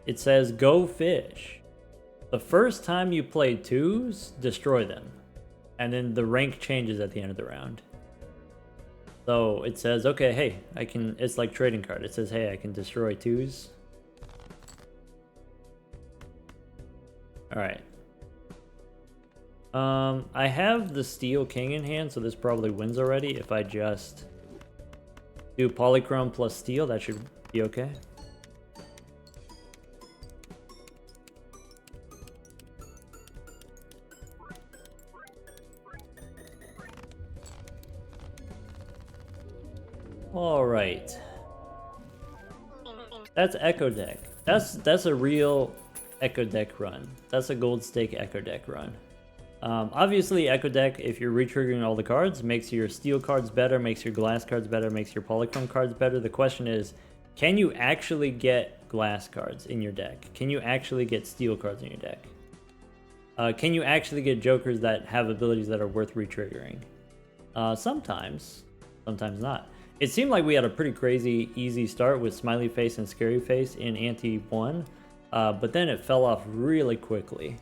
It says Go Fish. The first time you play 2s, destroy them. And then the rank changes at the end of the round. So it says, okay, hey, it's like trading card. It says, hey, I can destroy 2s. Alright. I have the Steel King in hand, so this probably wins already. If I just do Polychrome plus Steel, that should be okay. All right. That's Echo Deck. That's a real Echo Deck run. That's a gold stake Echo Deck run. Obviously, Echo Deck, if you're retriggering all the cards, makes your steel cards better, makes your glass cards better, makes your polychrome cards better. The question is, can you actually get glass cards in your deck? Can you actually get steel cards in your deck? Can you actually get jokers that have abilities that are worth retriggering? Sometimes. Sometimes not. It seemed like we had a pretty crazy easy start with Smiley Face and Scary Face in Ante 1, but then it fell off really quickly.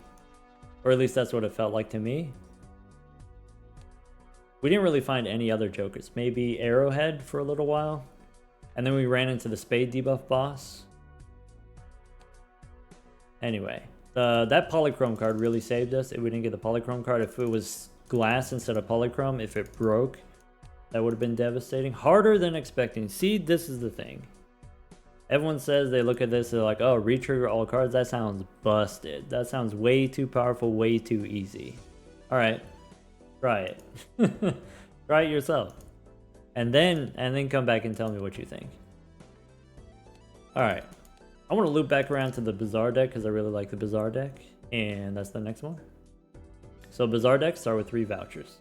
Or at least that's what it felt like to me. We didn't really find any other jokers. Maybe Arrowhead for a little while. And then we ran into the Spade debuff boss. Anyway, that Polychrome card really saved us. If we didn't get the Polychrome card, if it was glass instead of Polychrome, if it broke, that would have been devastating. Harder than expecting. See, this is the thing. Everyone says they look at this, they're like, oh, retrigger all cards. That sounds busted. That sounds way too powerful, way too easy. All right, try it. Try it yourself. And then come back and tell me what you think. All right. I want to loop back around to the Bazaar deck because I really like the Bazaar deck. And that's the next one. So Bazaar decks start with 3 vouchers.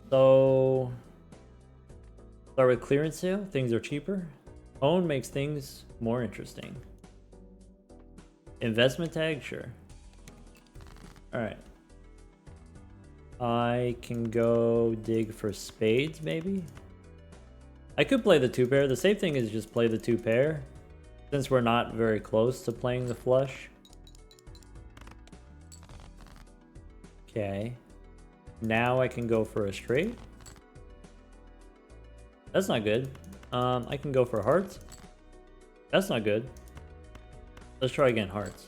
So start with clearance sale. Things are cheaper. Phone makes things more interesting. Investment tag, sure. Alright. I can go dig for spades, maybe? I could play the 2-pair. The safe thing is just play the 2-pair, since we're not very close to playing the flush. Okay. Now I can go for a straight. That's not good. I can go for hearts. That's not good. Let's try again, hearts.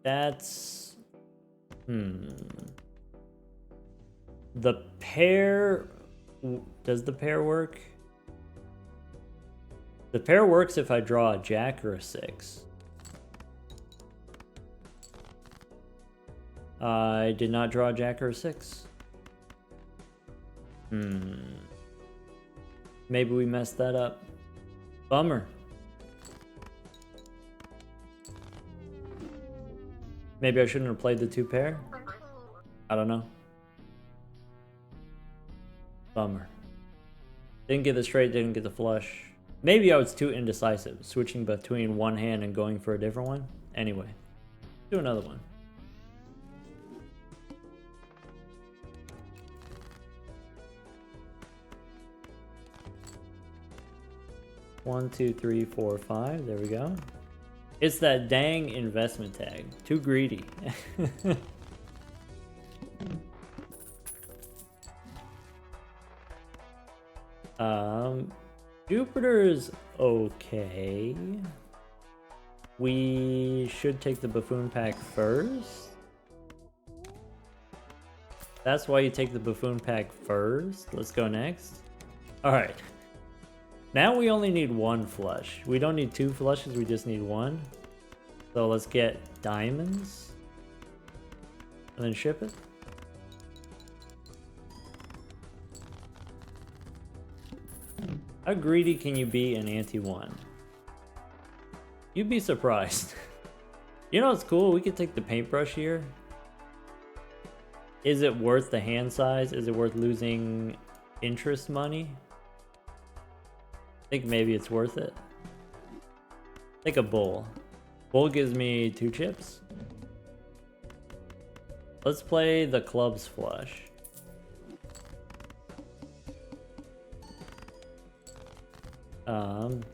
That's... The pair... Does the pair work? The pair works if I draw a jack or a 6. I did not draw a jack or a 6. Maybe we messed that up. Bummer. Maybe I shouldn't have played the 2-pair? I don't know. Bummer. Didn't get the straight, didn't get the flush. Maybe I was too indecisive, switching between one hand and going for a different one. Anyway, do another one. One, two, three, four, five. There we go. It's that dang investment tag. Too greedy. Jupiter's okay. We should take the buffoon pack first. That's why you take the buffoon pack first. Let's go next. Alright. Now we only need one flush. We don't need 2 flushes, we just need 1. So let's get diamonds. And then ship it. How greedy can you be in ante-1? You'd be surprised. You know what's cool? We could take the paintbrush here. Is it worth the hand size? Is it worth losing interest money? I think maybe it's worth it. Take a bull. Bull gives me 2 chips. Let's play the clubs flush.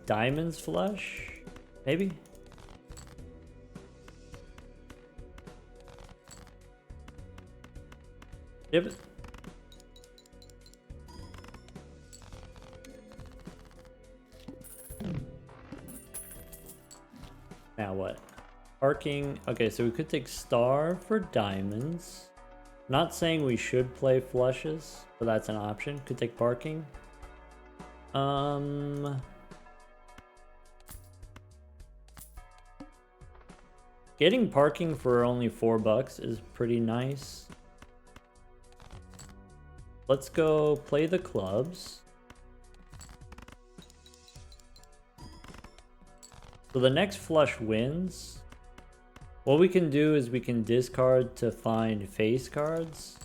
Diamonds flush? Maybe? Yep. Now what? Parking. Okay, so we could take star for diamonds. Not saying we should play flushes, but that's an option. Could take parking. Getting parking for only $4 is pretty nice. Let's go play the clubs. So the next flush wins. What we can do is we can discard to find face cards.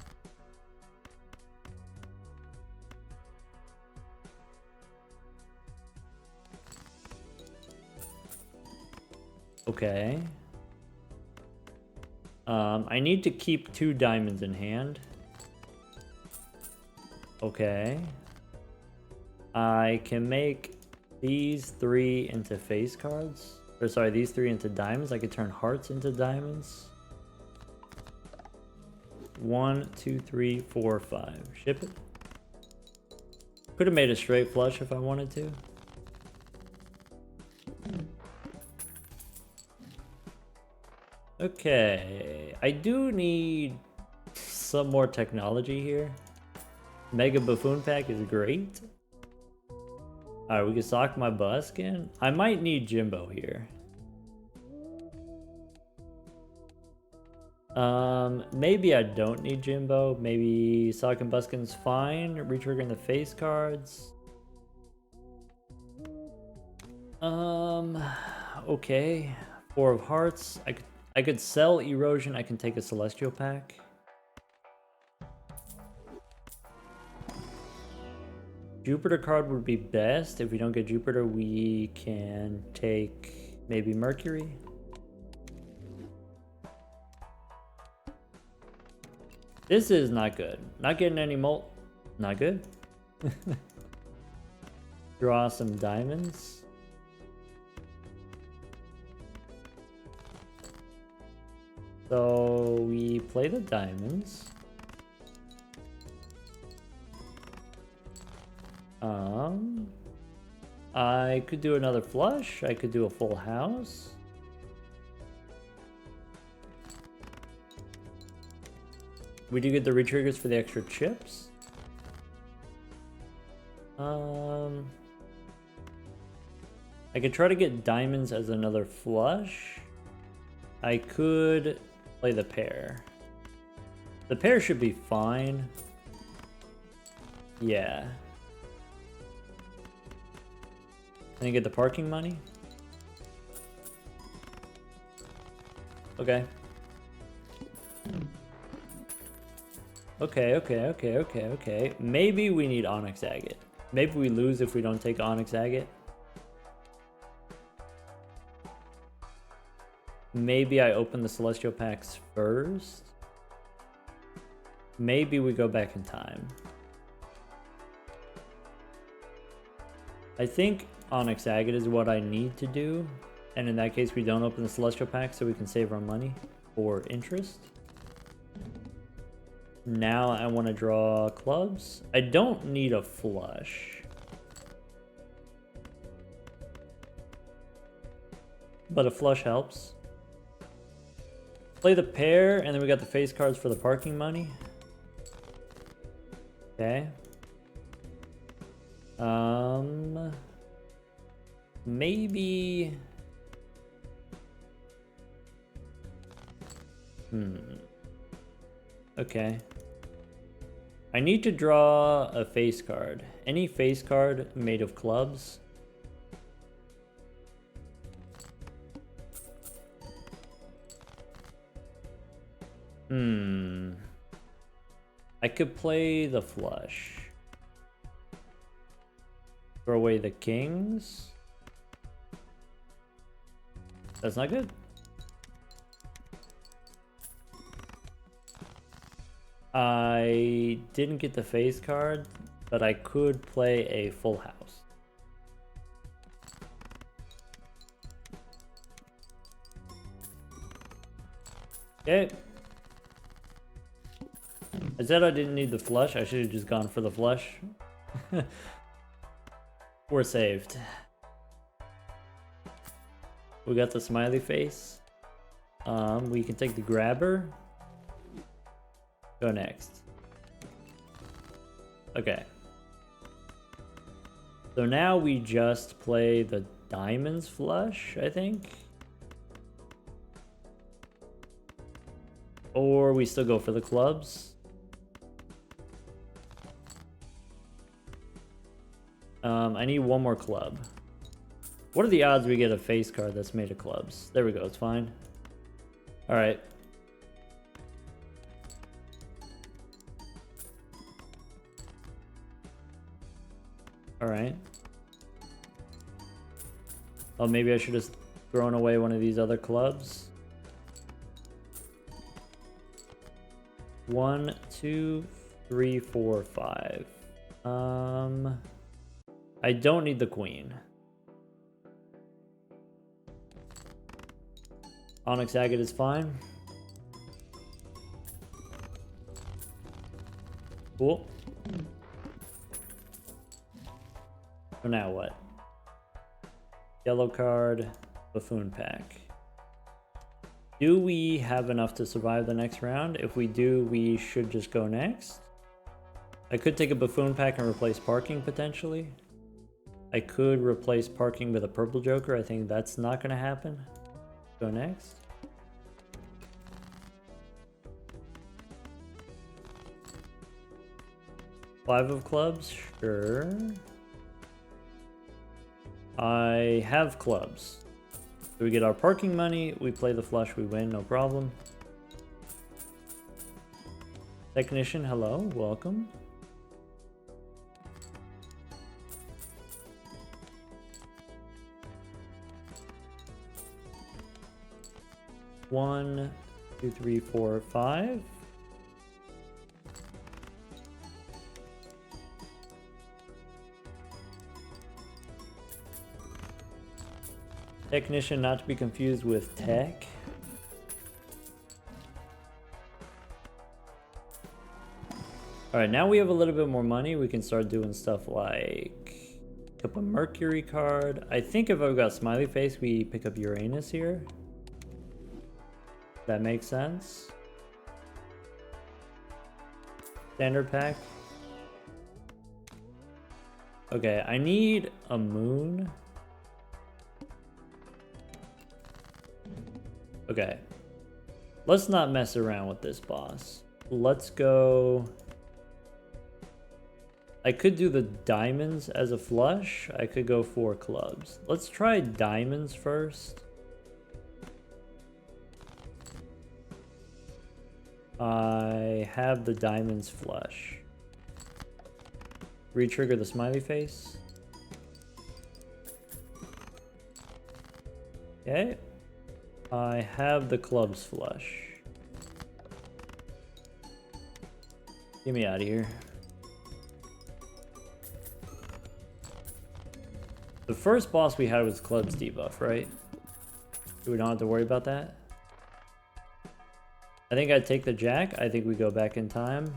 Okay. I need to keep 2 diamonds in hand. Okay. I can make these 3 into face cards. Or sorry, these 3 into diamonds. I could turn hearts into diamonds. 1, 2, 3, 4, 5. Ship it. Could have made a straight flush if I wanted to. Okay, I do need some more technology here. Mega Buffoon Pack is great. Alright, we can sock my bus again. I might need Jimbo here. Maybe I don't need Jimbo. Maybe Sock and Buskin's fine. Retriggering the face cards. Okay. 4 of hearts. I could sell erosion. I can take a celestial pack. Jupiter card would be best. If we don't get Jupiter, we can take maybe Mercury. This is not good. Not getting any not good. Draw some diamonds. So we play the diamonds. I could do another flush. I could do a full house. We do get the retriggers for the extra chips. I could try to get diamonds as another flush. I could play the pair. The pair should be fine. Yeah. And you get the parking money. Okay. Okay. Maybe we need Onyx Agate. Maybe we lose if we don't take Onyx Agate. Maybe I open the Celestial Packs first. Maybe we go back in time. I think Onyx Agate is what I need to do. And in that case, we don't open the Celestial Pack so we can save our money for interest. Now I want to draw clubs. I don't need a flush. But a flush helps. Play the pair, and then we got the face cards for the parking money. Okay. Maybe... Okay. I need to draw a face card. Any face card made of clubs. I could play the flush. Throw away the kings. That's not good. I didn't get the face card, but I could play a full house. Okay. I said I didn't need the flush. I should have just gone for the flush. We're saved. We got the smiley face. We can take the grabber. Go next. Okay. So now we just play the diamonds flush, I think. Or we still go for the clubs. I need one more club. What are the odds we get a face card that's made of clubs? There we go, it's fine. Alright. Alright. Oh, maybe I should have thrown away one of these other clubs. 1, 2, 3, 4, 5. I don't need the queen. Onyx Agate is fine. Cool. So now what? Yellow card, buffoon pack. Do we have enough to survive the next round? If we do, we should just go next. I could take a buffoon pack and replace parking potentially. I could replace parking with a purple joker. I think that's not going to happen. Go next. Five of clubs, sure. I have clubs. So we get our parking money, we play the flush, we win, no problem. Technician, hello, welcome. 1, 2, 3, 4, 5. Technician, not to be confused with tech. Alright, now we have a little bit more money. We can start doing stuff like pick up a Mercury card. I think if I've got Smiley Face, we pick up Uranus here. That makes sense. Standard pack. Okay, I need a moon. Okay. Let's not mess around with this boss. Let's go... I could do the diamonds as a flush. I could go for clubs. Let's try diamonds first. I have the diamonds flush. Re-trigger the smiley face. Okay. I have the clubs flush. Get me out of here. The first boss we had was clubs debuff, right? We don't have to worry about that. I think I'd take the jack. I think we go back in time.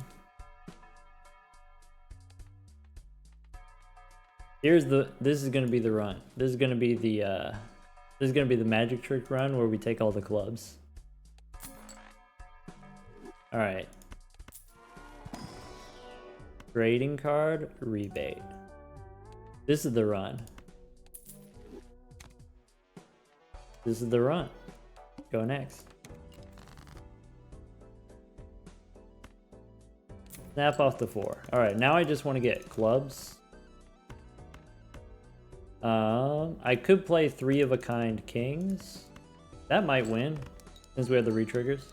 This is gonna be the run. This is gonna be the magic trick run where we take all the clubs. Alright. Trading card, rebate. This is the run. This is the run. Go next. Snap off the 4. Alright, now I just want to get clubs. I could play 3 of a kind kings. That might win, since we have the re-triggers.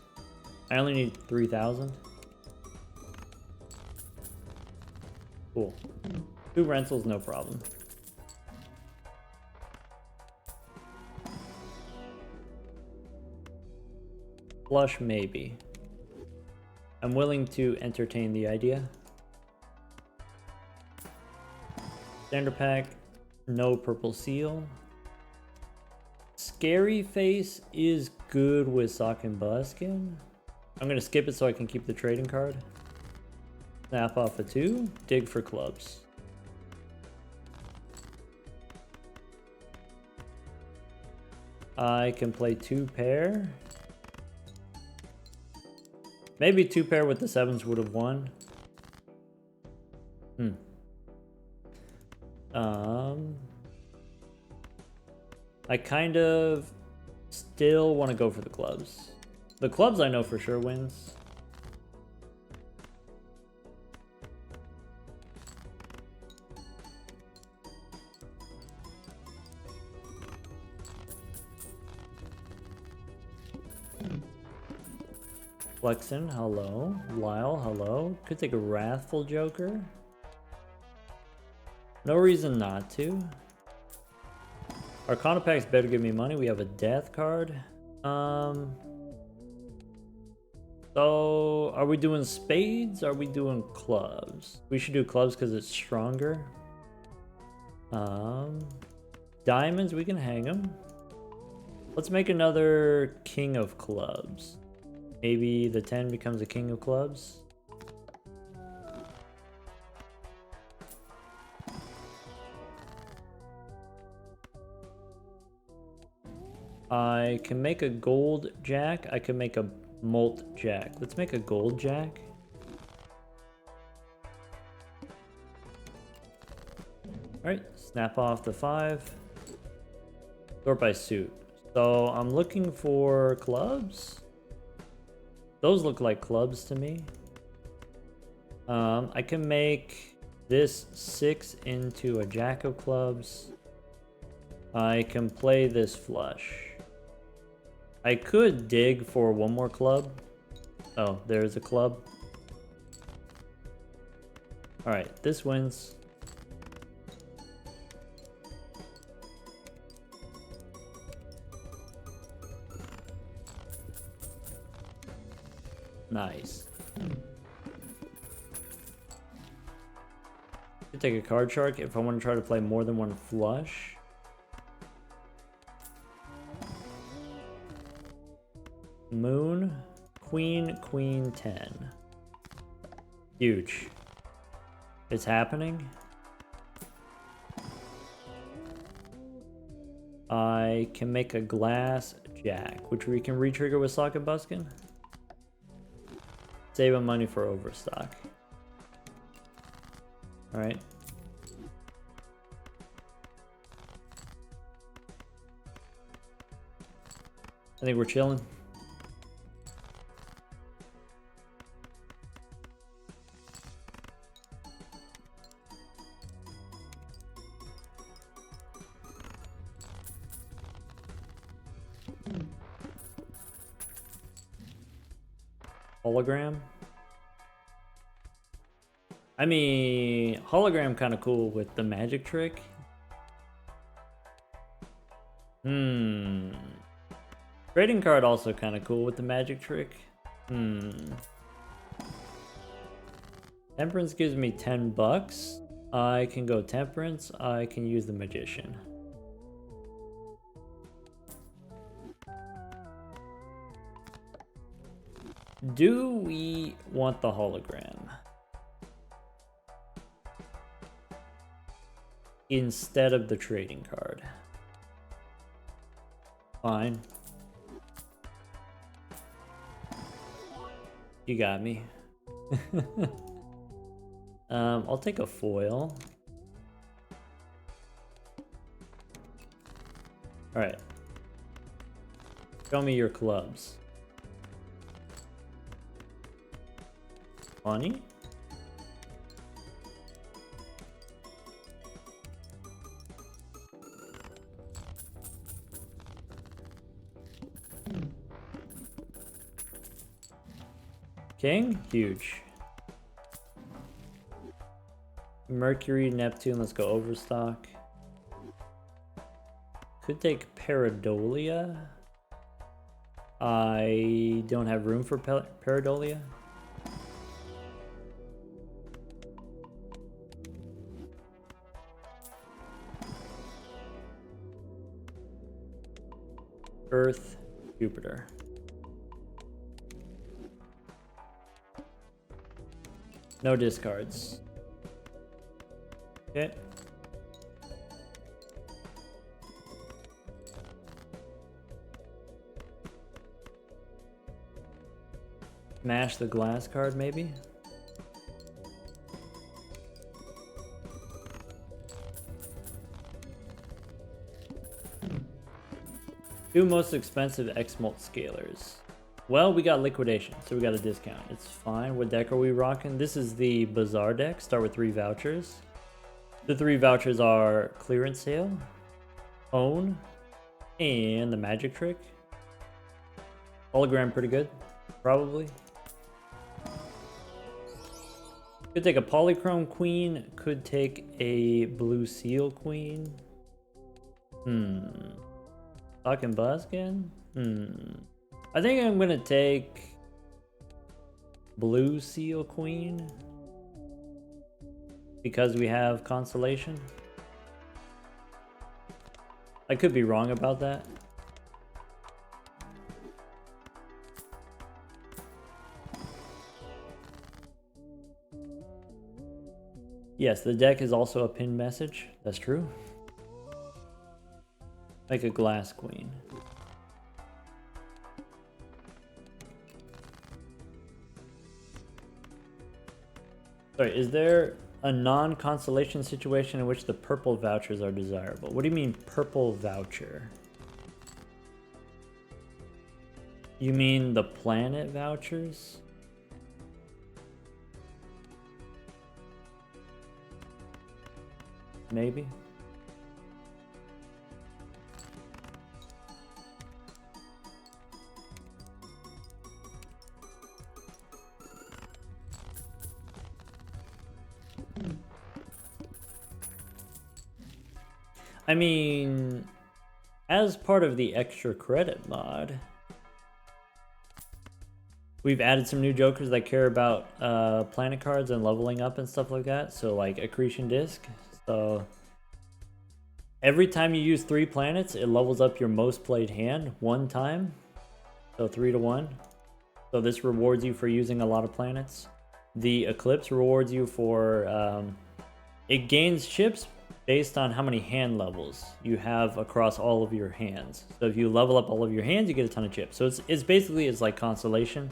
I only need 3,000. Cool. 2 rentals, no problem. Flush, maybe. I'm willing to entertain the idea. Standard pack, no purple seal. Scary face is good with Sock and Buskin. I'm gonna skip it so I can keep the trading card. Snap off a 2, dig for clubs. I can play 2 pair. Maybe 2 pair with the 7s would have won. I kind of still want to go for the clubs. The clubs I know for sure wins. Flexen, hello. Lyle, hello. Could take a Wrathful Joker. No reason not to. Arcana packs better give me money. We have a Death card. So, are we doing spades? Are we doing clubs? We should do clubs because it's stronger. Diamonds, we can hang them. Let's make another king of clubs. Maybe the 10 becomes a king of clubs. I can make a gold jack. I can make a molt jack. Let's make a gold jack. Alright, snap off the 5. Sort by suit. So I'm looking for clubs. Those look like clubs to me. I can make this 6 into a jack of clubs. I can play this flush. I could dig for one more club. Oh, there's a club. Alright, this wins. Nice. Could take a card shark if I want to try to play more than one flush. Moon, queen, queen, 10. Huge. It's happening. I can make a glass jack, which we can retrigger with Socket Buskin. Saving money for overstock. Alright. I think we're chilling. Hologram? I mean, hologram kind of cool with the magic trick. Trading card also kind of cool with the magic trick. Temperance gives me 10 bucks. I can go temperance. I can use the magician. Do we want the hologram instead of the trading card? Fine. You got me. I'll take a foil. Alright. Show me your clubs. Money? King? Huge. Mercury, Neptune, let's go overstock. Could take Pareidolia. I don't have room for Pareidolia. Earth, Jupiter. No discards. Okay. Smash the glass card, maybe? Two most expensive X-Molt scalers. Well, we got liquidation, so we got a discount. It's fine. What deck are we rocking? This is the Bazaar deck. Start with 3 vouchers. The 3 vouchers are Clearance Sale, Own, and the Magic Trick. Hologram pretty good, probably. Could take a Polychrome Queen. Could take a Blue Seal Queen. Talking Buskin? I think I'm gonna take Blue Seal Queen because we have Constellation. I could be wrong about that. Yes, the deck is also a pinned message. That's true. Like a Glass Queen. Sorry, is there a non-constellation situation in which the purple vouchers are desirable? What do you mean purple voucher? You mean the planet vouchers? Maybe. I mean, as part of the extra credit mod, We've added some new jokers that care about planet cards and leveling up and stuff like that. So like accretion disc. So every time you use 3 planets, it levels up your most played hand 1 time. So 3 to 1. So this rewards you for using a lot of planets. The eclipse rewards you for it gains chips based on how many hand levels you have across all of your hands. So if you level up all of your hands, you get a ton of chips. So it's basically like Constellation.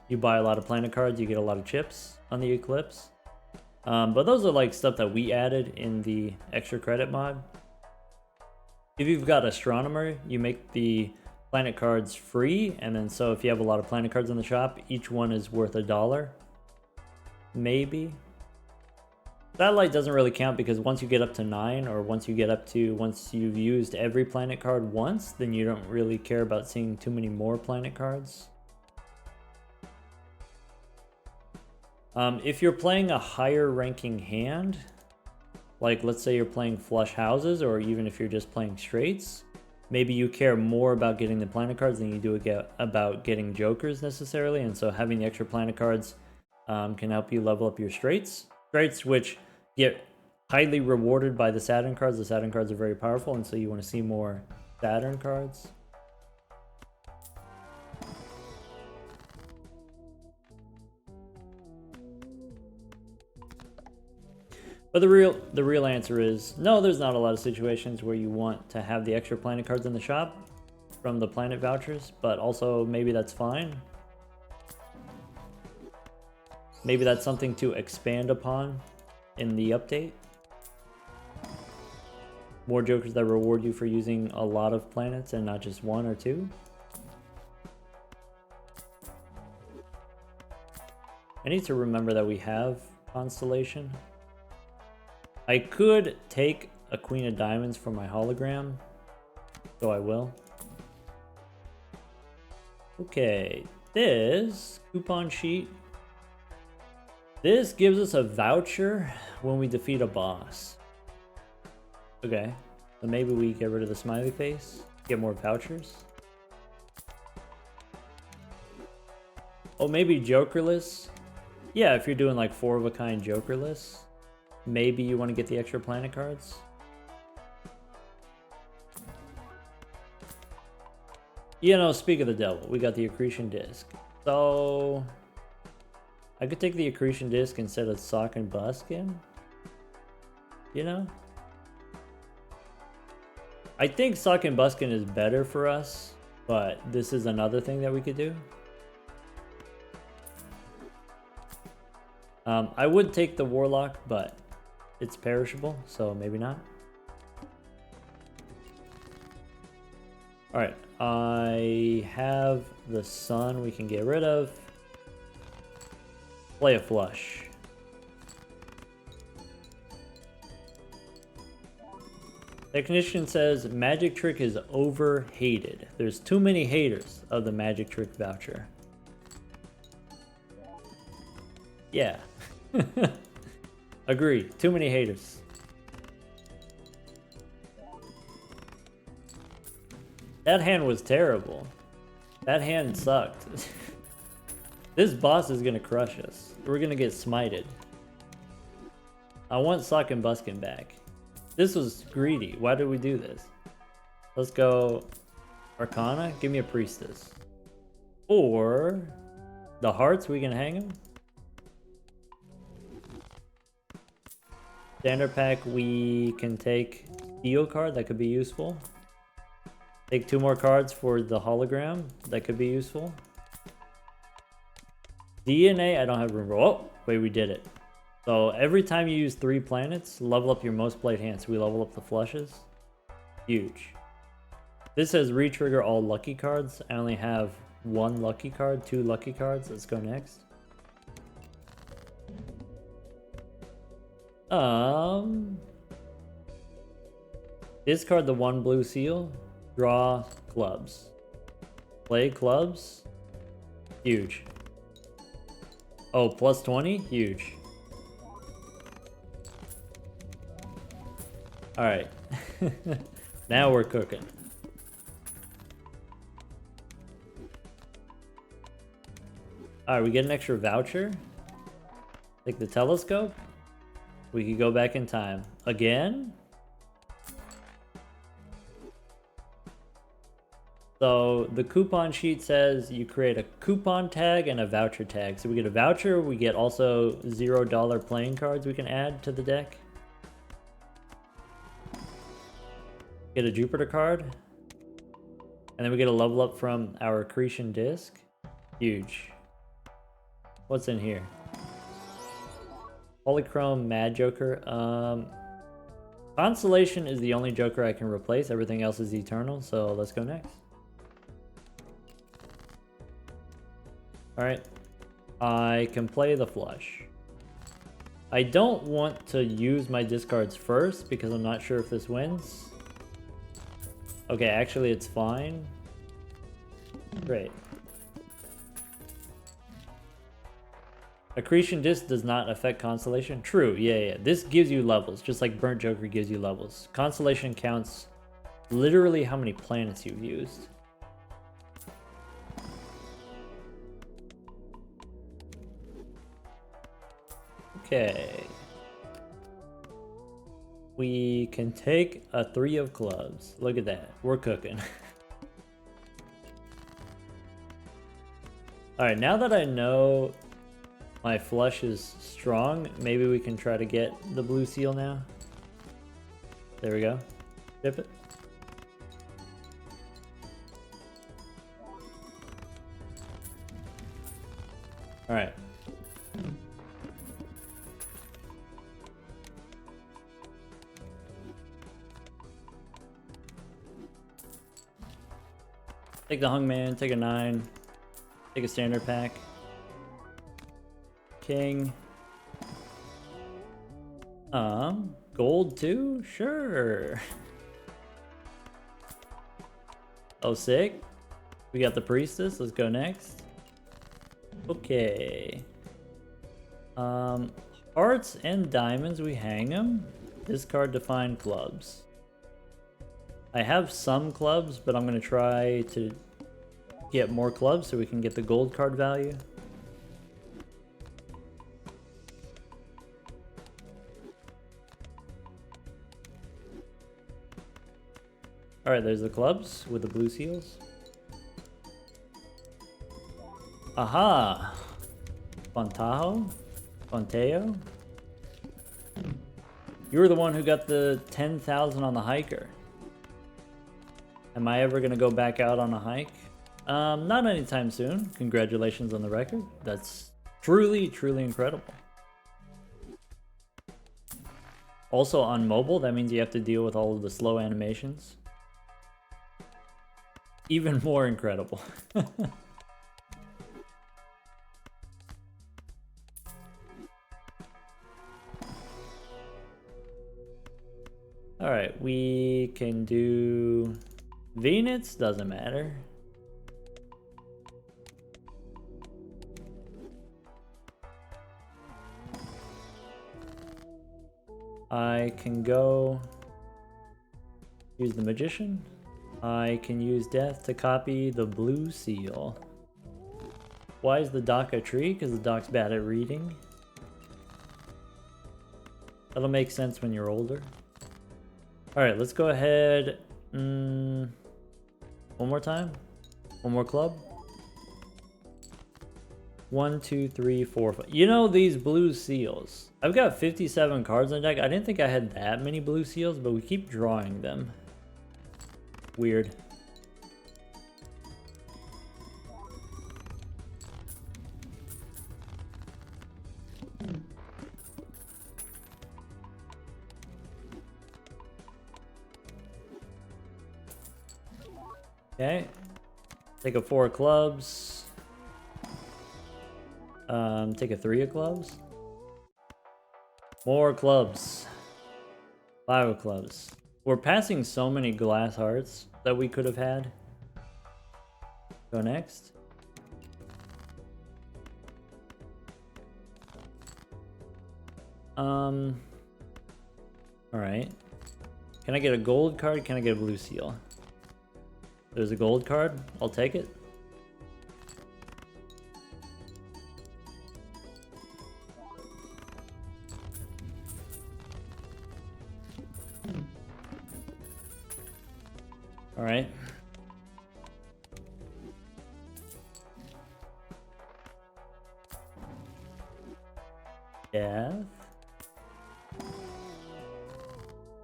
You buy a lot of planet cards, you get a lot of chips on the eclipse. But those are like stuff that we added in the extra credit mod. If you've got Astronomer, you make the planet cards free, and then so if you have a lot of planet cards in the shop, each one is worth $1. Maybe. Satellite doesn't really count because once you get up to 9, or once you've used every planet card once, then you don't really care about seeing too many more planet cards. If you're playing a higher ranking hand, like let's say you're playing flush houses, or even if you're just playing straights, maybe you care more about getting the planet cards than you do about getting jokers necessarily, and so having the extra planet cards can help you level up your straights, which get highly rewarded by the Saturn cards. The Saturn cards are very powerful, and so you want to see more Saturn cards. But the real answer is no, there's not a lot of situations where you want to have the extra planet cards in the shop from the planet vouchers, but also maybe that's fine. Maybe that's something to expand upon in the update. More jokers that reward you for using a lot of planets and not just 1 or 2. I need to remember that we have Constellation. I could take a Queen of Diamonds for my hologram, so I will. Okay, this coupon sheet. This gives us a voucher when we defeat a boss. Okay, so maybe we get rid of the smiley face, get more vouchers. Oh, maybe jokerless. Yeah, if you're doing like 4 of a kind jokerless, maybe you want to get the extra planet cards. You know, speak of the devil, we got the accretion disc. So I could take the accretion disc instead of Sock and Buskin. You know? I think Sock and Buskin is better for us, but this is another thing that we could do. I would take the Warlock, but it's perishable, so maybe not. Alright, I have the Sun we can get rid of. Play a flush. Technician says magic trick is overhated. There's too many haters of the magic trick voucher. Yeah. Agree. Too many haters. That hand was terrible. That hand sucked. This boss is gonna crush us. We're gonna get smited. I want Sock and Buskin back. This was greedy. Why did we do this? Let's go Arcana. Give me a Priestess. Or the Hearts, we can hang them. Standard pack, we can take Steel card. That could be useful. Take 2 more cards for the hologram. That could be useful. DNA, I don't have room for. Oh, wait, we did it. So every time you use 3 planets, level up your most played hands. So we level up the flushes. Huge. This says re-trigger all lucky cards. I only have 1 lucky card, 2 lucky cards. Let's go next. Discard the 1 blue seal. Draw clubs. Play clubs. Huge. Oh, plus 20? Huge. Alright. Now we're cooking. Alright, we get an extra voucher. Like the telescope. We could go back in time. Again? So the coupon sheet says you create a coupon tag and a voucher tag. So we get a voucher, we get also $0 playing cards we can add to the deck. Get a Jupiter card. And then we get a level up from our accretion disc. Huge. What's in here? Polychrome Mad Joker. Constellation is the only Joker I can replace. Everything else is eternal, so let's go next. Alright. I can play the flush. I don't want to use my discards first because I'm not sure if this wins. Okay, actually it's fine. Great. Accretion disc does not affect constellation. True, yeah. This gives you levels, just like Burnt Joker gives you levels. Constellation counts literally how many planets you've used. Okay. We can take a 3 of clubs. Look at that. We're cooking. Alright, now that I know my flush is strong, maybe we can try to get the blue seal now. There we go. Dip it. Alright. Take the Hungman, take a 9, take a standard pack. King. Gold too? Sure. Oh, sick. We got the priestess. Let's go next. Okay. Hearts and diamonds, we hang them. Discard to find clubs. I have some clubs, but I'm going to try to get more clubs so we can get the gold card value. Alright, there's the clubs with the blue seals. Aha! Fontajo? Fonteo? You were the one who got the 10,000 on the hiker. Am I ever gonna go back out on a hike? Not anytime soon. Congratulations on the record. That's truly, truly incredible. Also on mobile, that means you have to deal with all of the slow animations. Even more incredible. Alright, we can do Venus, doesn't matter. I can go use the Magician. I can use Death to copy the blue seal. Why is the dock a tree? Because the dock's bad at reading. That'll make sense when you're older. Alright, let's go ahead. One more time. One more club. 1, 2, 3, 4, 5. You know these blue seals. I've got 57 cards in the deck. I didn't think I had that many blue seals, but we keep drawing them. Weird. Okay. Take a 4 of clubs. Take a 3 of clubs. More clubs. 5 of clubs. We're passing so many glass hearts that we could have had. Go next. Alright. Can I get a gold card? Can I get a blue seal? There's a gold card. I'll take it. All right. Yeah.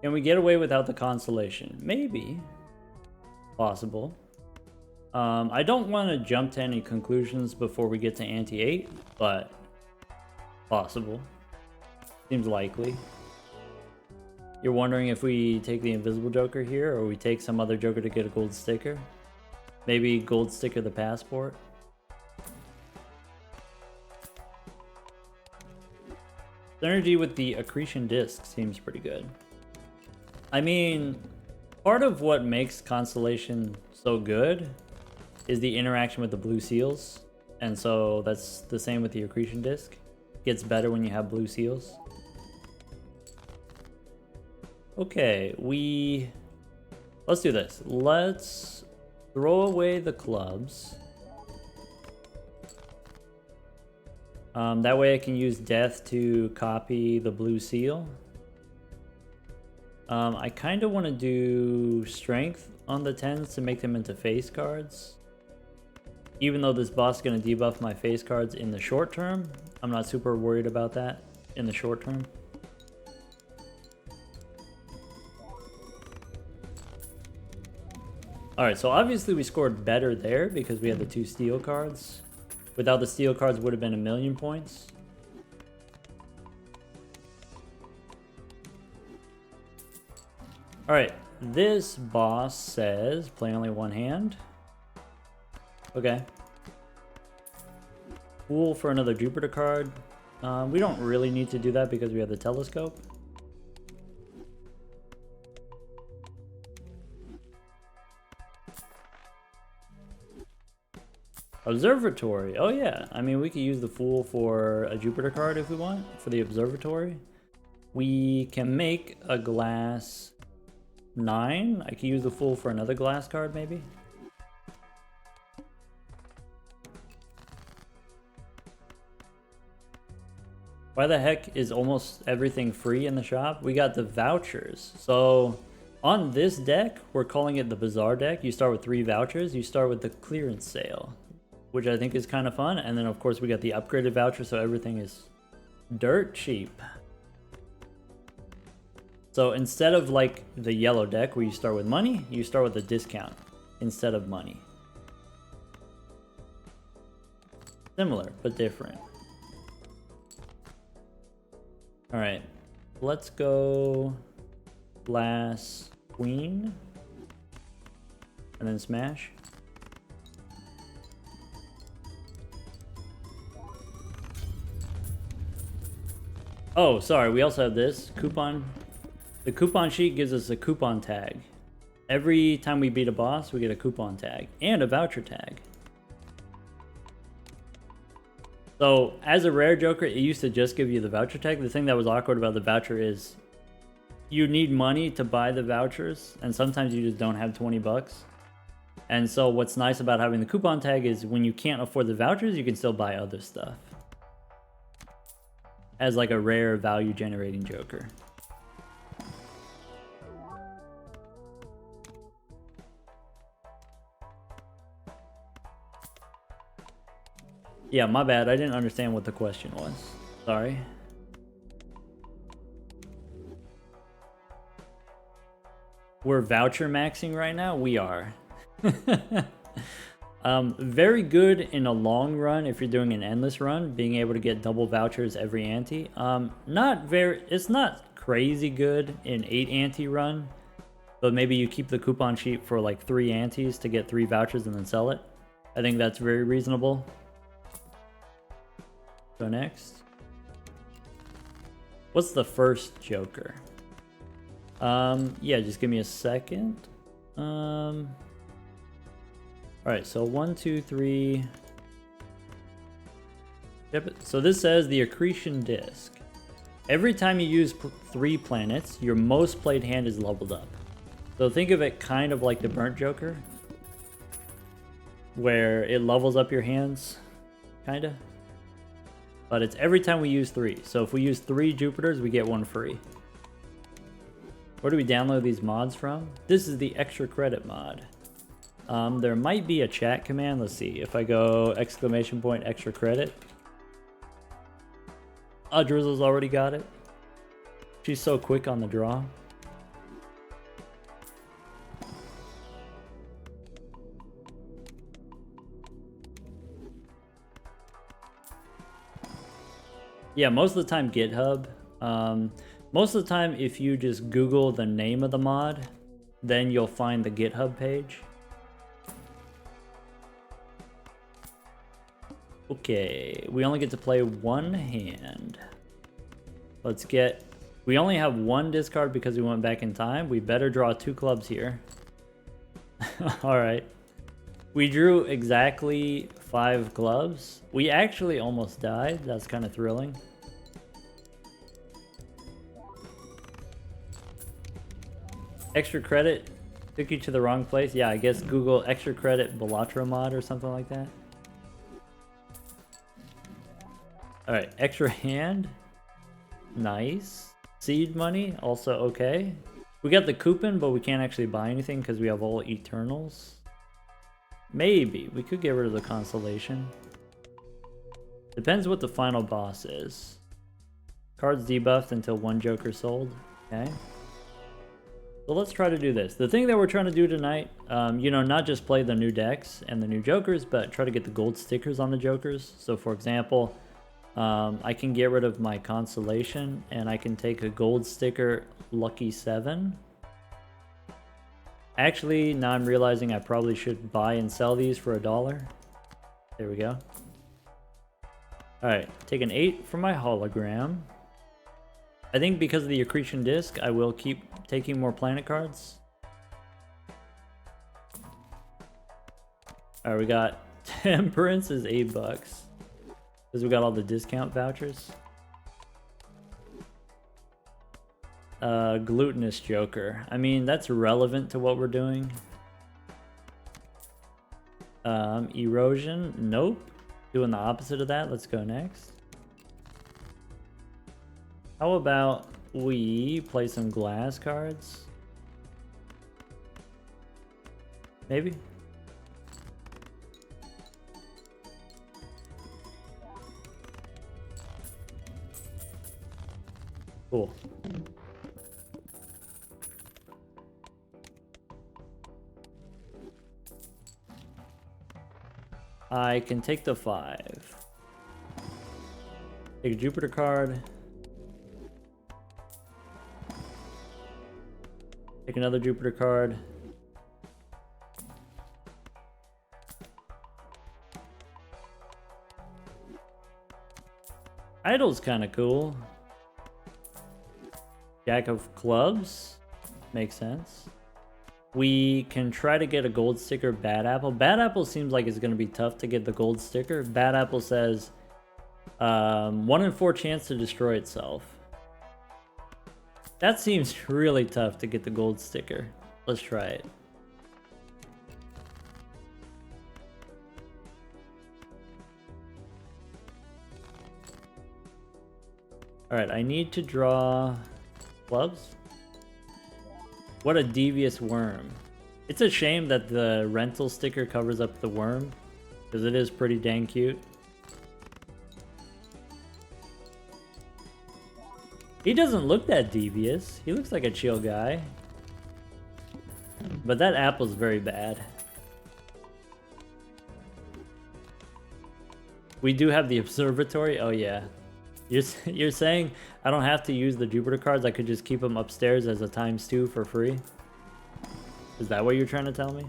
Can we get away without the constellation? Maybe. Possible. I don't want to jump to any conclusions before we get to ante 8, but possible. Seems likely. You're wondering if we take the invisible joker here, or we take some other joker to get a gold sticker? Maybe gold sticker the passport? Synergy with the accretion disc seems pretty good. I mean, part of what makes Constellation so good is the interaction with the blue seals. And so that's the same with the accretion disc. Gets better when you have blue seals. Okay, let's do this. Let's throw away the clubs. That way I can use death to copy the blue seal. I kind of want to do strength on the 10s to make them into face cards. Even though this boss is going to debuff my face cards in the short term, I'm not super worried about that in the short term. Alright, so obviously we scored better there because we had the 2 steel cards. Without the steel cards, would have been 1,000,000 points. Alright, this boss says play only one hand. Okay. Fool for another Jupiter card. We don't really need to do that because we have the telescope. Observatory. Oh yeah, I mean we could use the Fool for a Jupiter card if we want, for the Observatory. We can make a glass 9. I could use the Fool for another glass card maybe. Why the heck is almost everything free in the shop? We got the vouchers. So on this deck, we're calling it the Bazaar deck. You start with 3 vouchers. You start with the clearance sale, which I think is kind of fun. And then of course we got the upgraded voucher, so everything is dirt cheap. So instead of like the yellow deck where you start with money, you start with a discount instead of money. Similar, but different. All right, let's go glass queen and then smash. Oh, sorry, we also have this coupon. The coupon sheet gives us a coupon tag. Every time we beat a boss, we get a coupon tag and a voucher tag. So as a rare joker, it used to just give you the voucher tag. The thing that was awkward about the voucher is you need money to buy the vouchers, and sometimes you just don't have 20 bucks. And so what's nice about having the coupon tag is when you can't afford the vouchers, you can still buy other stuff as like a rare value generating joker. Yeah, my bad. I didn't understand what the question was. Sorry. We're voucher maxing right now? We are. Very good in a long run if you're doing an endless run, being able to get double vouchers every ante. It's not crazy good in 8 ante run, but maybe you keep the coupon sheet for like 3 antes to get 3 vouchers and then sell it. I think that's very reasonable. Go next. What's the first joker? Yeah, just give me a second. Alright, so 1, 2, 3. Yep, so this says the accretion disc. Every time you use 3 planets, your most played hand is leveled up. So think of it kind of like the burnt joker, where it levels up your hands, kinda. But it's every time we use 3. So if we use 3 Jupiters, we get 1 free. Where do we download these mods from? This is the extra credit mod. There might be a chat command. Let's see. If I go ! extra credit. Oh, Drizzle's already got it. She's so quick on the draw. Yeah, most of the time GitHub. Most of the time if you just Google the name of the mod, then you'll find the GitHub page. Okay, we only get to play one hand. Let's get... We only have one discard because we went back in time. We better draw 2 clubs here. Alright. We drew exactly 5 clubs. We actually almost died. That's kind of thrilling. Extra credit took you to the wrong place. Yeah, I guess Google extra credit BalatroU mod or something like that. Alright, extra hand. Nice. Seed money, also okay. We got the coupon, but we can't actually buy anything because we have all Eternals. Maybe. We could get rid of the consolation. Depends what the final boss is. Cards debuffed until 1 Joker sold. Okay. So let's try to do this. The thing that we're trying to do tonight, you know, not just play the new decks and the new Jokers, but try to get the gold stickers on the Jokers. So for example, I can get rid of my consolation and I can take a gold sticker Lucky 7. Actually, now I'm realizing I probably should buy and sell these for $1. There we go. Alright, take an 8 for my hologram. I think because of the accretion disc, I will keep taking more planet cards. Alright, we got Temperance is $8. Because we got all the discount vouchers. Glutinous Joker. I mean, that's relevant to what we're doing. Erosion. Nope. Doing the opposite of that. Let's go next. How about we play some glass cards? Maybe? Cool. I can take the 5. Take a Jupiter card. Take another Jupiter card. Idol's kind of cool. Jack of clubs. Makes sense. We can try to get a gold sticker Bad Apple. Bad Apple seems like it's going to be tough to get the gold sticker. Bad Apple says 1 in 4 chance to destroy itself. That seems really tough to get the gold sticker. Let's try it. Alright, I need to draw clubs. What a devious worm. It's a shame that the rental sticker covers up the worm, because it is pretty dang cute. He doesn't look that devious. He looks like a chill guy. But that apple's very bad. We do have the observatory. Oh yeah. You're saying I don't have to use the Jupiter cards? I could just keep them upstairs as a ×2 for free? Is that what you're trying to tell me?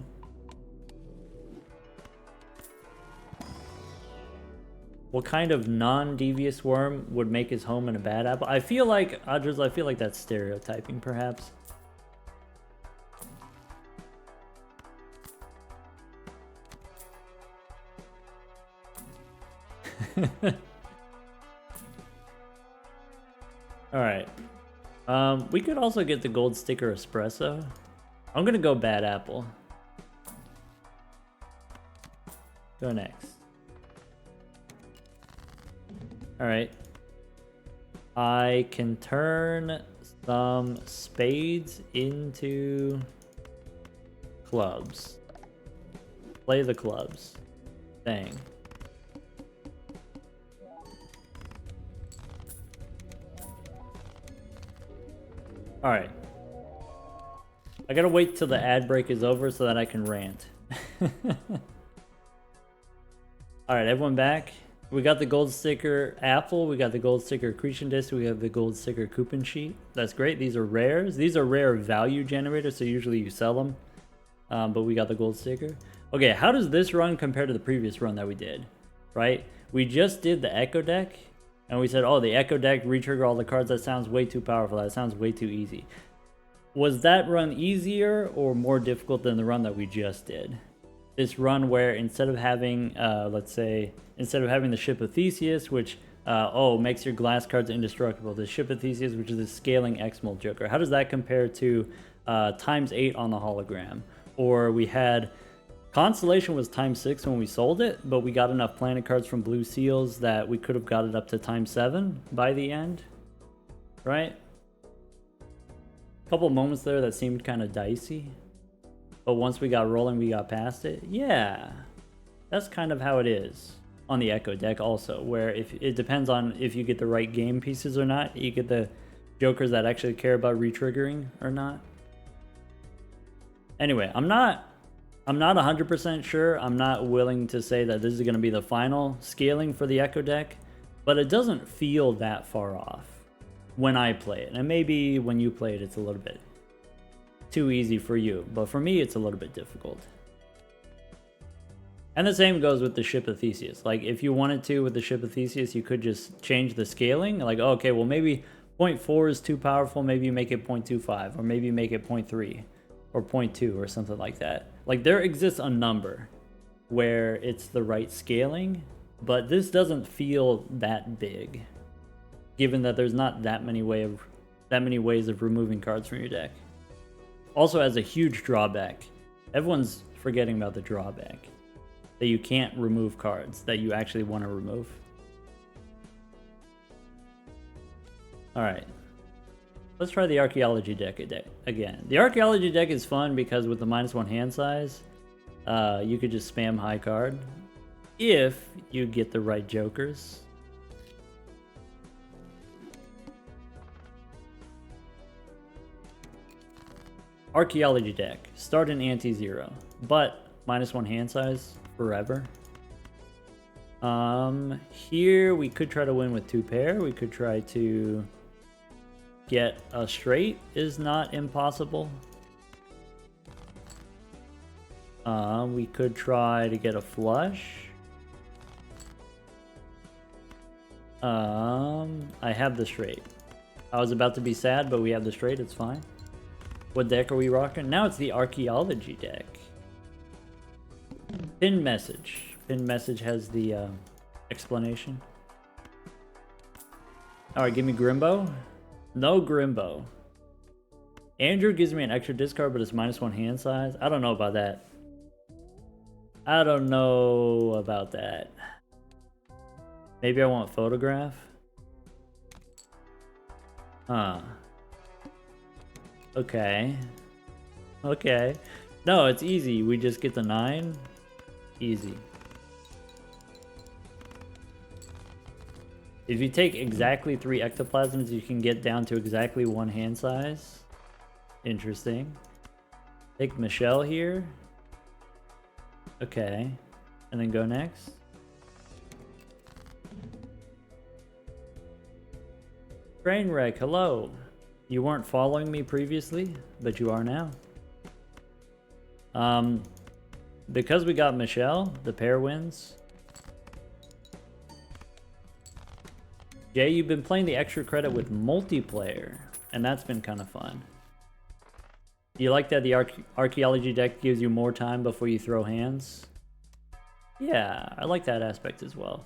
What kind of non-devious worm would make his home in a bad apple? I feel like, Adriz, I feel like that's stereotyping, perhaps. Alright. We could also get the gold sticker espresso. I'm gonna go bad apple. Go next. Alright. I can turn some spades into clubs. Play the clubs. Dang. Alright. I gotta wait till the ad break is over so that I can rant. Alright, everyone back. We got the gold sticker apple, we got the gold sticker accretion disc, we have the gold sticker coupon sheet. That's great. These are rares. These are rare value generators, so usually you sell them. But we got the gold sticker. Okay, how does this run compare to the previous run that we did? Right? We just did the Echo deck, and we said, oh, the Echo deck, retrigger all the cards. That sounds way too powerful. That sounds way too easy. Was that run easier or more difficult than the run that we just did? This run where instead of having, let's say, instead of having the Ship of Theseus, which, makes your glass cards indestructible, the Ship of Theseus, which is a scaling X-Mold Joker. How does that compare to ×8 on the hologram? Or we had Constellation was ×6 when we sold it, but we got enough planet cards from Blue Seals that we could have got it up to ×7 by the end, right? A couple moments there that seemed kind of dicey, but once we got rolling, we got past it. Yeah, that's kind of how it is on the Echo deck also, where if it depends on if you get the right game pieces or not, you get the jokers that actually care about retriggering or not. Anyway, I'm not 100% sure. I'm not willing to say that this is going to be the final scaling for the Echo deck, but it doesn't feel that far off when I play it. And maybe when you play it, it's a little bit too easy for you, but for me, it's a little bit difficult. And the same goes with the Ship of Theseus. Like, if you wanted to with the Ship of Theseus, you could just change the scaling. Like, oh, okay, well, maybe 0.4 is too powerful. Maybe you make it 0.25, or maybe you make it 0.3. Or 0.2 or something like that. Like, there exists a number where it's the right scaling, but this doesn't feel that big, given that there's not that many ways of removing cards from your deck. Also has a huge drawback. Everyone's forgetting about the drawback, that you can't remove cards that you actually want to remove. All right. Let's try the Archaeology deck again. The Archaeology deck is fun because with the -1 hand size, you could just spam high card if you get the right jokers. Archaeology deck, start in anti-zero, but -1 hand size forever. Here we could try to win with 2 pair. We could try to get a straight, is not impossible. We could try to get a flush. I have the straight. I was about to be sad, but we have the straight, it's fine. What deck are we rocking? Now it's the Archaeology deck. Pin message. Pin message has the explanation. Alright, give me Grimbo. No Grimbo. Andrew gives me an extra discard, but it's -1 hand size. I don't know about that. I don't know about that. Maybe I want Photograph? Huh. Okay. Okay. No, it's easy. We just get the 9. Easy. If you take exactly 3 ectoplasms, you can get down to exactly 1 hand size. Interesting. Take Michelle here. Okay. And then go next. Trainwreck, hello. You weren't following me previously, but you are now. Because we got Michelle, the pair wins. Jay, you've been playing the extra credit with multiplayer, and that's been kind of fun. You like that the Archaeology deck gives you more time before you throw hands? Yeah, I like that aspect as well.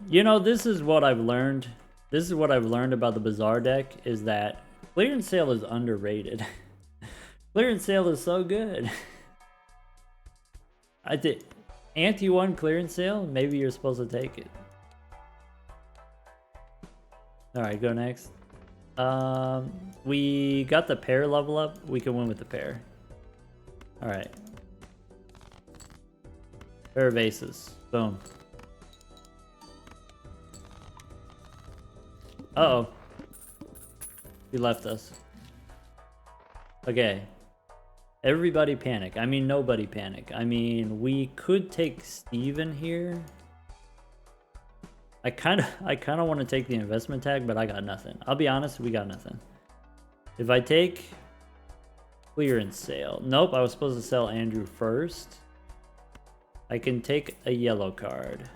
You know, this is what I've learned. This is what I've learned about the Bazaar deck, is that clearance sale is underrated. Clearance sale is so good. I did anti-1 clearance sale, maybe you're supposed to take it. Alright, go next. We got the pair level up. We can win with the pair. Alright. Pair of aces. Boom. Uh-oh. He left us. Okay. Everybody panic. I mean, nobody panic. I mean, we could take Steven here. I kind of want to take the investment tag, but I got nothing. I'll be honest, we got nothing. If I take clearance sale. Nope, I was supposed to sell Andrew first. I can take a yellow card.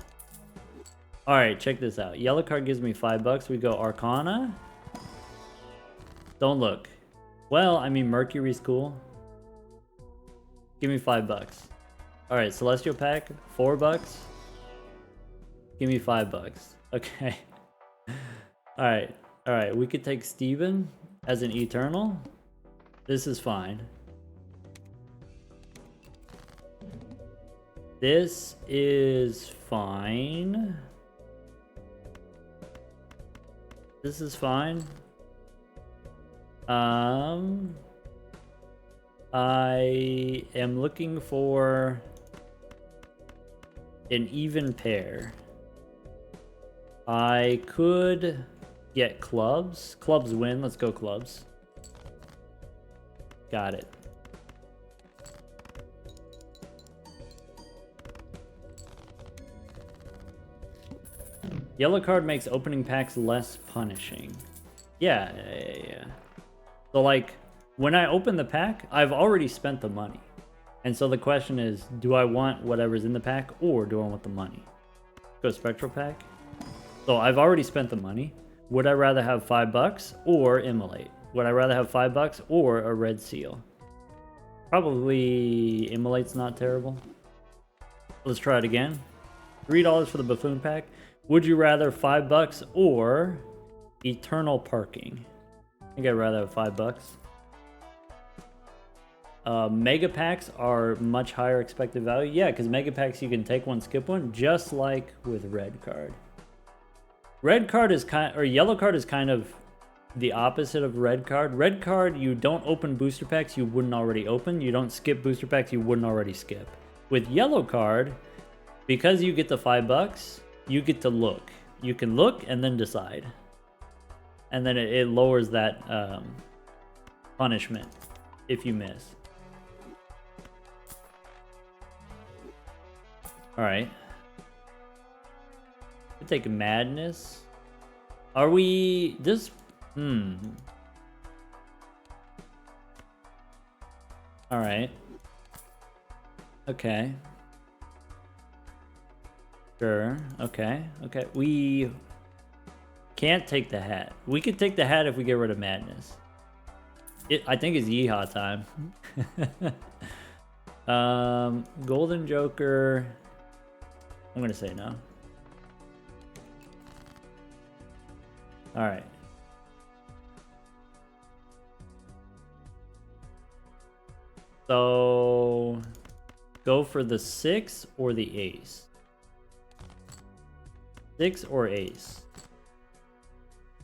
Alright, check this out. Yellow card gives me $5. We go Arcana. Don't look. Well, I mean, Mercury's cool. Give me $5. Alright, Celestial Pack, $4. Give me $5. Okay. Alright, we could take Steven as an Eternal. This is fine. This is fine. This is fine. I am looking for an even pair. I could get clubs. Clubs win. Let's go clubs. Got it. Yellow card makes opening packs less punishing. Yeah. So like, when I open the pack, I've already spent the money. And so the question is, do I want whatever's in the pack or do I want the money? Go Spectral Pack. So I've already spent the money. Would I rather have $5 or Immolate? Would I rather have $5 or a red seal? Probably Immolate's not terrible. Let's try it again. $3 for the Buffoon Pack. Would you rather $5 or Eternal Parking? I think I'd rather have $5. Mega packs are much higher expected value. Yeah, because mega packs you can take one, skip one, just like with red card. Red card is yellow card is kind of the opposite of red card. Red card, you don't open booster packs you wouldn't already open. You don't skip booster packs you wouldn't already skip. With yellow card, because you get the $5, you get to look. You can look and then decide. And then it lowers that punishment if you miss. Alright. We'll take Madness. Are we... this... Alright. Okay. Sure. Okay. Okay. We can't take the hat. We could take the hat if we get rid of Madness. I think it's Yeehaw time. Golden Joker... I'm gonna say no. Alright. So... go for the 6 or the ace. 6 or ace.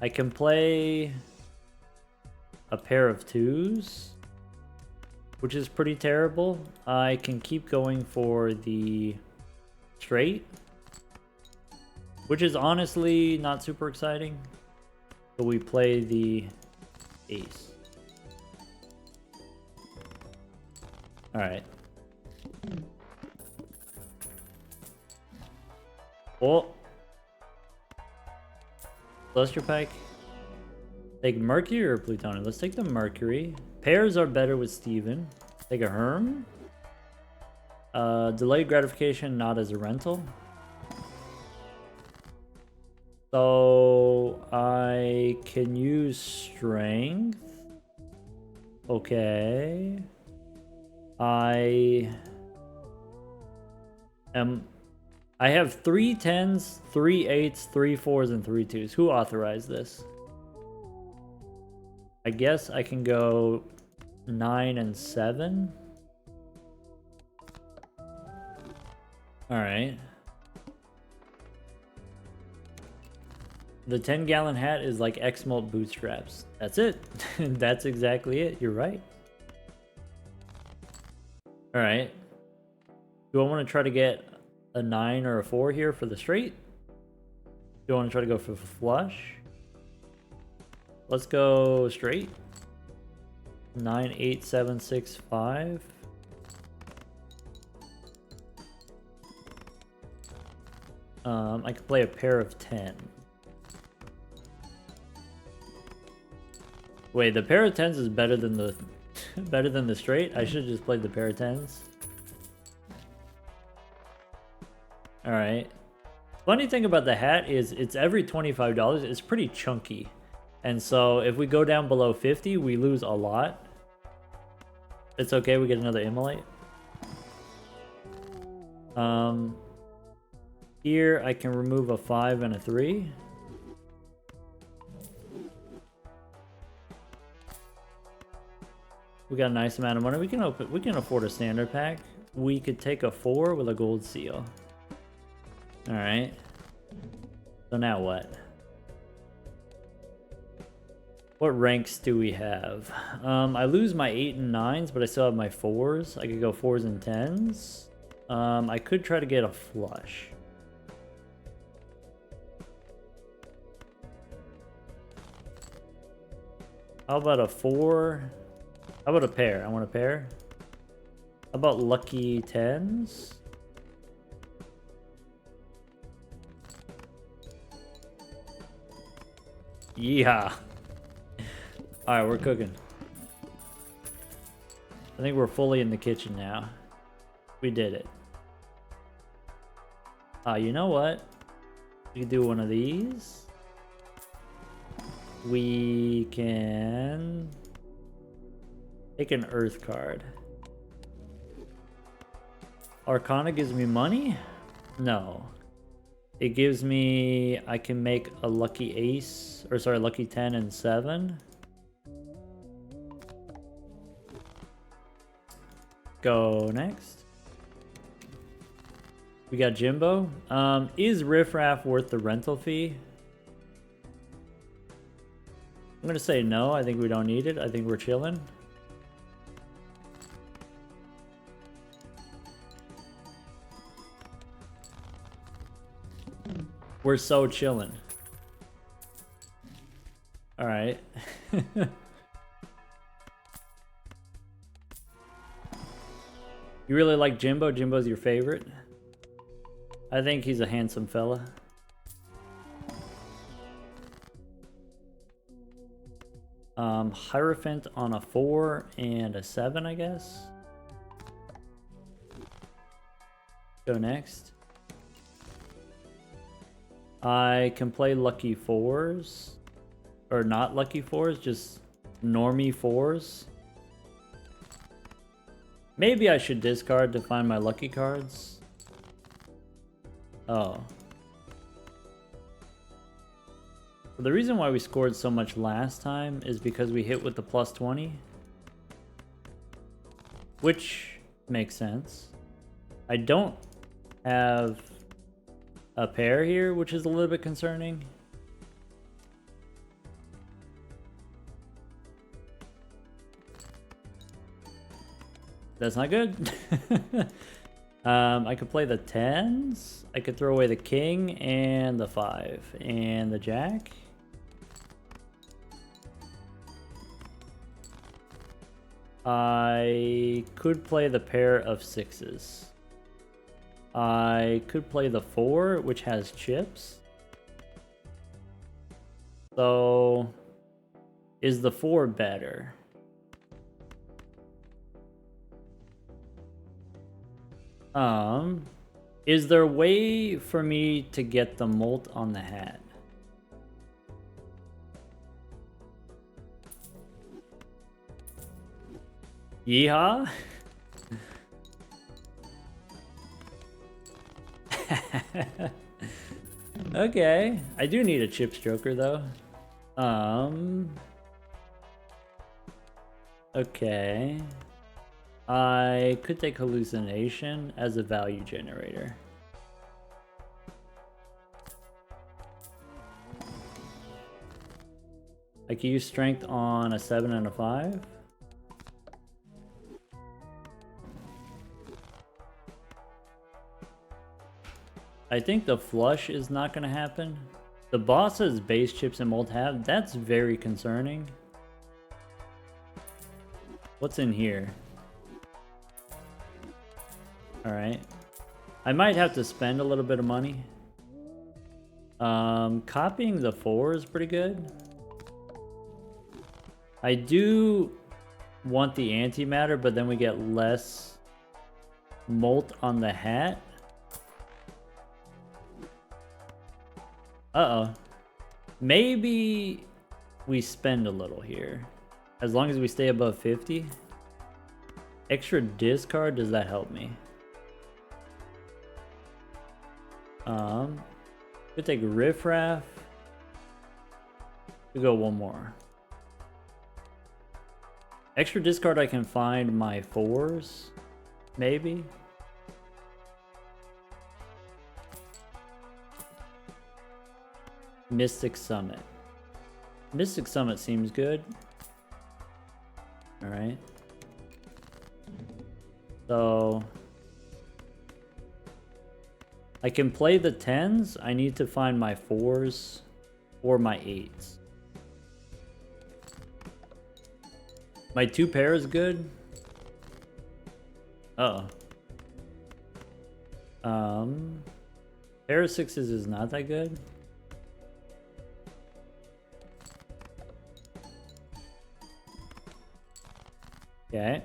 I can play a pair of 2s, which is pretty terrible. I can keep going for the straight, which is honestly not super exciting. But we play the ace. Alright. Oh. Celestial Pack. Take Mercury or Plutonium? Let's take the Mercury. Pairs are better with Steven. Take a Herm. Delayed gratification, not as a rental. So I can use Strength. Okay. I have 3 10s, 3 8s, 3 4s, and 3 2s. Who authorized this? I guess I can go 9 and 7. Alright. The 10-gallon hat is like X-Molt bootstraps. That's it. That's exactly it. You're right. All right. Do I want to try to get a 9 or a 4 here for the straight? Do I want to try to go for flush? Let's go straight. 9, 8, 7, 6, 5. I could play a pair of 10. Wait, the pair of 10s is better than the better than the straight? I should have just played the pair of 10s. Alright. Funny thing about the hat is it's every $25. It's pretty chunky. And so if we go down below 50, we lose a lot. It's okay, we get another immolate. Here I can remove a 5 and a 3. We got a nice amount of money. We can afford a standard pack. We could take a 4 with a gold seal. Alright. So now what? What ranks do we have? I lose my 8 and 9s, but I still have my 4s. I could go 4s and 10s. I could try to get a flush. How about a 4? How about a pair? I want a pair. How about lucky 10s? Yeah. Alright, we're cooking. I think we're fully in the kitchen now. We did it. You know what? We can do one of these. We can take an Earth card. Arcana gives me money? No. It gives me... I can make a lucky ace. Or sorry, lucky 10 and 7. Go next. We got Jimbo. Is Riff Raff worth the rental fee? I'm gonna say no. I think we don't need it. I think we're chilling. We're so chilling. All right. You really like Jimbo? Jimbo's your favorite? I think he's a handsome fella. Hierophant on a 4 and a 7, I guess. Go next. I can play lucky 4s. Or not lucky 4s, just normie 4s. Maybe I should discard to find my lucky cards. Oh. The reason why we scored so much last time is because we hit with the plus 20. Which makes sense. I don't have a pair here, which is a little bit concerning. That's not good. I could play the 10s. I could throw away the king and the 5 and the jack. I could play the pair of 6s. I could play the 4, which has chips. So, is the 4 better? Is there a way for me to get the molt on the hat? Yeehaw? Okay, I do need a chip stroker though. Okay. I could take hallucination as a value generator. I can use strength on a 7 and a 5. I think the flush is not going to happen. The boss's base chips and mold have. That's very concerning. What's in here? Alright. I might have to spend a little bit of money. Copying the 4 is pretty good. I do want the antimatter, but then we get less molt on the hat. Uh-oh. Maybe we spend a little here. As long as we stay above 50. Extra discard, does that help me? Could take riffraff. We go one more. Extra discard, I can find my 4s. Maybe. Mystic Summit. Mystic Summit seems good. Alright. So I can play the 10s. I need to find my 4s or my 8s. My 2 pair is good. Uh oh. Pair of 6s is not that good. Okay.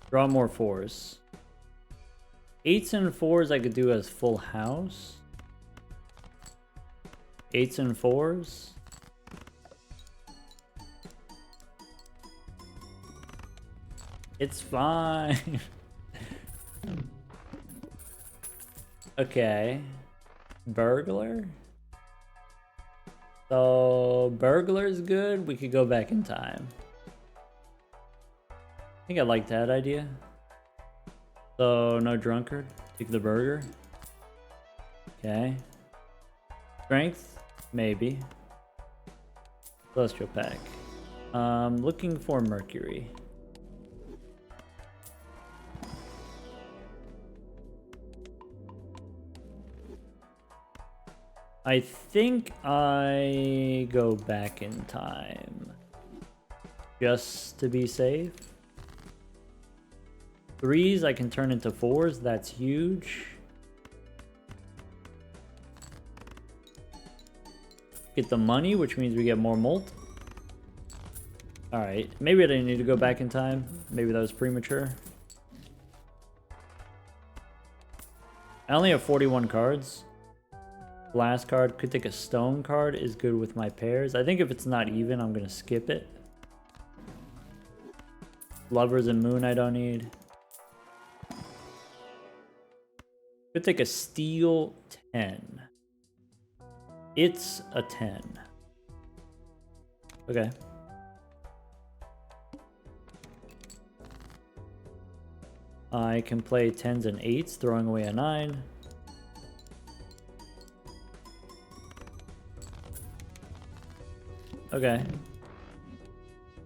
Draw more 4s. 8s and 4s I could do as full house. 8s and 4s. It's fine. Okay. Burglar. So burglar's good. We could go back in time. I think I like that idea. So no drunkard. Take the burger. Okay. Strength, maybe. Celestial pack. Looking for Mercury. I think I go back in time just to be safe. 3s I can turn into 4s. That's huge. Get the money, which means we get more molt. Alright, maybe I didn't need to go back in time. Maybe that was premature. I only have 41 cards. Last card, could take a stone card, is good with my pairs. I think if it's not even, I'm gonna skip it. Lovers and Moon I don't need. Could take a steel 10. It's a 10. Okay. I can play 10s and 8s, throwing away a 9. Okay.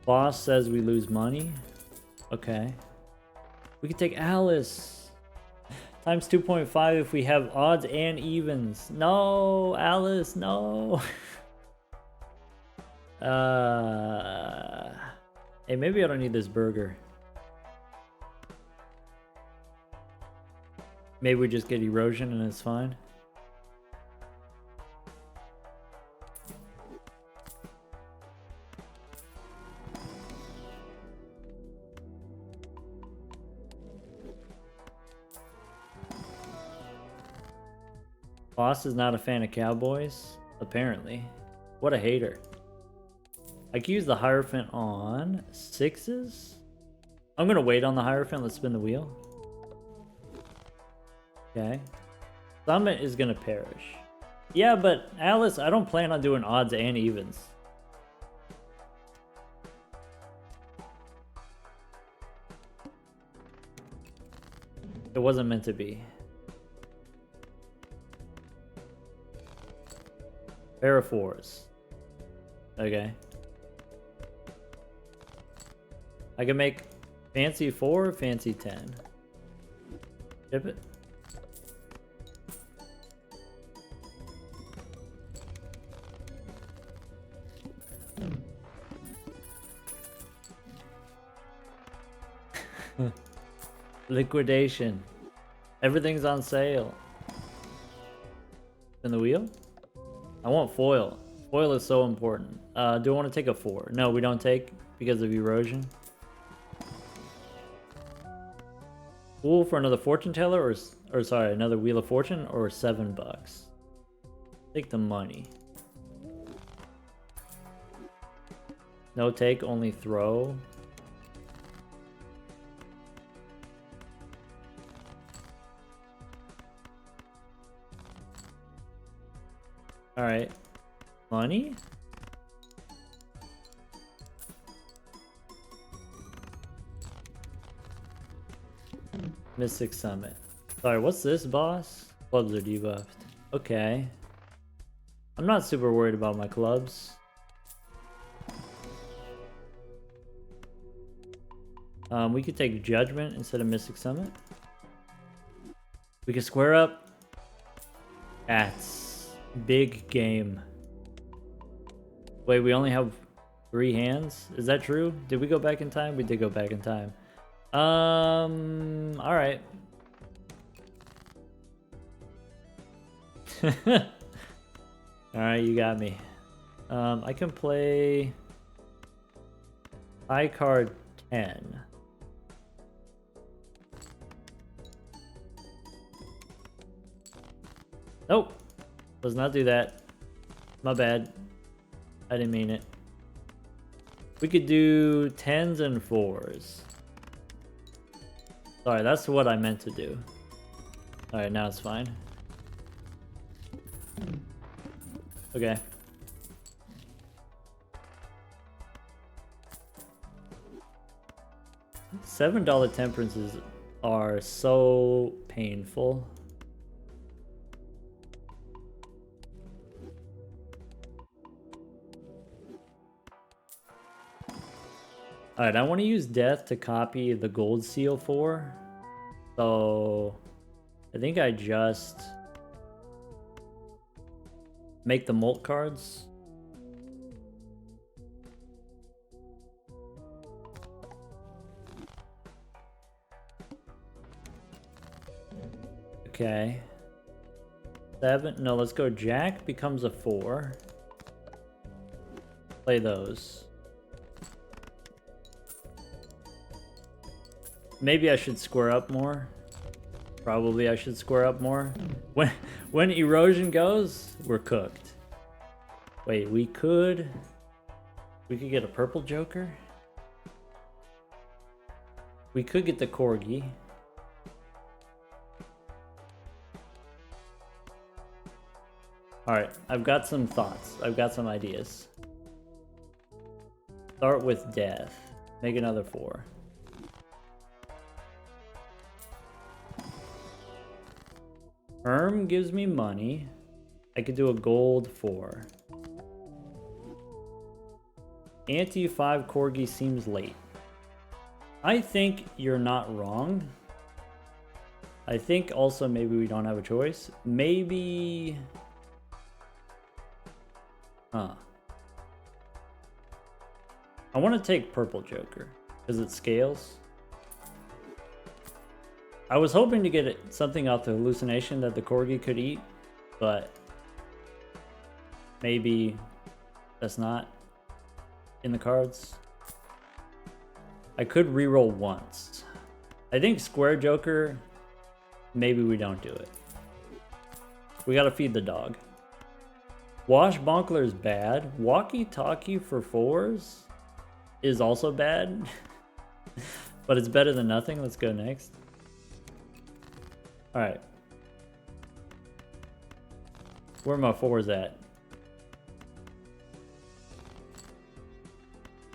Boss says we lose money. Okay. We can take Alice. Times 2.5 if we have odds and evens. No, Alice, no. Hey, maybe I don't need this burger. Maybe we just get erosion and it's fine. Boss is not a fan of cowboys, apparently. What a hater. I can use the Hierophant on 6s. I'm gonna wait on the Hierophant. Let's spin the wheel. Okay. Summit is gonna perish. Yeah, but Alice, I don't plan on doing odds and evens. It wasn't meant to be. Pair of 4s. Okay. I can make fancy 4, fancy 10. Ship it. Liquidation. Everything's on sale. In the wheel? I want foil. Foil is so important. Do I want to take a 4? No, we don't take because of erosion. Fool for another fortune teller or sorry, another wheel of fortune or $7. Take the money. No take, only throw. Alright. Money? Mystic Summit. Sorry, what's this, boss? Clubs are debuffed. Okay. I'm not super worried about my clubs. We could take Judgment instead of Mystic Summit. We could square up. That's big game. Wait, we only have 3 hands? Is that true? Did we go back in time? We did go back in time. Alright. Alright, you got me. I can play high card 10. Nope. Does not do that. My bad. I didn't mean it. We could do 10s and 4s. Sorry, that's what I meant to do. Alright, now it's fine. Okay. $7 temperances are so painful. Alright, I want to use death to copy the gold seal for. So I think I just make the molt cards. Okay. 7. No, let's go Jack becomes a 4. Play those. Maybe I should square up more. Probably I should square up more. When erosion goes, we're cooked. Wait, we could get a purple joker. We could get the corgi. Alright, I've got some thoughts. I've got some ideas. Start with death. Make another 4. Gives me money. I could do a gold 4. Anti 5 corgi seems late. I think you're not wrong. I think also maybe we don't have a choice. Maybe... Huh. I want to take purple joker because it scales. I was hoping to get something off the hallucination that the corgi could eat, but maybe that's not in the cards. I could reroll once. I think square joker, maybe we don't do it. We gotta feed the dog. Wash Bonkler is bad. Walkie talkie for 4s is also bad, but it's better than nothing. Let's go next. Alright. Where are my 4s at?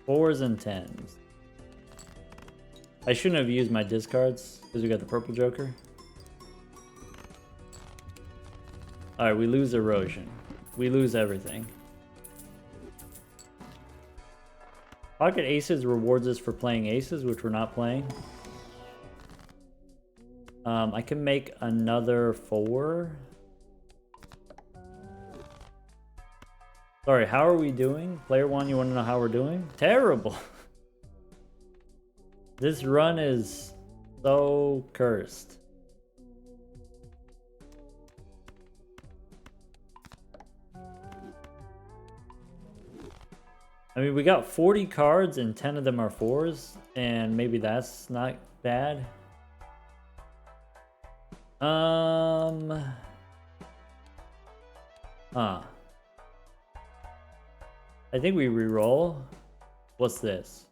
4s and 10s. I shouldn't have used my discards because we got the purple joker. Alright, we lose erosion. we lose everything. Pocket aces rewards us for playing aces, which we're not playing. I can make another 4. Sorry, how are we doing? Player 1, you want to know how we're doing? Terrible. This run is so cursed. I mean, we got 40 cards and 10 of them are 4s, and maybe that's not bad. I think we re-roll. What's this?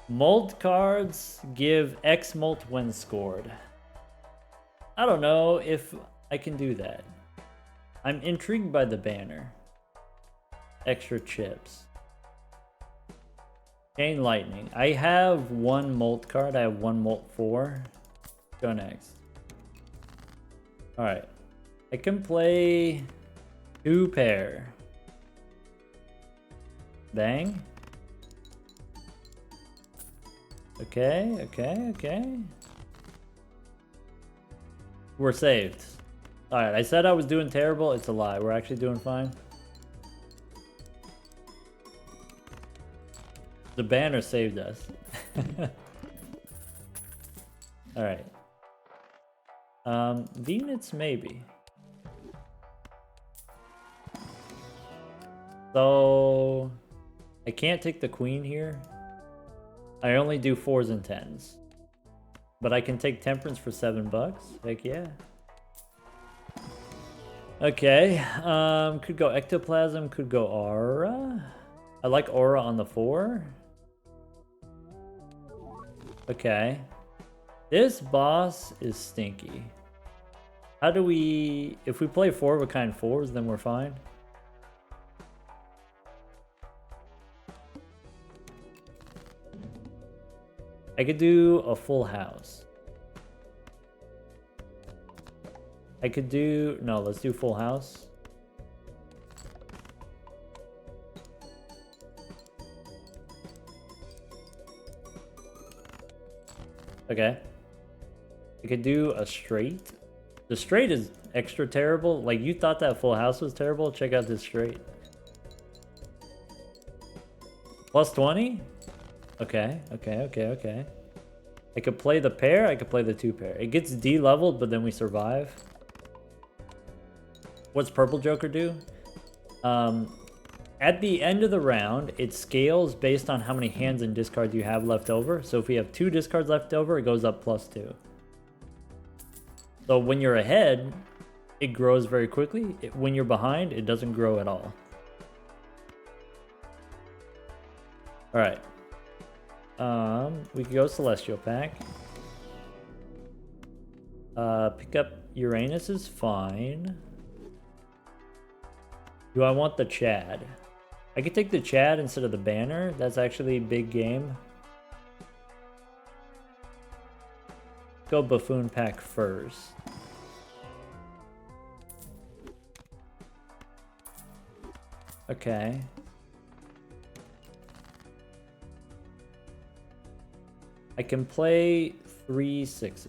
Molt cards give X molt when scored. I don't know if I can do that. I'm intrigued by the banner. Extra chips. Chain lightning. I have 1 molt card. I have 1 molt 4. Go next. Alright. I can play 2 pair. Bang. Okay. We're saved. Alright, I said I was doing terrible. It's a lie. We're actually doing fine. The banner saved us. Alright. V-nits maybe. So I can't take the queen here. I only do 4s and 10s. But I can take temperance for $7. Heck yeah. Okay. Could go ectoplasm, could go aura. I like aura on the 4. Okay. This boss is stinky. How do we... If we play 4 of a kind 4s, then we're fine. I could do a full house. I could do... No, let's do full house. Okay. I could do a straight. The straight is extra terrible. Like, you thought that full house was terrible? Check out this straight. Plus 20? Okay. I could play the pair, I could play the 2 pair. It gets D-leveled, but then we survive. What's Purple Joker do? At the end of the round, it scales based on how many hands and discards you have left over. So if we have 2 discards left over, it goes up plus 2. So when you're ahead, it grows very quickly. When you're behind, it doesn't grow at all. Alright. We could go Celestial Pack. Pick up Uranus is fine. Do I want the Chad? I could take the Chad instead of the banner. That's actually a big game. Go Buffoon Pack first. Okay. I can play 3 6s.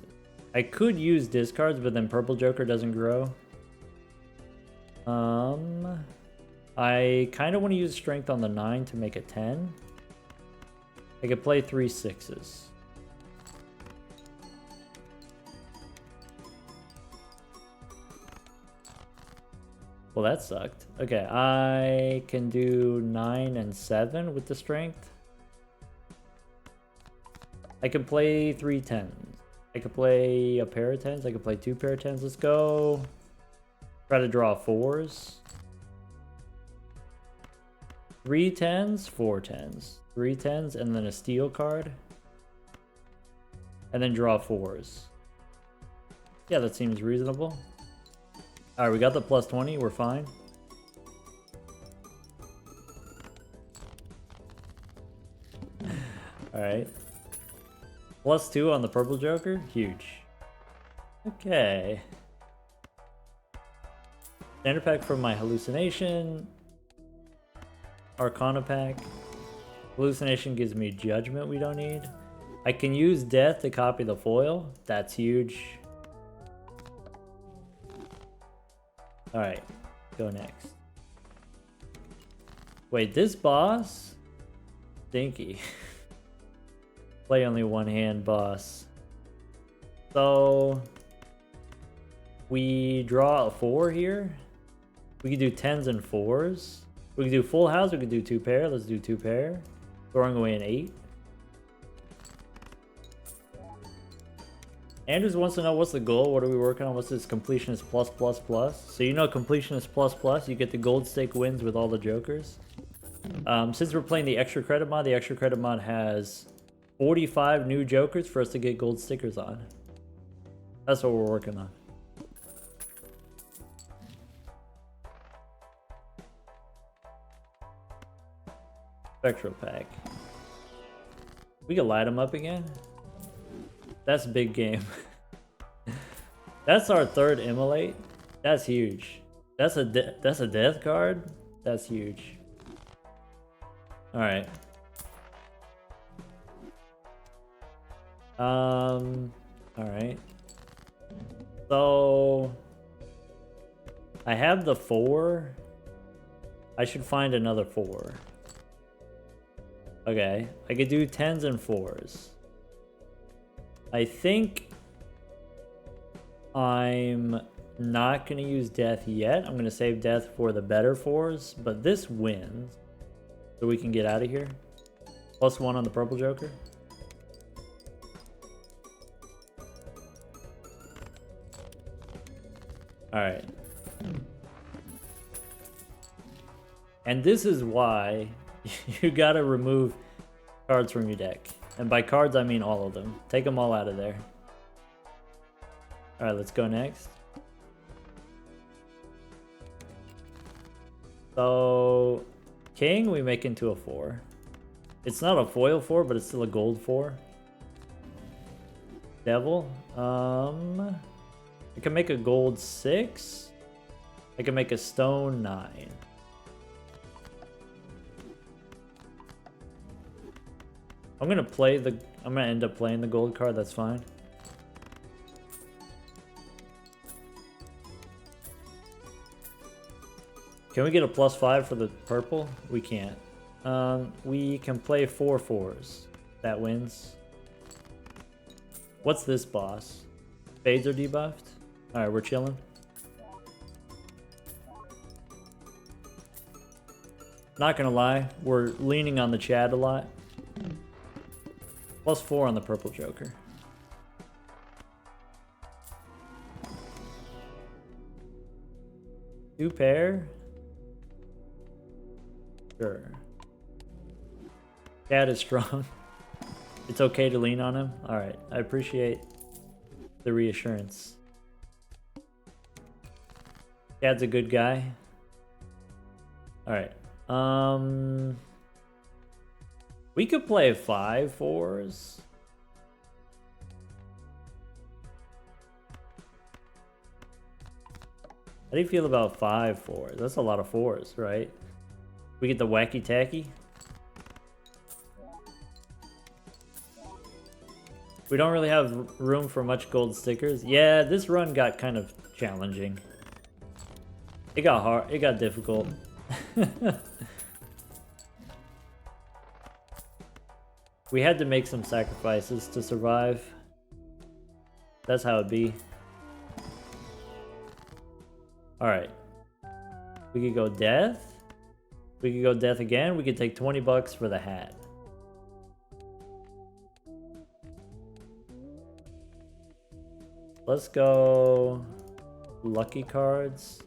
I could use discards, but then Purple Joker doesn't grow. I kind of want to use strength on the 9 to make a 10. I could play 3 6s. Well, that sucked. Okay, I can do 9 and 7 with the strength. I can play 3 10s. I could play a pair of 10s. I could play 2 pair of 10s. Let's go. Try to draw 4s. 3 10s, 4 10s. 3 10s, and then a steel card. And then draw 4s. Yeah, that seems reasonable. Alright, we got the plus 20. We're fine. Alright. Plus 2 on the Purple Joker. Huge. Okay. Standard pack from my hallucination. Arcana pack. Hallucination gives me judgment we don't need. I can use death to copy the foil. That's huge. Alright, go next. Wait, this boss? Stinky. Play only one hand boss. So we draw a 4 here. We can do 10s and 4s. We can do full house, we can do 2 pair. Let's do 2 pair. Throwing away an 8. Andrews wants to know what's the goal, what are we working on, what's this completionist plus plus plus. So you know completionist plus plus, you get the gold stake wins with all the jokers. Since we're playing the extra credit mod has 45 new jokers for us to get gold stickers on. That's what we're working on. Spectral pack. We can light them up again. That's a big game. That's our 3rd immolate. That's huge. That's a death card. That's huge. All right. All right. So I have the 4. I should find another 4. Okay, I could do 10s and 4s. I think I'm not going to use death yet. I'm going to save death for the better 4s, but this wins. So we can get out of here. +1 on the purple joker. Alright. And this is why you gotta remove cards from your deck. And by cards, I mean all of them. Take them all out of there. Alright, let's go next. So, King, we make into a 4. It's not a foil 4, but it's still a gold 4. Devil. I can make a gold 6. I can make a stone 9. I'm gonna end up playing the gold card, that's fine. Can we get a +5 for the purple? We can't. We can play 4 4s. That wins. What's this boss? Spades are debuffed? Alright, we're chilling. Not gonna lie, we're leaning on the chat a lot. +4 on the purple joker. Two pair? Sure. Cat is strong. It's okay to lean on him? Alright, I appreciate the reassurance. Cat's a good guy. Alright. We could play 5 4s. How do you feel about 5 4s? That's a lot of 4s, right? We get the wacky tacky. We don't really have room for much gold stickers. Yeah, this run got kind of challenging. It got hard. It got difficult. We had to make some sacrifices to survive. That's how it be. Alright. We could go death. We could go death again. We could take 20 bucks for the hat. Let's go lucky cards.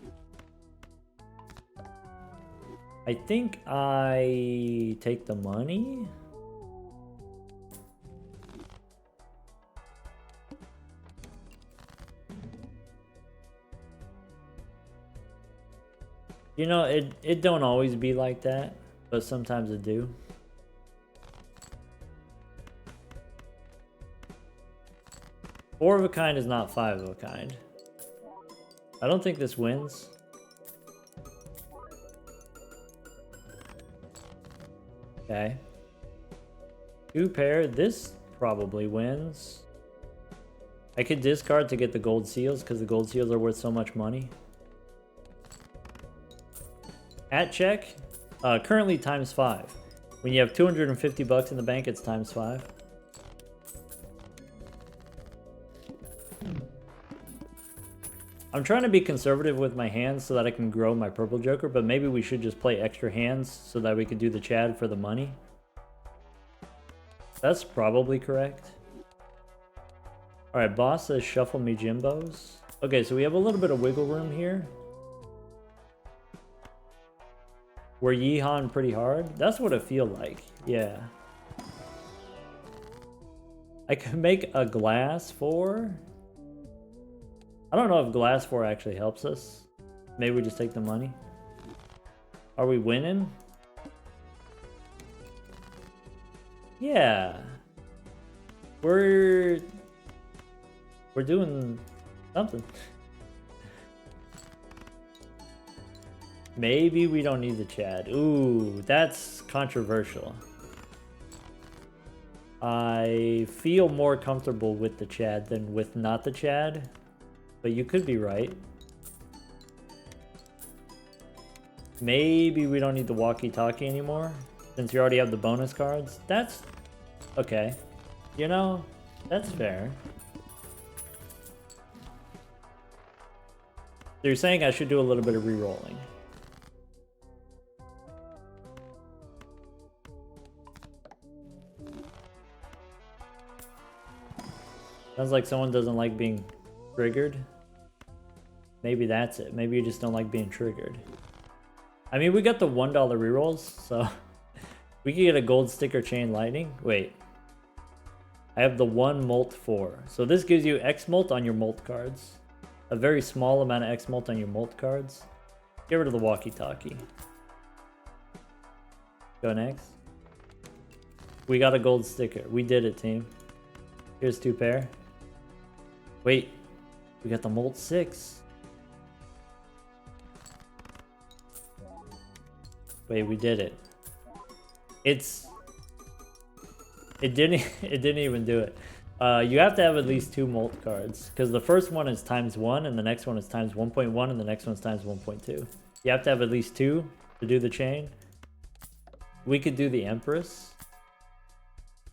I think I take the money. You know, it don't always be like that, but sometimes it do. Four of a kind is not 5 of a kind. I don't think this wins. Okay. 2 pair. This probably wins. I could discard to get the gold seals because the gold seals are worth so much money. At check. Currently times 5. When you have 250 bucks in the bank, it's times 5. I'm trying to be conservative with my hands so that I can grow my purple joker, but maybe we should just play extra hands so that we could do the Chad for the money. That's probably correct. Alright, boss says shuffle me Jimbos. Okay, so we have a little bit of wiggle room here. We're yeehawing pretty hard. That's what it feels like. Yeah. I could make a glass 4. I don't know if glass 4 actually helps us. Maybe we just take the money. Are we winning? Yeah. We're doing something. Maybe we don't need the Chad. Ooh, that's controversial. I feel more comfortable with the Chad than with not the Chad. But you could be right. Maybe we don't need the walkie-talkie anymore, since you already have the bonus cards. That's okay. You know, that's fair. So you're saying I should do a little bit of re-rolling. Sounds like someone doesn't like being triggered. Maybe that's it. Maybe you just don't like being triggered. I mean, we got the $1 rerolls, so we could get a gold sticker chain lightning. Wait. I have the 1 molt 4. So this gives you X molt on your molt cards. A very small amount of X molt on your molt cards. Get rid of the walkie-talkie. Go next. We got a gold sticker. We did it, team. Here's 2 pair. Wait. We got the molt 6. Wait, we did it. It didn't even do it. You have to have at least 2 molt cards, because the first one is times 1 and the next one is times 1.1 and the next one's times 1.2. You have to have at least 2 to do the chain. We could do the Empress.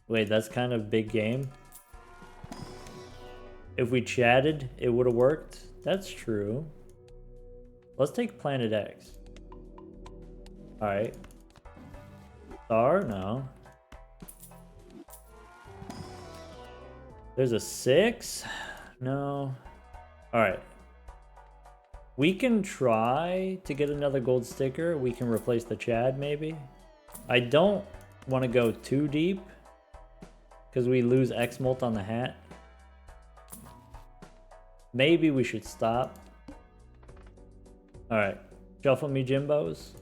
Wait, that's kind of big game. If we chatted, it would have worked. That's true. Let's take Planet X. Alright. Star? No. There's a 6? No. Alright. We can try to get another gold sticker. We can replace the Chad, maybe. I don't want to go too deep, because we lose X molt on the hat. Maybe we should stop. Alright. Shuffle me Jimbos.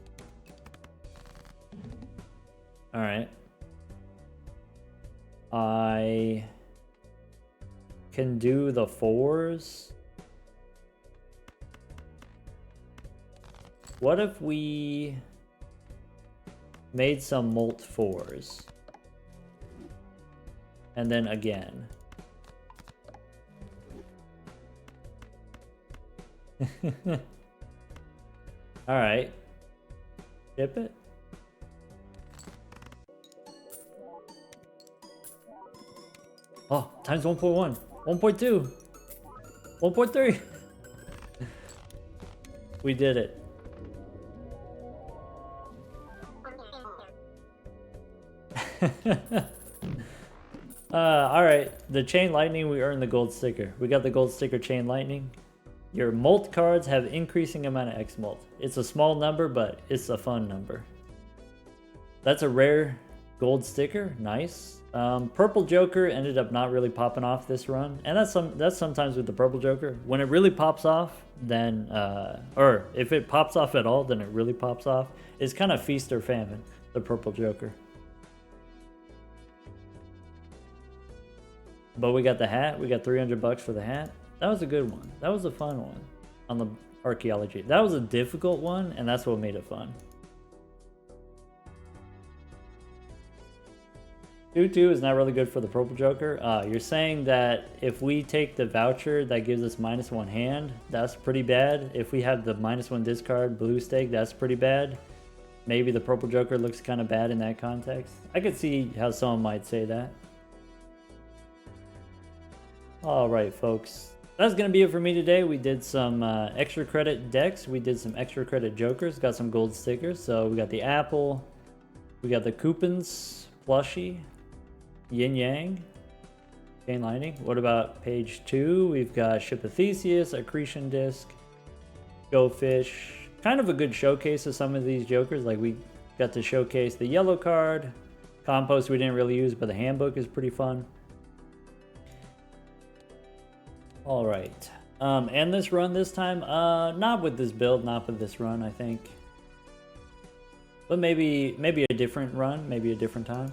Alright. I can do the 4s. What if we made some molt 4s? And then again. Alright. Ship it. Oh, times 1.1, 1.2, 1.3. We did it. Alright, the chain lightning, we earned the gold sticker. We got the gold sticker chain lightning. Your molt cards have increasing amount of X molt. It's a small number, but it's a fun number. That's a rare gold sticker. Nice. Purple Joker ended up not really popping off this run, and that's sometimes with the Purple Joker. When it really pops off, then or if it pops off at all, then it really pops off. It's kind of feast or famine, the Purple Joker. But we got the hat. We got 300 bucks for the hat. That was a good one. That was a fun one on the archaeology. That was a difficult one, and that's what made it fun. 2/2 is not really good for the purple joker. You're saying that if we take the voucher that gives us -1 hand, that's pretty bad. If we have the -1 discard blue stake, that's pretty bad. Maybe the purple joker looks kind of bad in that context. I could see how someone might say that. Alright folks, that's going to be it for me today. We did some extra credit decks, we did some extra credit jokers, got some gold stickers. So we got the apple, we got the coupons, plushie, yin yang, chain lightning. What about page 2? We've got ship of Theseus, accretion disc, go fish. Kind of a good showcase of some of these jokers. Like we got to showcase the yellow card, compost we didn't really use, but the handbook is pretty fun. All right, and this run this time, not with this build, not with this run, I think. But maybe a different run, maybe a different time.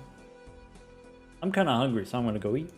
I'm kind of hungry, so I'm gonna go eat.